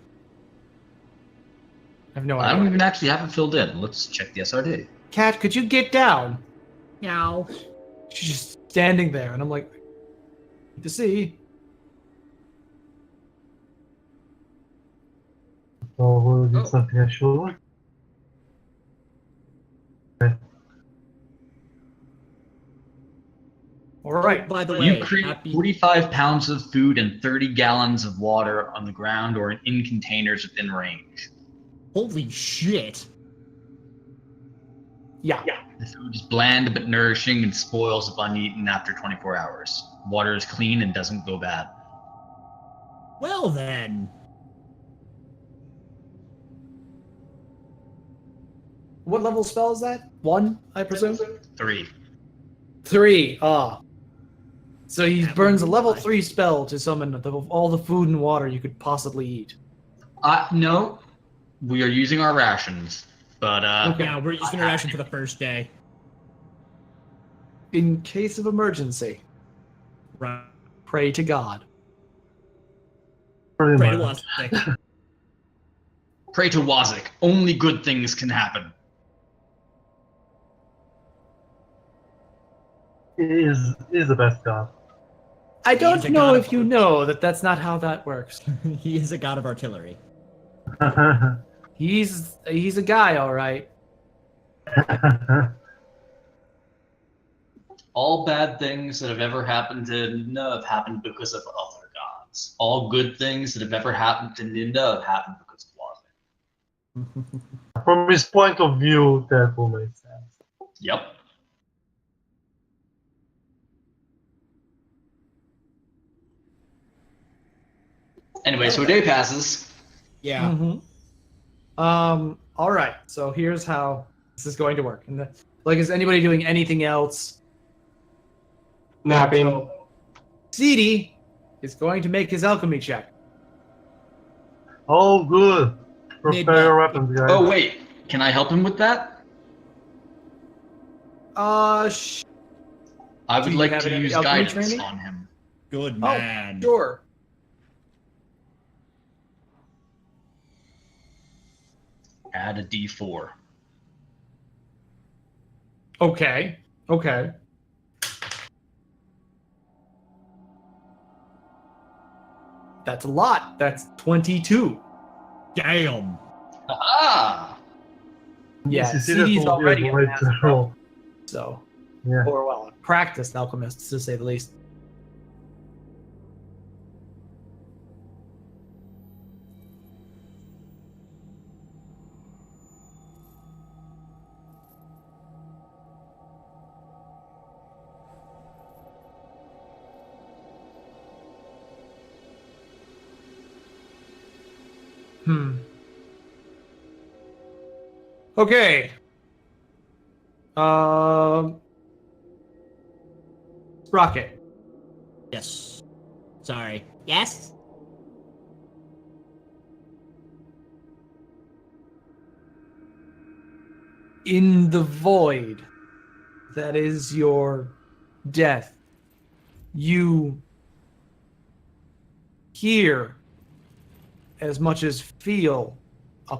I have no I don't idea. even actually have it filled in. Let's check the SRD. Cat, could you get down? Meow. She's just standing there, and I'm like, to see. So we'll do Oh. something I should. All right. By the You way, create happy... 45 pounds of food and 30 gallons of water on the ground or in containers within range. Holy shit. Yeah. The food is bland but nourishing and spoils if uneaten after 24 hours. Water is clean and doesn't go bad. Well then. What level spell is that? 1, I presume? 3. 3. So he That burns a would be level nice. 3 spell to summon all the food and water you could possibly eat. No, we are using our rations, but Yeah, we're using a ration for the first day. In case of emergency. Right. Pray to God. Pretty Pray to much. Wazik. Pray to Wazik. Only good things can happen. He is the best god. I He is don't a know god if of you arch- know that that's not how that works. He is a god of artillery. He's a guy, all right. All bad things that have ever happened to Ninda have happened because of other gods. All good things that have ever happened to Ninda have happened because of Wazik. From his point of view, that will make sense. Yep. Anyway, so a day passes. Yeah. Mm-hmm. All right. So here's how this is going to work. And is anybody doing anything else? Napping. So, CD is going to make his alchemy check. Oh, good. Prepare your weapons, guys. Oh, wait. Can I help him with that? Uh, I Do would you like have to any use alchemy guidance training? on him. Good man. sure. Add a d4. Okay. Okay. That's a lot. That's 22. Damn. Ah! Yeah, You see, that CD's will be already a a great master roll. So, Yeah. or well, a practiced alchemist to say the least. Okay. Rocket. Yes. Sorry. Yes? In the void that is your death, you hear as much as feel a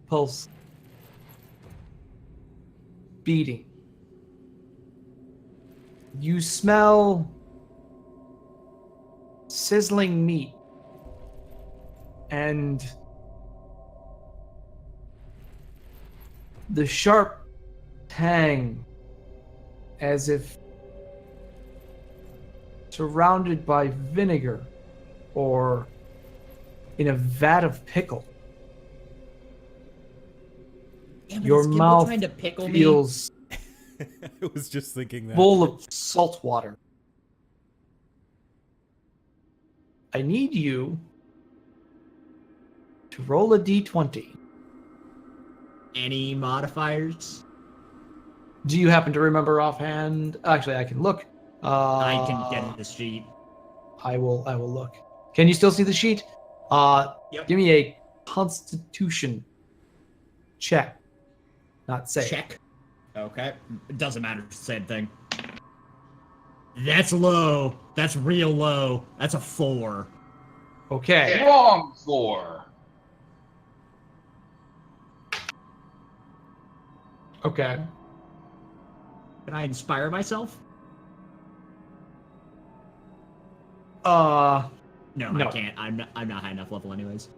pulse beating. You smell sizzling meat and the sharp tang as if surrounded by vinegar or in a vat of pickle. Damn it, Your is Gimbal mouth trying to pickle me? feels I was just thinking that. full of salt water. I need you to roll a d20. Any modifiers? Do you happen to remember offhand? Actually, I can look. I can get the sheet. I will look. Can you still see the sheet? Yep. Give me a Constitution check. Not say. Check. Okay. It doesn't matter. Same thing. That's low. That's real low. That's a 4. Okay. Wrong 4. Okay. Can I inspire myself? Uh, No, No. I can't. I'm not high enough level anyways.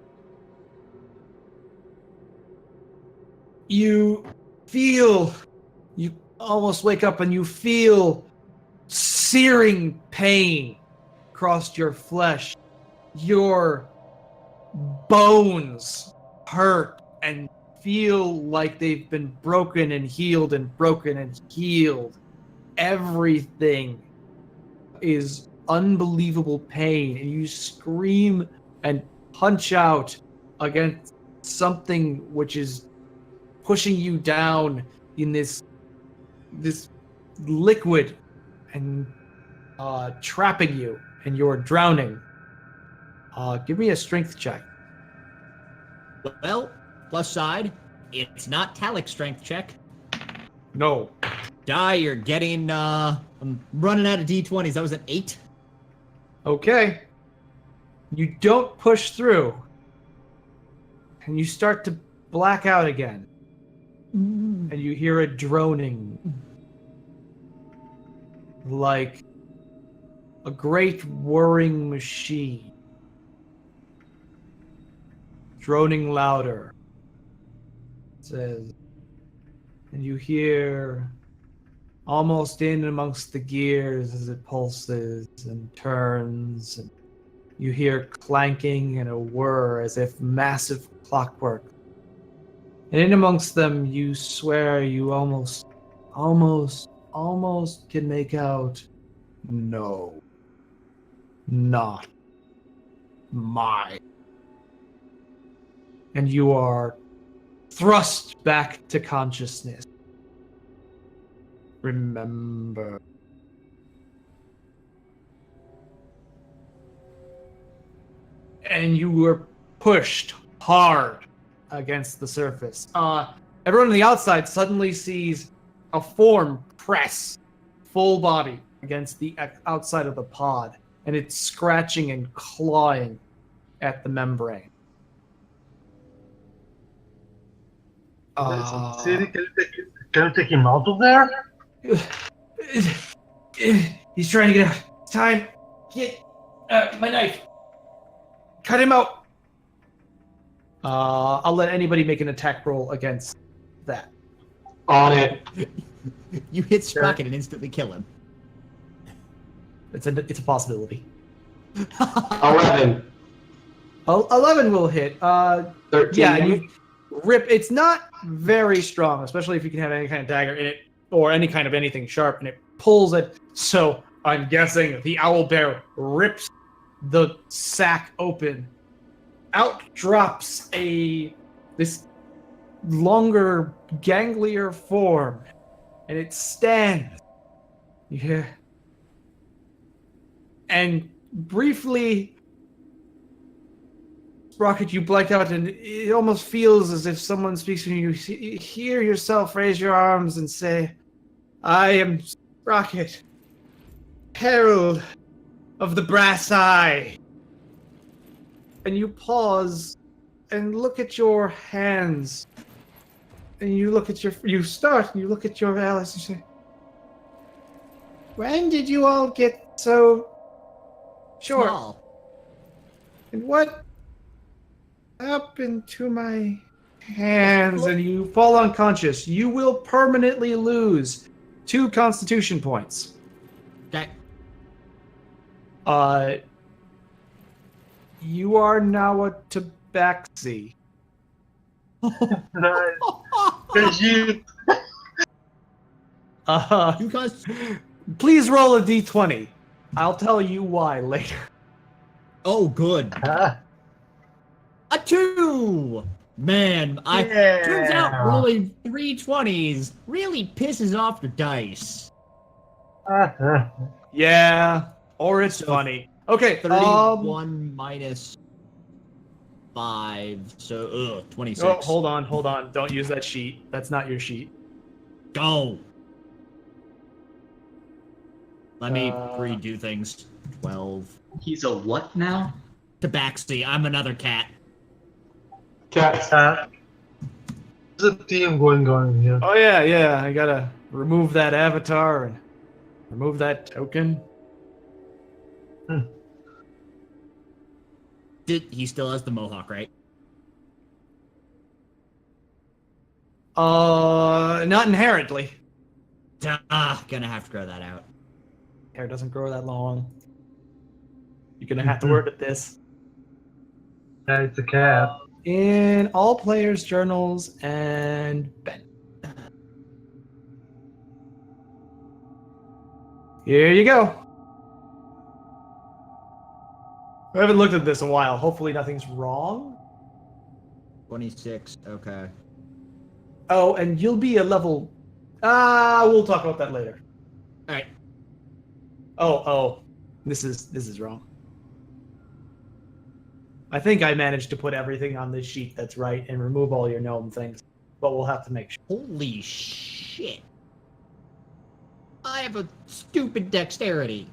you almost wake up and you feel searing pain across your flesh. Your bones hurt and feel like they've been broken and healed and broken and healed. Everything is unbelievable pain, and you scream and punch out against something which is pushing you down in this liquid and trapping you, and you're drowning. Give me a strength check. Well, plus side, it's not talic strength check. No. Die, you're getting, I'm running out of D20s. That was an 8. Okay. You don't push through. And you start to black out again. And you hear a droning. Like a great whirring machine. Droning louder. It says, and you hear almost in amongst the gears as it pulses and turns, and you hear clanking and a whir as if massive clockwork. And in amongst them, you swear you almost can make out, no, not mine. And you are thrust back to consciousness. Remember. And you were pushed hard against the surface. Everyone on the outside suddenly sees a form press full body against the outside of the pod, and it's scratching and clawing at the membrane. Siri, can you take him out of there? He's trying to get out. It's time. Get my knife. Cut him out. I'll let anybody make an attack roll against that. On it. You hit Sprocket and instantly kill him. It's a possibility. 11. 11 will hit. 13. Yeah, you rip. It's not very strong, especially if you can have any kind of dagger in it or any kind of anything sharp, and it pulls it. So I'm guessing the owlbear rips the sack open. Out drops this longer, ganglier form, and it stands. You hear? And briefly, Sprocket, you black out, and it almost feels as if someone speaks to you. You hear yourself raise your arms and say, I am Sprocket, Herald of the Brass Eye. And you pause and look at your hands. And you look at you look at your allies and say, when did you all get so short? Small. And what happened to my hands? And you fall unconscious. You will permanently lose 2 constitution points. Okay. You are now a tabaxi. Nice. Cause you. You guys. Please roll a d20. I'll tell you why later. Oh, good. A 2! Man, turns out rolling 3 20s really pisses off the dice. Yeah, or it's funny. Okay, 31 minus 5, so 26. Oh, hold on. Don't use that sheet. That's not your sheet. Go. Let me redo things. 12. He's a what now? Tabaxi, I'm another cat. Cats. There's a team going on here. Oh yeah. I gotta remove that avatar and remove that token. He still has the mohawk, right? Not inherently. Gonna have to grow that out. Hair doesn't grow that long. You're gonna have to work at this. Yeah, it's a cat. In all players' journals and Ben. Here you go. I haven't looked at this in a while. Hopefully nothing's wrong. 26, okay. Oh, and you'll be a level... we'll talk about that later. Alright. Oh. This is wrong. I think I managed to put everything on this sheet that's right and remove all your gnome things. But we'll have to make sure. Holy shit. I have a stupid dexterity.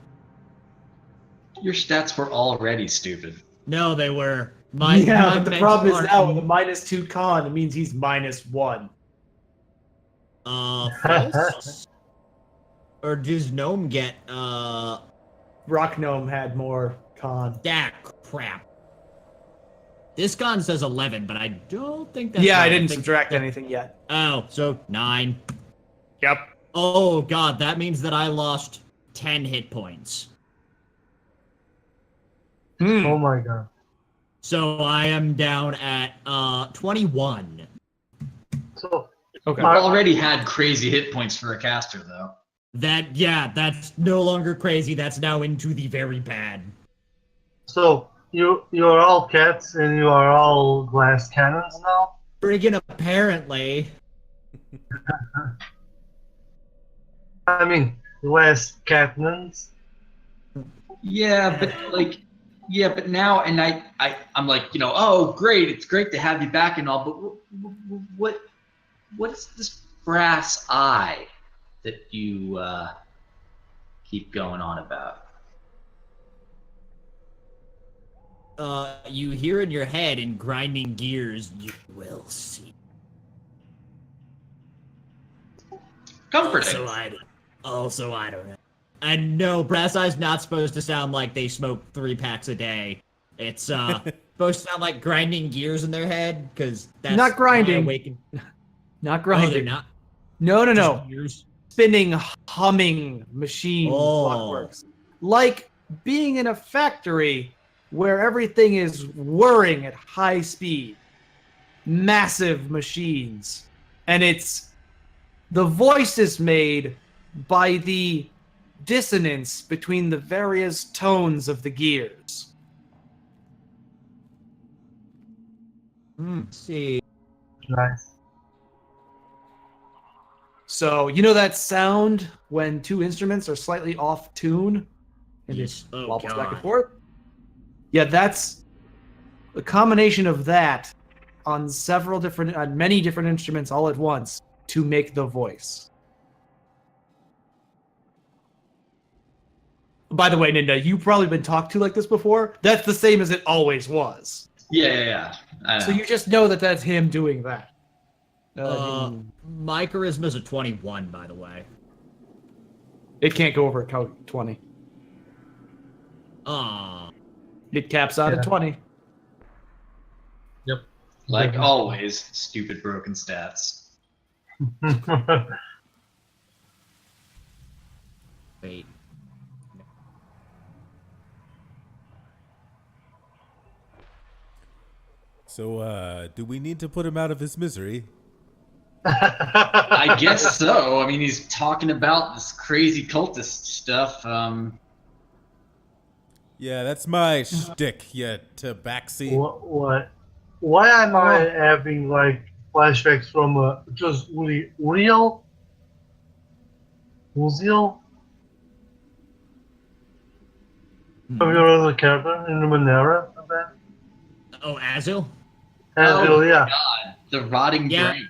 Your stats were already stupid. No, they were. But the mental problem is art- now with a -2 con, it means he's -1. False? Or does Gnome get, Rock Gnome had more con. that crap? This con says 11, but I don't think that's Yeah, I right. didn't think- subtract anything yet. Oh, so 9. Yep. Oh god, that means that I lost 10 hit points. Oh my god. So I am down at 21. So Okay. You already had crazy hit points for a caster, though. That's no longer crazy. That's now into the very bad. so you're all cats and you are all glass cannons now? Friggin' apparently. I mean glass cannons? Yeah, but now, and I'm like, oh, great, it's great to have you back and all, but what is this brass eye that you keep going on about? You hear in your head in grinding gears, you will see. Comforting. Also, I don't know. And no, brass eye's not supposed to sound like they smoke 3 packs a day. It's supposed to sound like grinding gears in their head, because that's Not grinding. Oh, Not grinding. they're not. No. Just gears. Spinning, humming machine Oh. clockworks. Like being in a factory where everything is whirring at high speed. Massive machines. And the voice is made by the dissonance between the various tones of the gears. See. Nice. So, you know that sound when 2 instruments are slightly off tune? And Yes. it Oh, wobbles back and God. forth? Yeah, that's a combination of that on many different instruments all at once to make the voice. By the way, Ninda, you've probably been talked to like this before. That's the same as it always was. Yeah. I know. So you just know that that's him doing that. My charisma's a 21, by the way. It can't go over 20. It caps out at 20. Like always, stupid broken stats. Wait. So, do we need to put him out of his misery? I guess so. I mean, he's talking about this crazy cultist stuff. Yeah, that's my shtick, you tabaxi. What? Why am I having like flashbacks from just Uriel? Uziel? From your other character in the Manera event? Oh, Azul? Azul, yeah. God, the rotting Yeah. brain.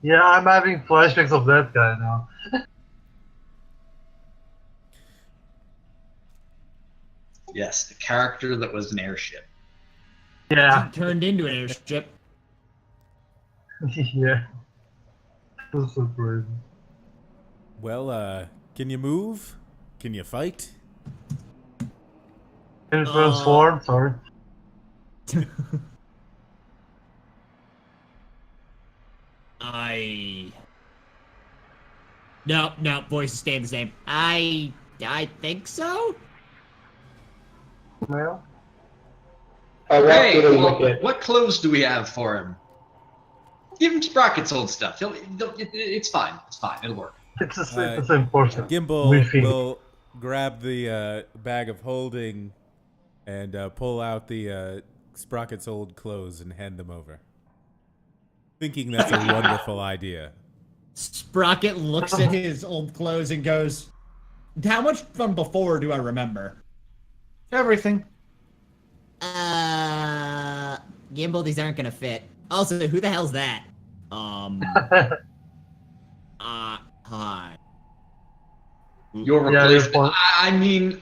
Yeah, I'm having flashbacks of that guy now. Yes, the character that was an airship. Yeah. Turned into an airship. Yeah. That's so crazy. Well, can you move? Can you fight? Can you transform? Sorry. No, voice is staying the same. I think so? Well, I walk Hey, through the well, wicket. what clothes do we have for him? Give him Sprocket's old stuff. It's fine. It's fine. It'll work. it's the same portion. Gimbal We think. will grab the bag of holding and pull out the Sprocket's old clothes and hand them over. Thinking that's a wonderful idea. Sprocket looks at his old clothes and goes, how much from before do I remember? Everything. Gimbal, these aren't gonna fit. Also, who the hell's that? Hi. Your Yeah, replacement. I mean,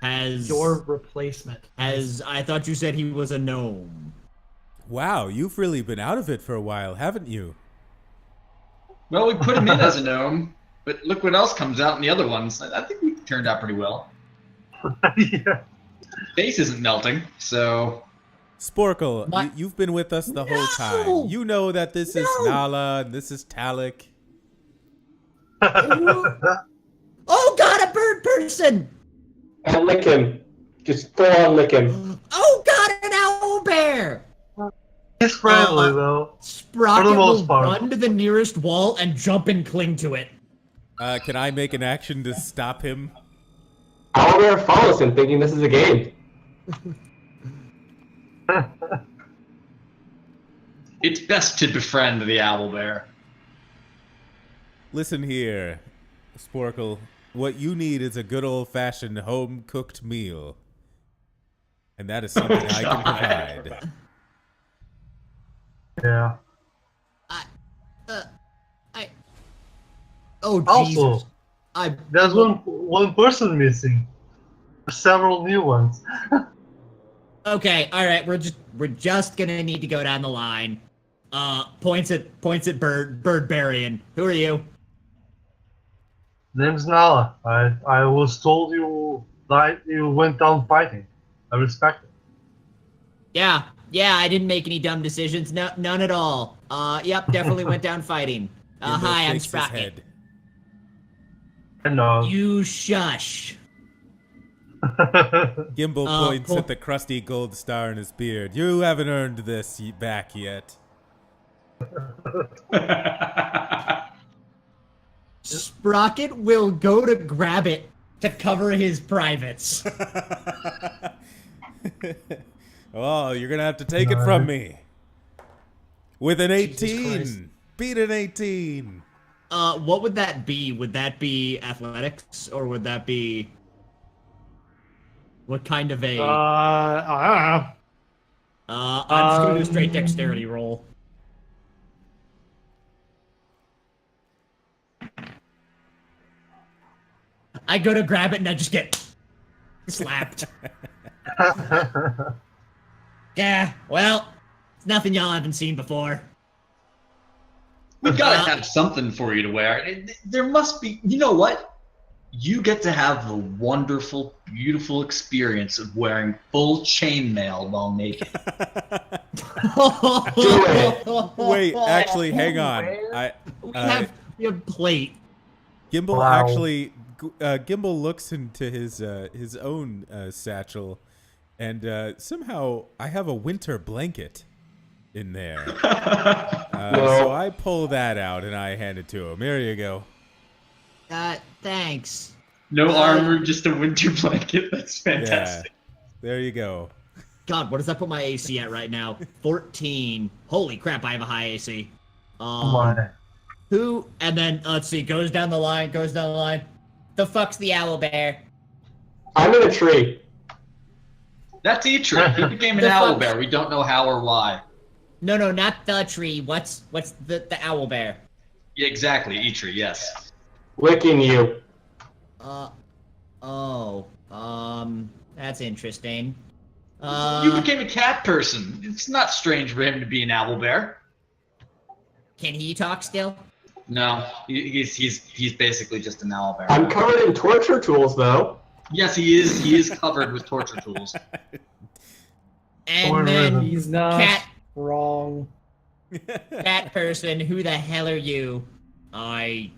Has Your replacement. I thought you said he was a gnome. Wow, you've really been out of it for a while, haven't you? well, we put him in as a gnome, but look what else comes out in the other ones. I think we turned out pretty well. Yeah. Face isn't melting, so Sporkle, My- you've been with us the whole No! time. You know that this is No! Nala and this is Talik. Oh God, a bird person! And lick him. Just full on lick him. Oh God, an owl bear! He's friendly though. Sprocket For the most will part. run to the nearest wall and jump and cling to it. Can I make an action to stop him? Owlbear follows him, thinking this is a game. it's best to befriend the owlbear. Listen here, Sporkle. What you need is a good old-fashioned home-cooked meal. And that is something I can provide. Yeah. Oh Also, Jesus! there's one person missing. Several new ones. Okay, all right. We're just gonna need to go down the line. Points at Birdbarian. Who are you? Name's Nala. I was told you went down fighting. I respect it. Yeah, I didn't make any dumb decisions. No, none at all. Yep, definitely went down fighting. Gimbo Hi, I'm shakes his Sprocket. head. I know. You shush. Gimbal points at the crusty gold star in his beard. You haven't earned this back yet. Sprocket will go to grab it to cover his privates. Oh, you're gonna have to take it from me. With an Christ. 18. Beat an 18. What would that be? Would that be athletics, or would that be what kind of a? I don't know. I'm just gonna do a straight dexterity roll. I go to grab it and I just get slapped. Yeah, well, it's nothing y'all haven't seen before. We've got to have something for you to wear. There must be. You know what? You get to have the wonderful, beautiful experience of wearing full chainmail while naked. Wait, actually, hang on. We have plate. Gimbal Wow. actually, Gimbal looks into his own satchel, and somehow I have a winter blanket in there. So I pull that out and I hand it to him. Here you go. Thanks. No armor, just a winter blanket. That's fantastic. Yeah, there you go. God, what does that put my AC at right now? 14. Holy crap, I have a high AC. Oh my. Who? And then, let's see, goes down the line. The fuck's the owlbear? I'm in a tree. That's Eatri. He became an The fuck? owlbear. We don't know how or why. No, not the tree. What's the owlbear? Yeah, exactly. Eatri, yes. Licking you. That's interesting. You became a cat person. It's not strange for him to be an owlbear. Can he talk still? No, he's basically just an owlbear. I'm covered in torture tools, though. Yes, he is. He is covered with torture tools. And then He's not cat wrong. person, who the hell are you? I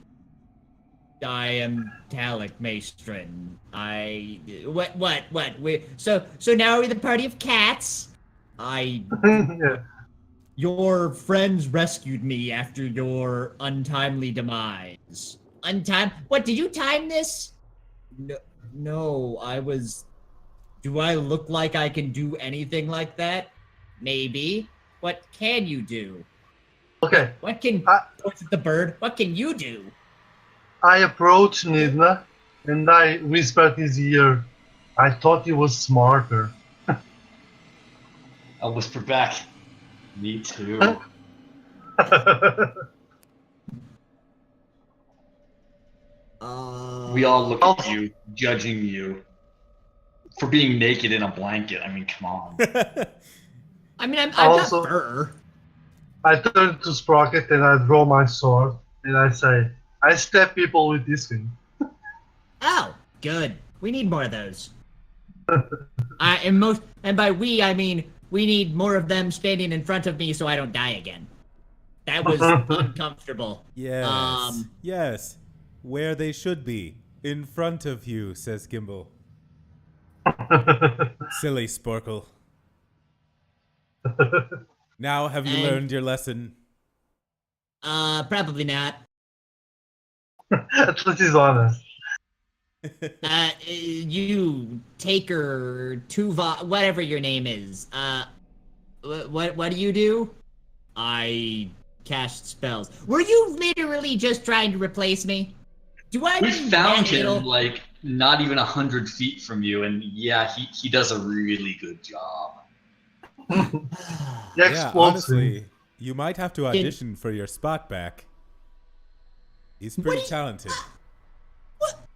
am Talik Maestrin. So now we're the party of cats? Yeah. Your friends rescued me after your untimely demise. What, did you time this? No, I was... Do I look like I can do anything like that? Maybe. What can you do? Okay. What can... Points at the bird. What can you do? I approached Nidna and I whispered his ear. I thought he was smarter. I'll whisper back. Me too. We all look at you, judging you for being naked in a blanket. I mean, come on. I mean, I've Also- got fur. I turn to Sprocket and I draw my sword and I say, I stab people with this thing. Oh, good. We need more of those. And by we, I mean we need more of them standing in front of me so I don't die again. That was uncomfortable. Yes. Yes. Where they should be. In front of you, says Gimbal. Silly Sporkle. Now have you learned your lesson? Probably not. At least he's honest. You Taker Tuva, whatever your name is. What do you do? I cast spells. Were you literally just trying to replace me? Do I? We mean found that him little? like not even 100 feet from you, and yeah, he does a really good job. He Yeah, explodes honestly, you might have to audition for your spot back. He's pretty talented. What?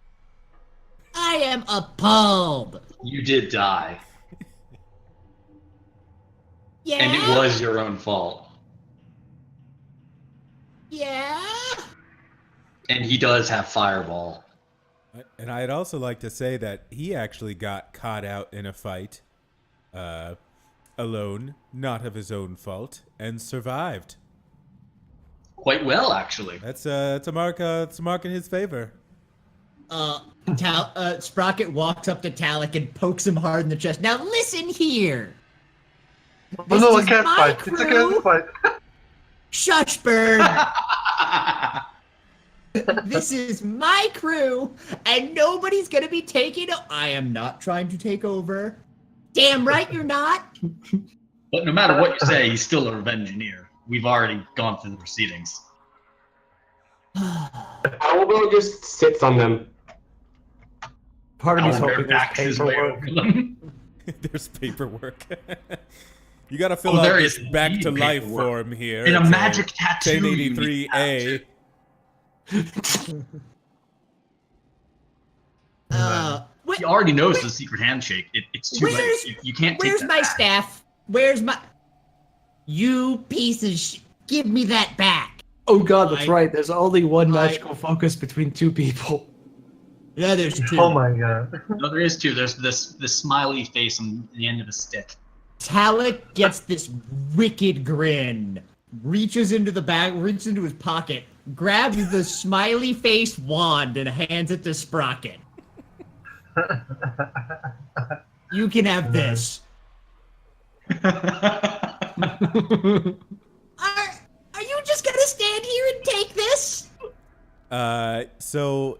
I am appalled. You did die, Yeah. and it was your own fault. Yeah. And he does have fireball. And I'd also like to say that he actually got caught out in a fight, alone, not of his own fault, and survived. Quite well, actually. It's a mark in his favor. Sprocket walks up to Talik and pokes him hard in the chest. Now listen here. Oh no, a is cat my fight. It's a crew. cat fight. Shush, bird. This is my crew, and nobody's gonna be taking. I am not trying to take over. Damn right you're not. But no matter what you say, he's still a Revengineer. We've already gone through the proceedings. Owlbear just sits on them. Part of me's Owlbear hoping there's backs his way paperwork. over them. There's paperwork. You gotta fill Oh, out there this is back to indeed life paperwork. form here. And a It's magic tattoo. you need to 1083A. What, He already knows the secret handshake. It's too late. You can't take where's that my back. staff? Where's my? You piece of sh! Give me that back. Oh god, that's I- right. There's only one I- magical focus between two people. Yeah, there's two. Oh my god. No, there is two. There's this smiley face on the end of the stick. Talik gets this wicked grin, reaches into the bag, reaches into his pocket, grabs the smiley face wand, and hands it to Sprocket. You can have this. Are you just gonna stand here and take this? So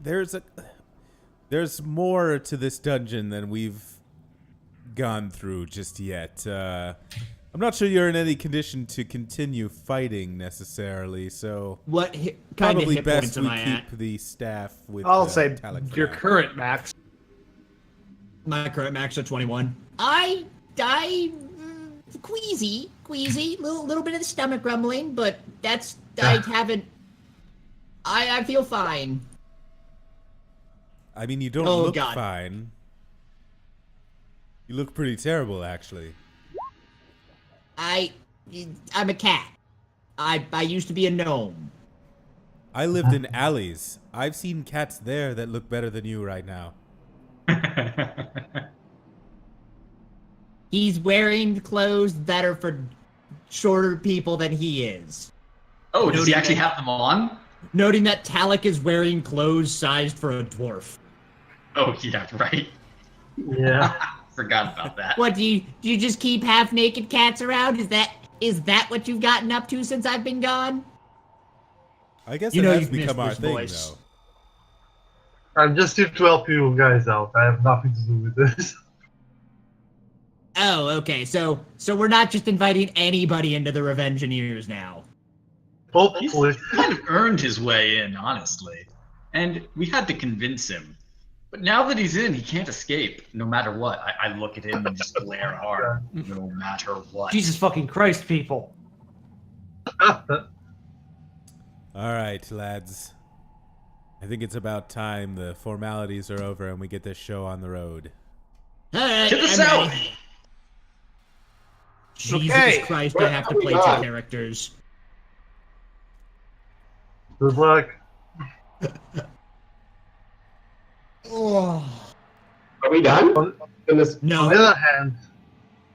there's more to this dungeon than we've gone through just yet. I'm not sure you're in any condition to continue fighting necessarily, so What kind of probably hit points best am we I keep at? the staff with. I'll say Talik for your now. current max. My current max at 21. I queasy, little bit of the stomach rumbling, but that's I haven't. I feel fine. I mean, you don't Oh, look God. fine. You look pretty terrible, actually. I'm a cat. I used to be a gnome. I lived in alleys. I've seen cats there that look better than you right now. He's wearing clothes that are for shorter people than he is. Oh, does he actually have them on? Noting that Talik is wearing clothes sized for a dwarf. Oh, yeah, right. Yeah. Forgot about that. What do you just keep half naked cats around? Is that what you've gotten up to since I've been gone? I guess You it know has you've missed become our this thing, voice. though. I'm just here to help you guys out. I have nothing to do with this. Oh, okay. So we're not just inviting anybody into the Revengineers now. Hopefully. He's kind of earned his way in, honestly. And we had to convince him. But now that he's in, he can't escape, no matter what. I look at him and just glare hard, no matter what. Jesus fucking Christ, people. All right, lads. I think it's about time the formalities are over and we get this show on the road. All right, To the I'm south! ready. Jesus Okay. Christ, I have to play two characters. Good luck. Oh. Are we done? On In this, on the No. other hand,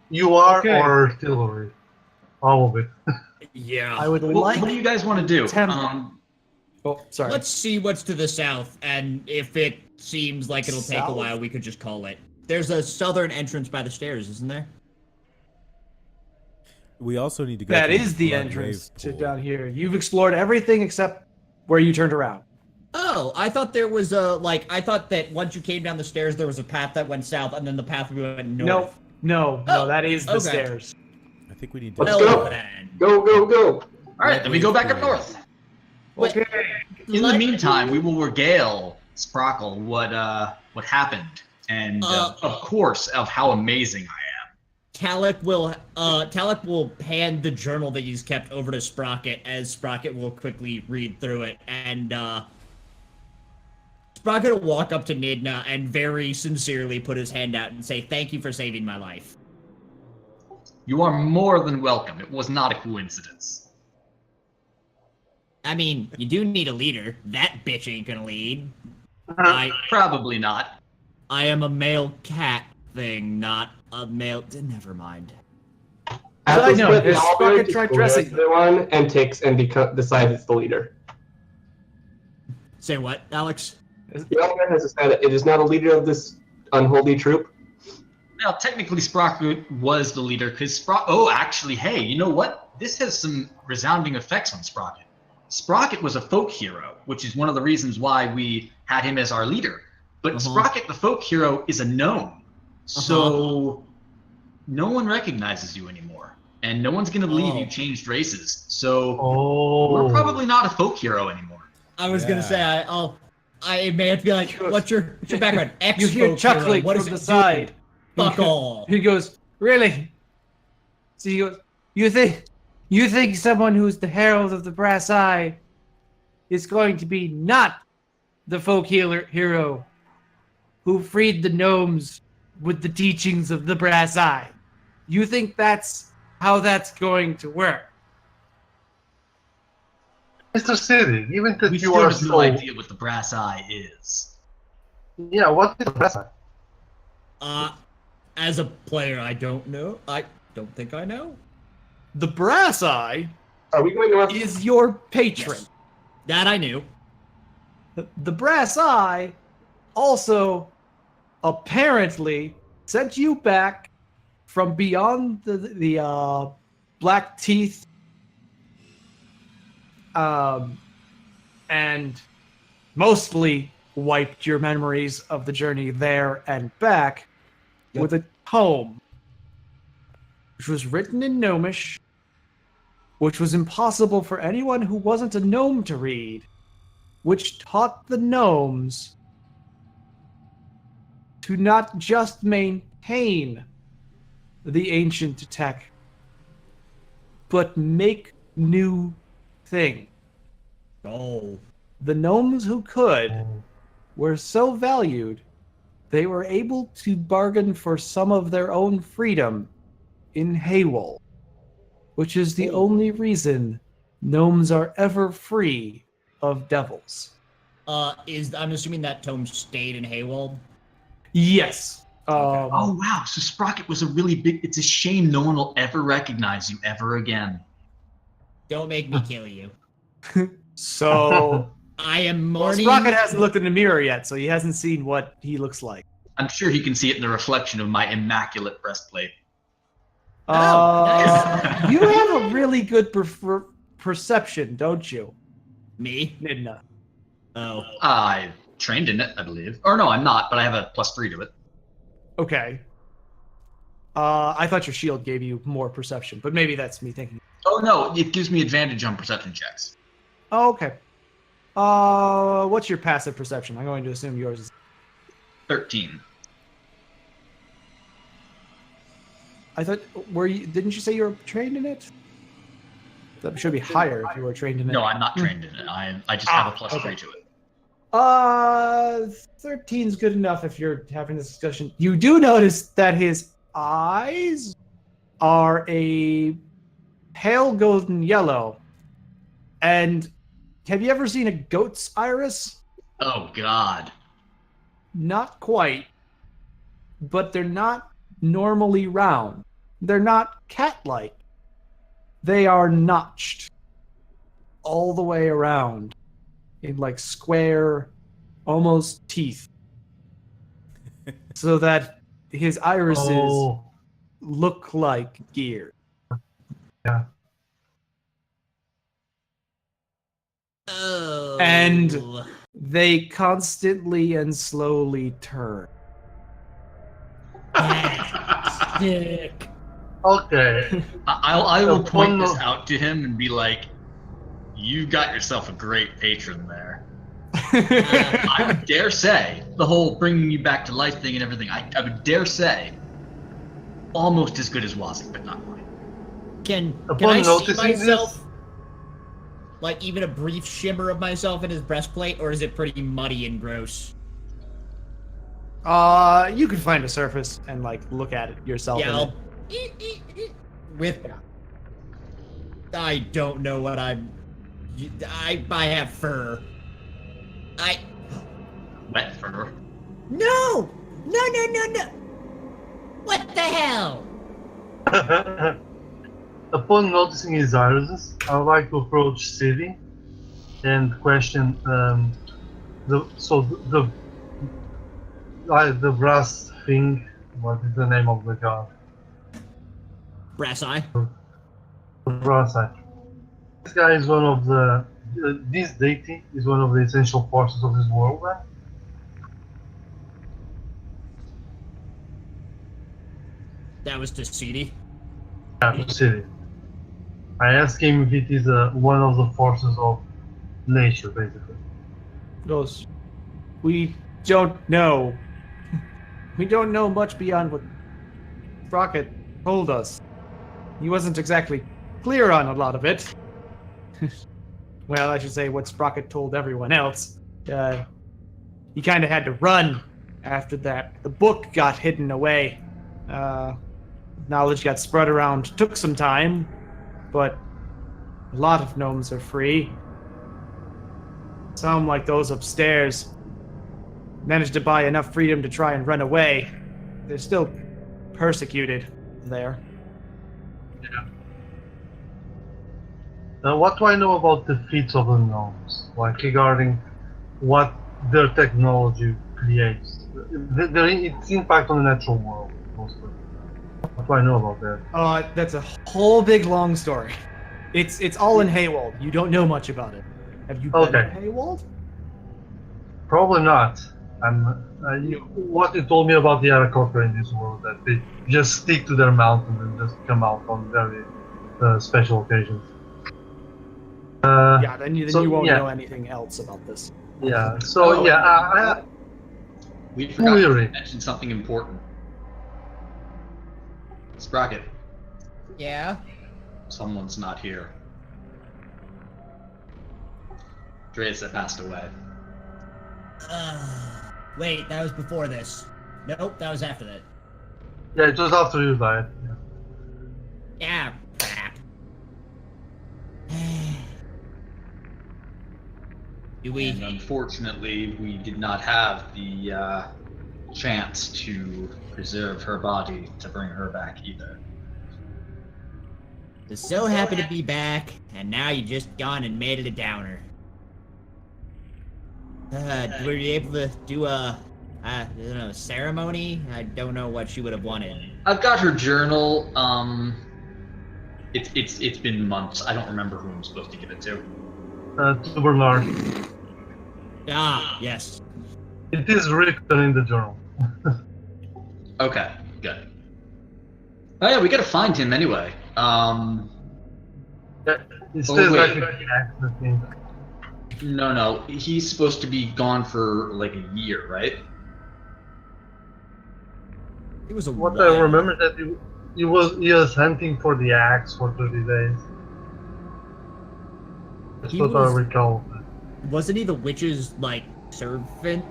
you are Okay. artillery. All of it. Yeah. I would What, like. what do you guys want to do? Oh, sorry. Let's see what's to the south, and if it seems like it'll take a South? while, we could just call it. There's a southern entrance by the stairs, isn't there? We also need to go That to is the Blood entrance Rave to Pool. down here. You've explored everything except where you turned around. Oh, I thought there was I thought that once you came down the stairs, there was a path that went south, and then the path went north. No, Oh, that is the okay. stairs. I think we need to Let's Well, go. then. Go. All right, then we go back up north. Wait, Okay. In the meantime, we will regale Sprockle what happened, and of course of how amazing I am. Talek will hand the journal that he's kept over to Sprocket, as Sprocket will quickly read through it, and Sprocket will walk up to Nidna and very sincerely put his hand out and say, "Thank you for saving my life." You are more than welcome. It was not a coincidence. I mean, you do need a leader. That bitch ain't gonna lead. I Probably not. am a male cat thing, not a male. Never mind. At I this know, point, it's Albert fucking just try goes dressing. to the one and decides it's the leader. Say what, Alex? The Albert has decided it is not a leader of this unholy troop. Now, technically, Sprocket was the leader because Oh, actually, hey, you know what? This has some resounding effects on Sprocket. Sprocket was a folk hero, which is one of the reasons why we had him as our leader. But Sprocket, the folk hero, is a gnome, so no one recognizes you anymore, and no one's gonna believe you changed races. So we're probably not a folk hero anymore. I was gonna say I may have to be like, what's your background? You hear chuckling what from is the it side. Fuck all. He goes, really? So he goes, you think someone who's the herald of the brass eye is going to be not the folk hero who freed the gnomes with the teachings of the brass eye? You think that's how that's going to work? Mr. City, even that We you still are have no so... idea what the brass eye is. Yeah, what is the brass eye? As a player, I don't know. I don't think I know. The brass eye Are we going north? is your patron. Yes. That I knew. The brass eye also apparently sent you back from beyond the black teeth and mostly wiped your memories of the journey there and back with a tome which was written in Gnomish, which was impossible for anyone who wasn't a gnome to read, which taught the gnomes to not just maintain the ancient tech, but make new things. Oh. The gnomes who could were so valued, they were able to bargain for some of their own freedom in Haywall, which is the only reason gnomes are ever free of devils. I'm assuming that tome stayed in Haywald. Yes. Oh wow! So Sprocket was a really big. It's a shame no one will ever recognize you ever again. Don't make me kill you. So I am well, mourning. Sprocket hasn't looked in the mirror yet, so he hasn't seen what he looks like. I'm sure he can see it in the reflection of my immaculate breastplate. nice. You have a really good perception, don't you, Me? Nidna? Oh. I trained in it, I believe. Or no, I'm not, but I have a +3 to it. Okay. I thought your shield gave you more perception, but maybe that's me thinking. Oh no, it gives me advantage on perception checks. Oh, okay. What's your passive perception? I'm going to assume yours is 13. I thought, didn't you say you were trained in it? That should be higher if you were trained in it. No, I'm not trained in it. I just have a +3 okay. to it. 13's good enough if you're having this discussion. You do notice that his eyes are a pale golden yellow. And have you ever seen a goat's iris? Oh God. Not quite. But they're not normally round. They're not cat-like. They are notched all the way around in like square, almost teeth. So that his irises Oh, look like gear. yeah. Oh. And they constantly and slowly turn. Sick. Okay. I will Oh, point no. this out to him and be like, "You got yourself a great patron there." I would dare say the whole bringing you back to life thing and everything. I would dare say almost as good as Wazik, but not quite. Can Upon I see noticing myself? this- Like even a brief shimmer of myself in his breastplate, or is it pretty muddy and gross? You can find a surface and like look at it yourself. Yeah, in I'll... it. with. I don't know what I'm. I have fur. Wet fur. No! No! What the hell? Upon noticing his irises, I would like to approach City and question the brass thing. What is the name of the god? Brass eye. The brass eye. This guy is one of the. This deity is one of the essential forces of this world. Then? That was to CD. Yeah, to City. I asked him if it is one of the forces of nature, basically. Goes, we don't know. We don't know much beyond what Sprocket told us. He wasn't exactly clear on a lot of it. Well, I should say what Sprocket told everyone else. He kind of had to run after that. The book got hidden away. Knowledge got spread around. Took some time, but a lot of gnomes are free. Some, like those upstairs, managed to buy enough freedom to try and run away. They're still persecuted there. What do I know about the feats of the gnomes? Like regarding what their technology creates, its impact on the natural world, mostly. What do I know about that? That's a whole big long story. It's all in Haywald. You don't know much about it. Have you been Okay. to Haywald? Probably not. What you told me about the Aarakocra in this world, that they just stick to their mountain and just come out on very special occasions. Yeah, then you won't yeah. know anything else about this. Yeah. So Oh, yeah, We forgot to Weary. mention something important. Sprocket, Yeah. someone's not here. Dreas had passed away. Wait, that was before this. Nope, that was after that. yeah, it was after you died. Yeah. Yeah, crap. Do we? And unfortunately, we did not have the chance to preserve her body to bring her back either. Just so happy to be back, and now you just gone and made it a downer. Were you able to do a ceremony? I don't know what she would have wanted. I've got her journal. It's been months. I don't remember who I'm supposed to give it to. To Bernard. Ah, yes. It is written in the journal. Okay, good. Oh yeah, we gotta find him anyway. Yeah, it Oh, stays wait. like an act, I think. No, he's supposed to be gone for like a year, right? It was a What while. I remember that he was hunting for the axe for 30 days. That's He what I was- recall. Wasn't he the witch's, like, servant?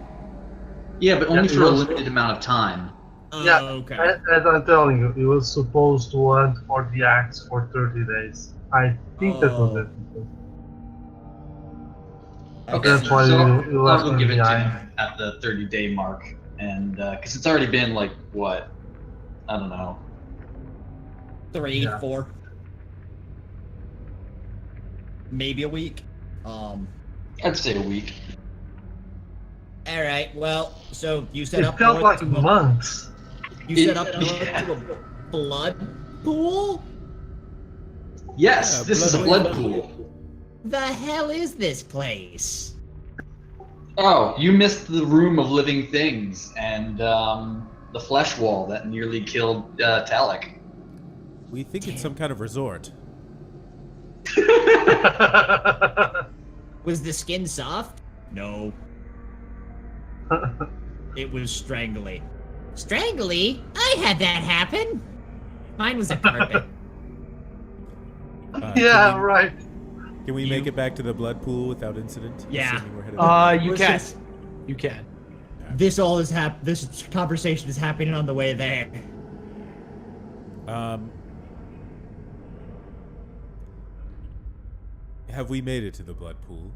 Yeah, but only Yeah, for a it was- limited amount of time. Oh, Yeah, okay. As I'm telling you, it was supposed to hunt for the axe for 30 days. I think that was it. Okay, That's why so you I'll left go me give it to behind. him at the 30-day mark, and because it's already been like what? I don't know. 3, Yeah. 4. Maybe a week. I'd say a week. Alright, well, so you set It up felt north like to months. you set up north Yeah. to a blood pool? Yes, Yeah, this is a blood blood pool. pool. The hell is this place? Oh, you missed the room of living things and the flesh wall that nearly killed Talek. We think it's some kind of resort. Was the skin soft? No. It was strangly. Strangly? I had that happen. Mine was a carpet. Yeah, right. Can we make it back to the blood pool without incident? Yeah. Assuming we're headed You Was can. this- You can. This all is this conversation is happening on the way there. Have we made it to the blood pool?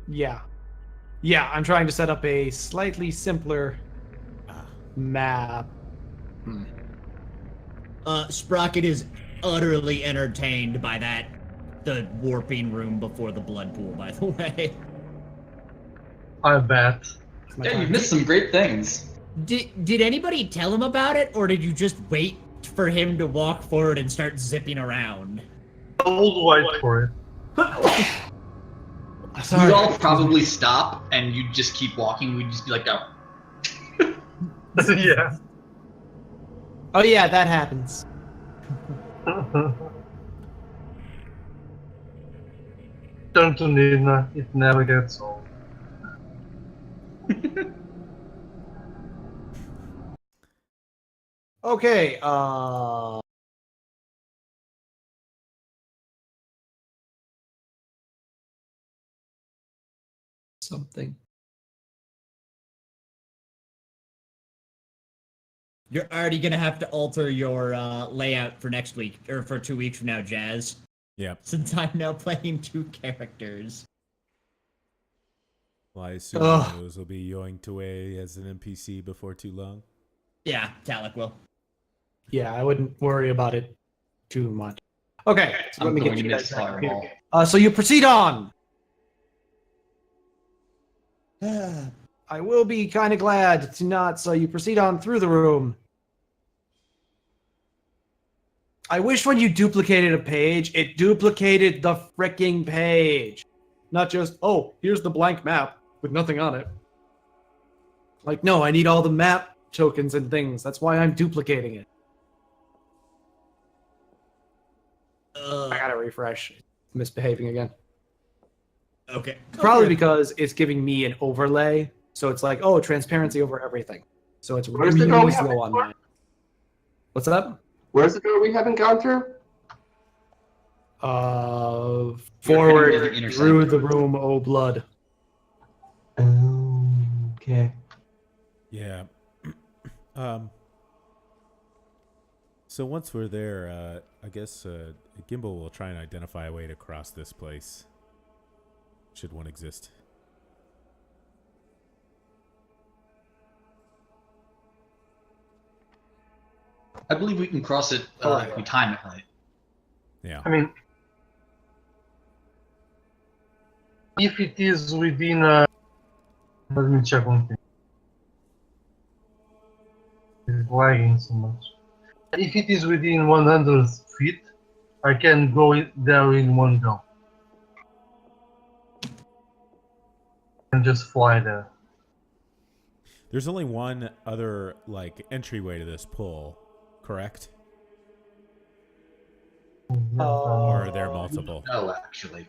Yeah. Yeah, I'm trying to set up a slightly simpler map. Sprocket is utterly entertained by the warping room before the blood pool, by the way. I bet. My Yeah, you time. missed some great things. Did anybody tell him about it, or did you just wait for him to walk forward and start zipping around? Old white for it. Sorry. We'd all probably stop and you'd just keep walking. We'd just be like, oh. Yeah. Oh yeah, that happens. Turn to Nina. It never gets old. Okay, something. You're already gonna have to alter your layout for next week, or for 2 weeks from now, Jazz. Yep. Since I'm now playing 2 characters. Well, I assume Ugh. those will be yoinked away as an NPC before too long. Yeah, Talek will. Yeah, I wouldn't worry about it too much. Okay, so let me get going you to guys miss back up here. Fireball. So you proceed on. I will be kind of glad to not. So you proceed on through the room. I wish when you duplicated a page, it duplicated the freaking page. Not just, oh, here's the blank map with nothing on it. Like, no, I need all the map tokens and things. That's why I'm duplicating it. I gotta refresh. Misbehaving again. Okay. Probably because it's giving me an overlay. So it's like, oh, transparency over everything. So it's Where's the really door we slow haven't on gone? mine. What's that? Where's the door we haven't gone through? Forward You're heading to the through the intersection. room, oh blood. Okay. Yeah. So once we're there, I guess Gimbal will try and identify a way to cross this place. Should one exist. I believe we can cross it if we time it right. Yeah. I mean, if it is within let me check one thing. It's lagging so much. If it is within 100 feet, I can go there in one go. And just fly there. There's only one other entryway to this pool, correct? Or are there multiple? No, actually.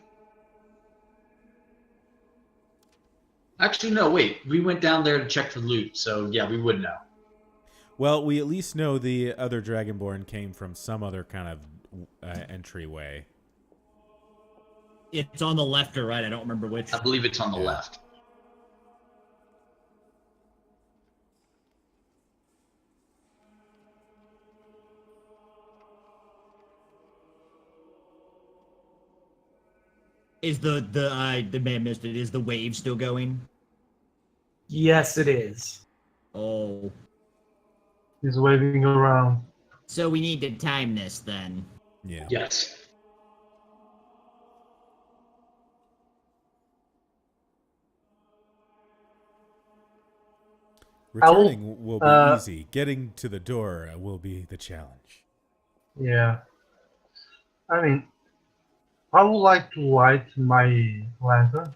Actually, no, wait. We went down there to check for loot, so yeah, we would know. Well, we at least know the other Dragonborn came from some other kind of entryway. It's on the left or right, I don't remember which. I believe it's on the Yeah. left. Is the man missed it? Is the wave still going? Yes, it is. Oh, He's waving around. so we need to time this then. Yeah. Yes. Returning will be uh, easy. Getting to the door will be the challenge. Yeah. I mean, I would like to light my lantern.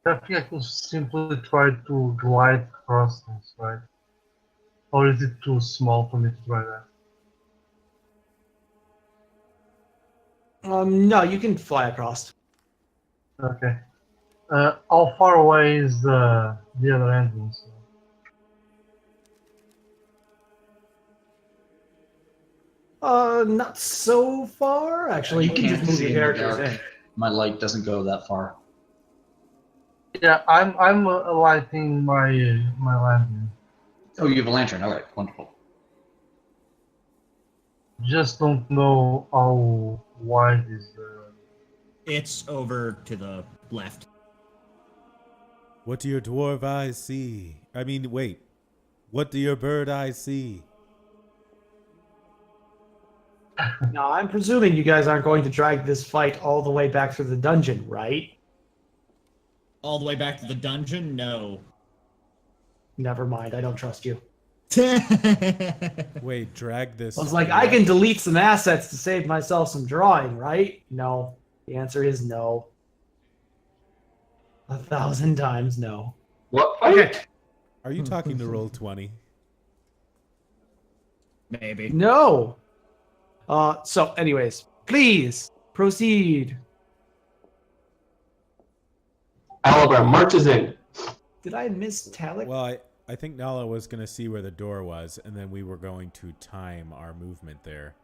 I think I could simply try to glide across this, right? Or is it too small for me to try that? No, you can fly across. Okay. How far away is the other entrance? Not so far. Actually, You you can just can't move see your in the characters dark. in. My light doesn't go that far. Yeah, I'm lighting my lantern. Oh, you have a lantern. All right, wonderful. Just don't know how wide is the. It's over to the left. What do your dwarf eyes see? I mean, wait. What do your bird eyes see? Now, I'm presuming you guys aren't going to drag this fight all the way back through the dungeon, right? All the way back to the dungeon? No. Never mind. I don't trust you. Wait, drag this. I was like, I can delete some assets to save myself some drawing, right? No. The answer is no. 1,000 times no. What? Okay. Are you talking to Roll20? Maybe. No. So, anyways, please proceed. Owlbear marches in. Did I miss Talik? Well, I think Nala was going to see where the door was, and then we were going to time our movement there.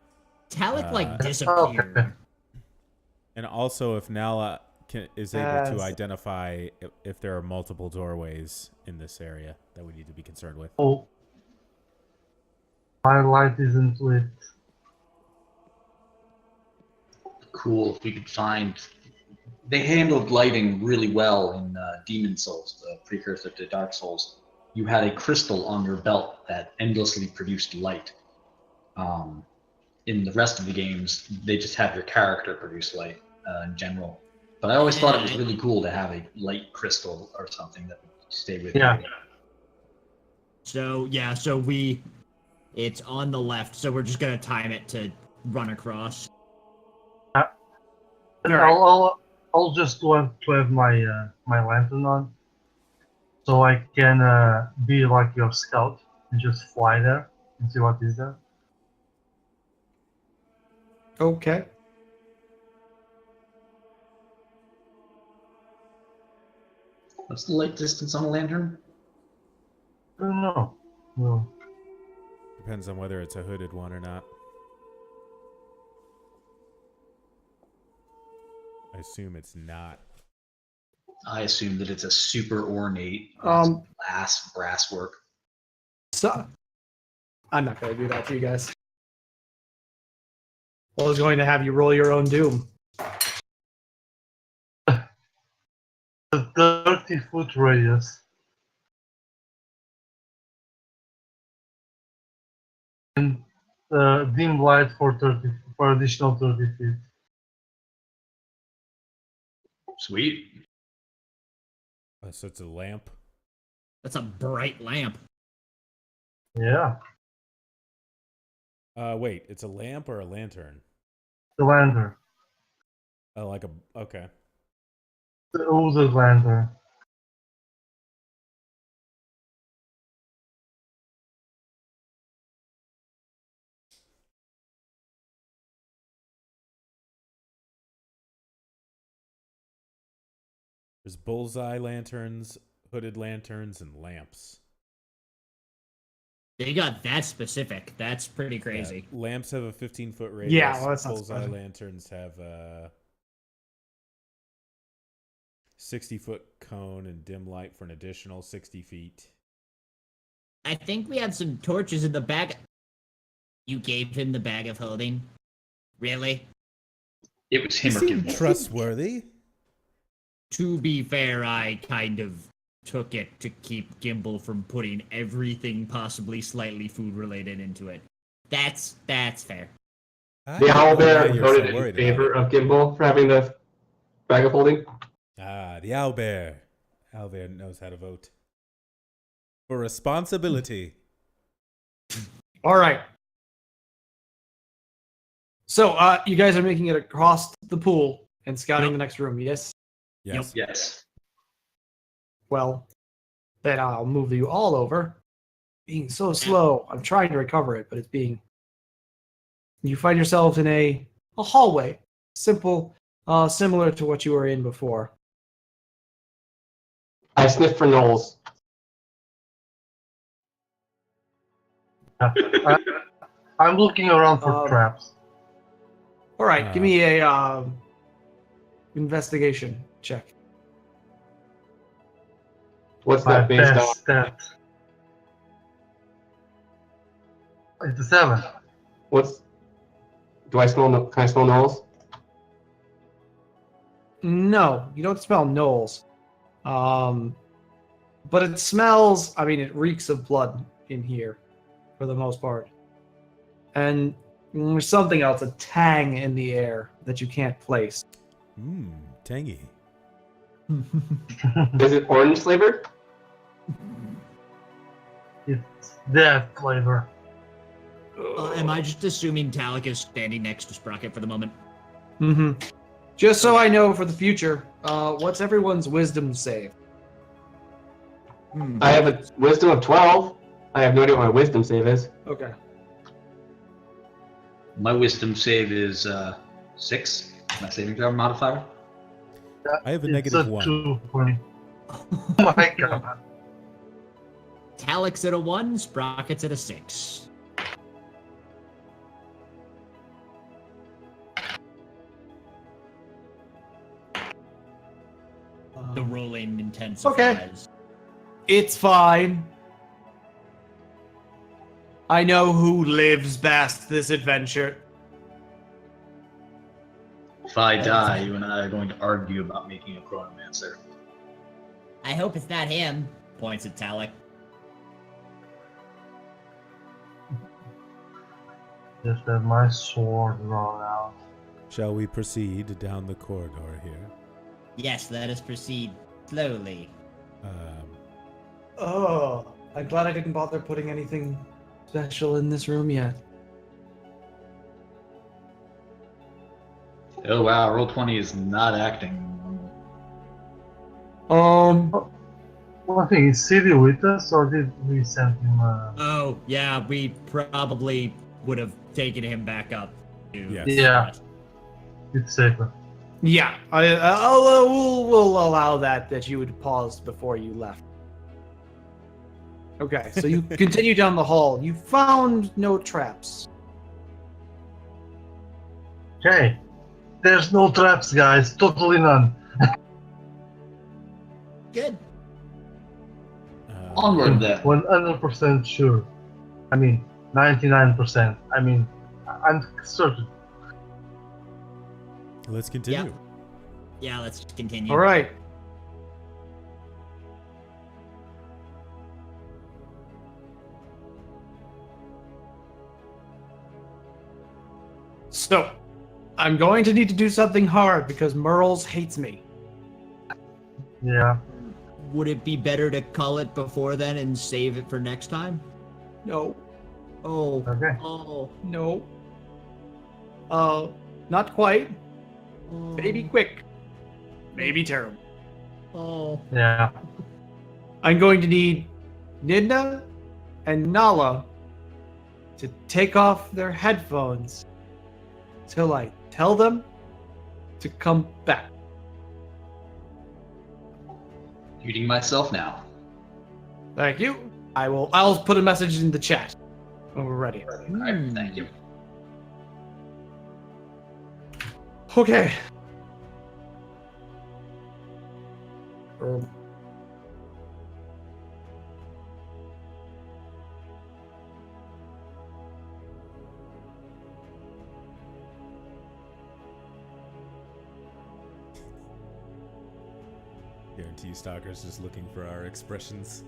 Talik like Okay. disappeared. And also, if Nala is able to Yes. identify if there are multiple doorways in this area that we need to be concerned with. Oh, my light isn't lit. Cool. If we could find. They handled lighting really well in Demon Souls, the precursor to Dark Souls. You had a crystal on your belt that endlessly produced light. In the rest of the games, they just have your character produce light in general. But I always thought it was really cool to have a light crystal or something that would stay with Yeah. you. So yeah, it's on the left, so we're just gonna time it to run across. I'll just want to have my my lantern on, so I can be like your scout and just fly there and see what is there. Okay. What's the light distance on a lantern? I don't know. No. Depends on whether it's a hooded one or not. I assume it's not. I assume that it's a super ornate brass work. So, I'm not going to do that to you guys. I was going to have you roll your own doom. The 30-foot radius. And dim light for additional 30 feet. Sweet. So it's a lamp. That's a bright lamp. Yeah, Wait, it's a lamp or a lantern? the lantern. Okay. The oozed lantern. There's bullseye lanterns, hooded lanterns, and lamps. They got that specific. That's pretty crazy. Yeah, lamps have a 15-foot radius. Yeah, well, that's not bullseye surprising. lanterns have a 60-foot cone and dim light for an additional 60 feet. I think we have some torches in the back. You gave him the bag of holding? Really? It was He him or seemed Gimbal. trustworthy. To be fair, I kind of took it to keep Gimbal from putting everything possibly slightly food related into it. That's fair. I The don't know why owlbear you're so voted in worried favor about of Gimbal for having the bag of holding. it. The owlbear. Owlbear knows how to vote. For responsibility. All right. So, you guys are making it across the pool and scouting Yep. the next room, yes? Yes. Yes. Well, then I'll move you all over. Being so slow, I'm trying to recover it, but it's being... You find yourselves in a hallway. Simple, similar to what you were in before. I sniff for Knowles. I'm looking around for traps. All right, give me a investigation check. What's My that based on? best stat. It's a 7. What's? Do I smell? Can I smell Knowles? No, you don't smell Knowles. But it smells, I mean, it reeks of blood in here for the most part. And there's something else, a tang in the air that you can't place. Tangy. Is it orange flavored? It's death flavor. Am I just assuming Talik is standing next to Sprocket for the moment? Mm-hmm. Just so I know for the future, what's everyone's wisdom save? I have a wisdom of 12. I have no idea what my wisdom save is. Okay. My wisdom save is 6. My saving throw modifier. I have a It's negative a 1. 2 for me. Oh my god. Talik's at a 1, Sprocket's at a 6. The rolling intensifies. Okay. It's fine. I know who lives past this adventure. If I die, you and I are going to argue about making a chronomancer. I hope it's not him, points at Talik. Just have my sword drawn out. Shall we proceed down the corridor here? Yes, let us proceed slowly. Oh, I'm glad I didn't bother putting anything special in this room yet. Oh wow, Roll20 is not acting. Well, I think is City with us, or did we send him? Oh, yeah, we probably would have taken him back up. Yes. Yeah. It's safer. Yeah, we'll allow that you would pause before you left. Okay, so you continue down the hall. You found no traps. Okay. There's no traps, guys. Totally none. Good. Onward then. 100% sure. I mean, 99%. I mean, I'm certain. Let's continue. Yep. Yeah, let's continue. All right. So, I'm going to need to do something hard because Merles hates me. Yeah. Would it be better to call it before then and save it for next time? No, Oh. Okay. Oh. no. Not quite. Maybe quick. Maybe terrible. Oh. Yeah. I'm going to need Nidna and Nala to take off their headphones till I tell them to come back. Muting myself now. Thank you. I'll put a message in the chat when we're ready. Alright, thank you. Okay. Guarantee Stalker's just looking for our expressions.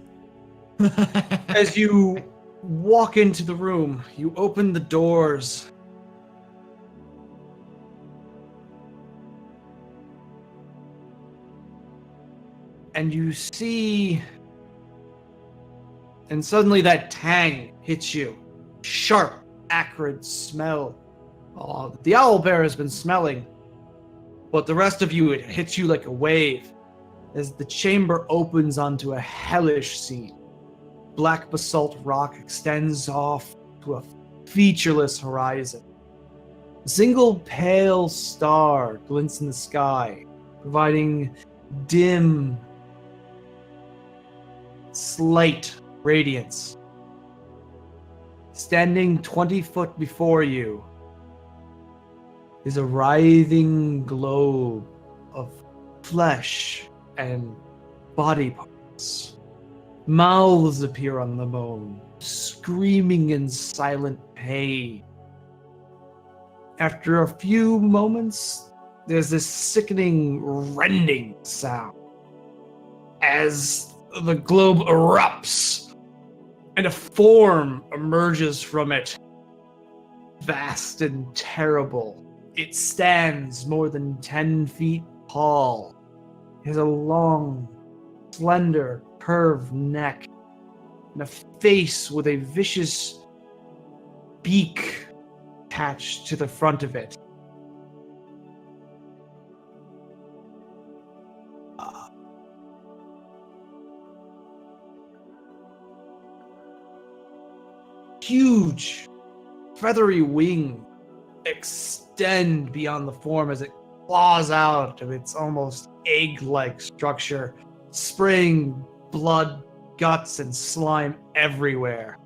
As you walk into the room, you open the doors. And you see... And suddenly that tang hits you. Sharp, acrid smell. The owlbear has been smelling. But the rest of you, it hits you like a wave. As the chamber opens onto a hellish scene. Black basalt rock extends off to a featureless horizon. A single pale star glints in the sky, providing dim, slight radiance. Standing 20 foot before you is a writhing globe of flesh and body parts. Mouths appear on the bone, screaming in silent pain. After a few moments, there's this sickening rending sound as the globe erupts and a form emerges from it. Vast and terrible. It stands more than 10 feet tall. It has a long, slender, curved neck and a face with a vicious beak attached to the front of it. Huge, feathery wing extend beyond the form as it claws out of its almost egg-like structure, spraying blood, guts, and slime everywhere.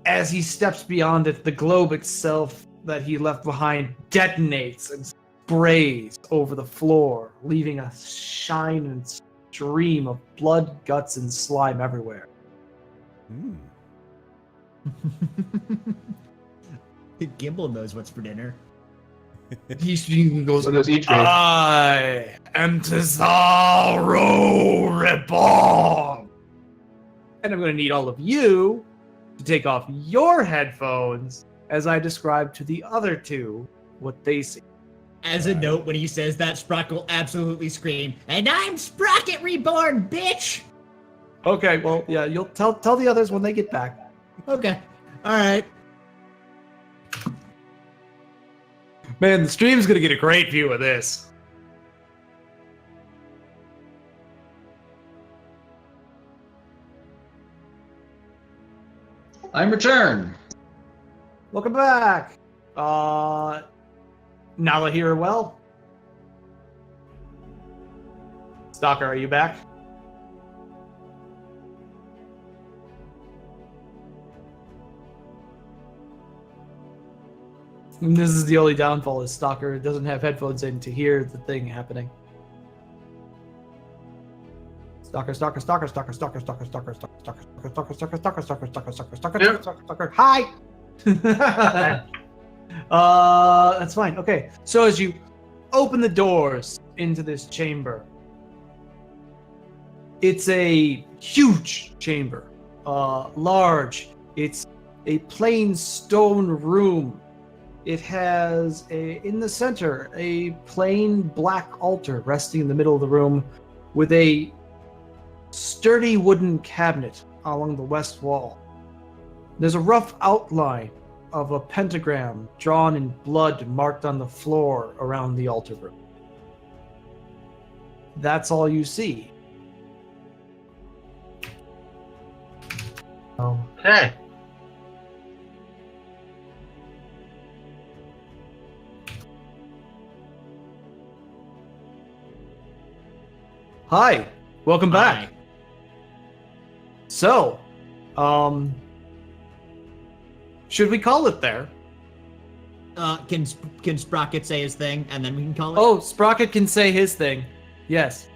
As he steps beyond it, the globe itself that he left behind detonates and sprays over the floor, leaving a shine and stream of blood, guts, and slime everywhere. Gimbal knows what's for dinner. He goes, So does E-Train. I am Tesaro Reborn. And I'm going to need all of you to take off your headphones as I describe to the other two what they see. As a note, when he says that, Sprocket will absolutely scream, "And I'm Sprocket Reborn, bitch!" Okay, well, yeah, you'll tell the others when they get back. Okay. Alright. Man, the stream's going to get a great view of this. I'm returned. Welcome back. Nala here well? Stalker, are you back? And this is the only downfall is Stalker doesn't have headphones in to hear the thing happening. Stalker. Hi! That's fine. Okay. So as you open the doors into this chamber, it's a huge chamber. Large. It's a plain stone room. It has in the center a plain black altar resting in the middle of the room with a sturdy wooden cabinet along the west wall. There's a rough outline of a pentagram drawn in blood marked on the floor around the altar room. That's all you see. Okay. Hi, welcome back. Hi. So, should we call it there? Can Sprocket say his thing, and then we can call it? Oh, Sprocket can say his thing. Yes.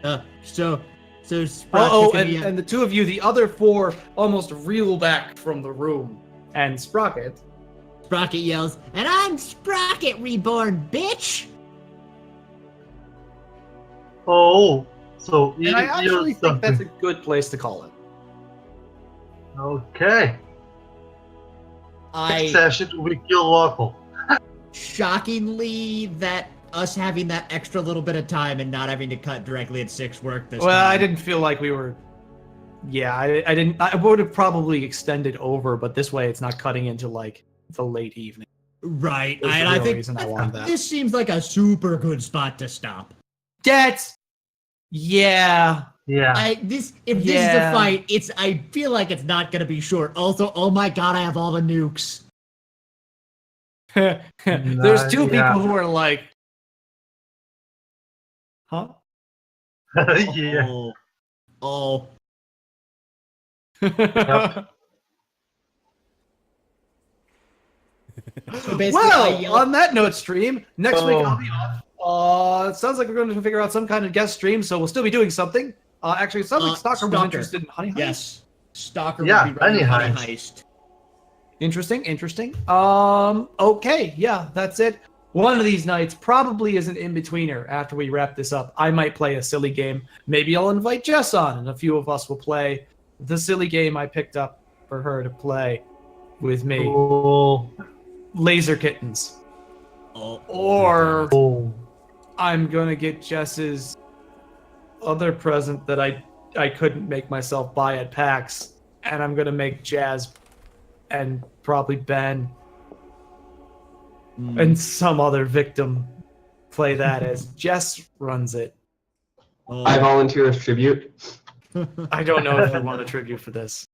So Sprocket's Oh, gonna be and the two of you, the other four, almost reel back from the room. And Sprocket. Sprocket yells, "And I'm Sprocket Reborn, bitch!" Oh, so And I you're actually think that's a something. good place to call it. Okay. Next I session, we kill local. shockingly that us having that extra little bit of time and not having to cut directly at 6 worked this Well, time. I didn't feel like we were. Yeah, I didn't. I would have probably extended over, but this way it's not cutting into like the late evening. Right. That's the And I real think reason I wanted that. this seems like a super good spot to stop. That's. Yeah. Yeah. If this is a Yeah. fight, I feel like it's not gonna be short. Also, oh my god, I have all the nukes. There's two yeah. people who are like, huh? yeah. Oh. So basically, I Well, yell- on that note, stream next week Oh. I'll be off. It sounds like we're going to figure out some kind of guest stream, so we'll still be doing something. Actually, it sounds like Stalker was interested in Honey Heist. Yes. Stalker Yeah, will be running Honey Honey Heist. Interesting. Okay, yeah, that's it. One of these nights probably is an in-betweener after we wrap this up. I might play a silly game. Maybe I'll invite Jess on, and a few of us will play the silly game I picked up for her to play with me. Oh. Laser Kittens. Oh. Or Oh. I'm gonna get Jess's other present that I couldn't make myself buy at PAX, and I'm gonna make Jazz and probably Ben and some other victim play that as Jess runs it. I volunteer as tribute. I don't know if I want a tribute for this.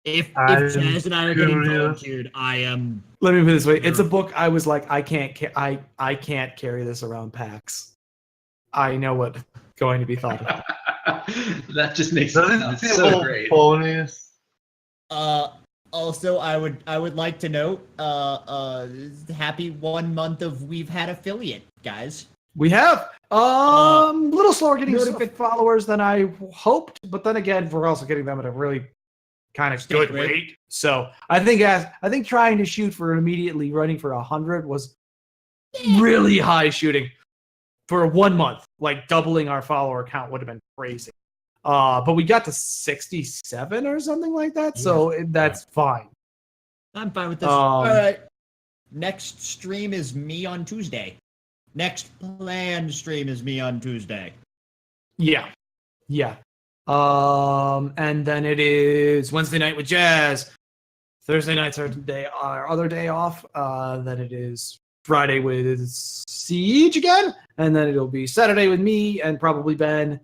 If I'm Jazz and I are getting curious. volunteered, I am. Let me put it this way: it's a book. I was like, I can't carry this around PAX. I know what's going to be thought of. That just makes it Does sound it so involve great. ponies? Also, I would like to note, happy 1 month of We've Had Affiliate, guys. We have little slower getting notifi- followers than I hoped, but then again, we're also getting them at a really kind of Steady good rate. rate. So I think trying to shoot for immediately running for 100 was really high shooting for 1 month. Like doubling our follower count would have been crazy. But we got to 67 or something like that, so that's fine. I'm fine with this. Um, All right. Next stream is me on Tuesday. Next planned stream is me on Tuesday. Yeah. And then it is Wednesday night with Jazz. Thursday night's our other day off. Then it is Friday with Siege again, and then it'll be Saturday with me and probably Ben.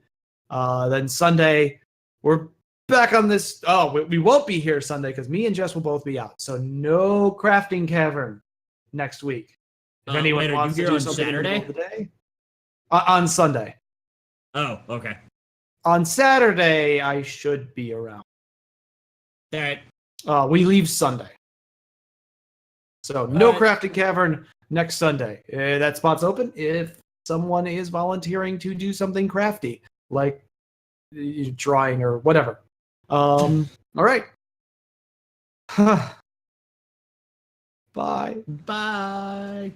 Then Sunday, we're back on this. Oh, we won't be here Sunday because me and Jess will both be out. So no crafting cavern next week. If anyone wait, are you wants to here do on something in the middle Saturday? of the day. On Sunday. Oh, okay. On Saturday, I should be around. All right. We leave Sunday. So no Alright. crafting cavern next Sunday. That spot's open if someone is volunteering to do something crafty, like drawing or whatever. All right. Bye. Bye. Bye.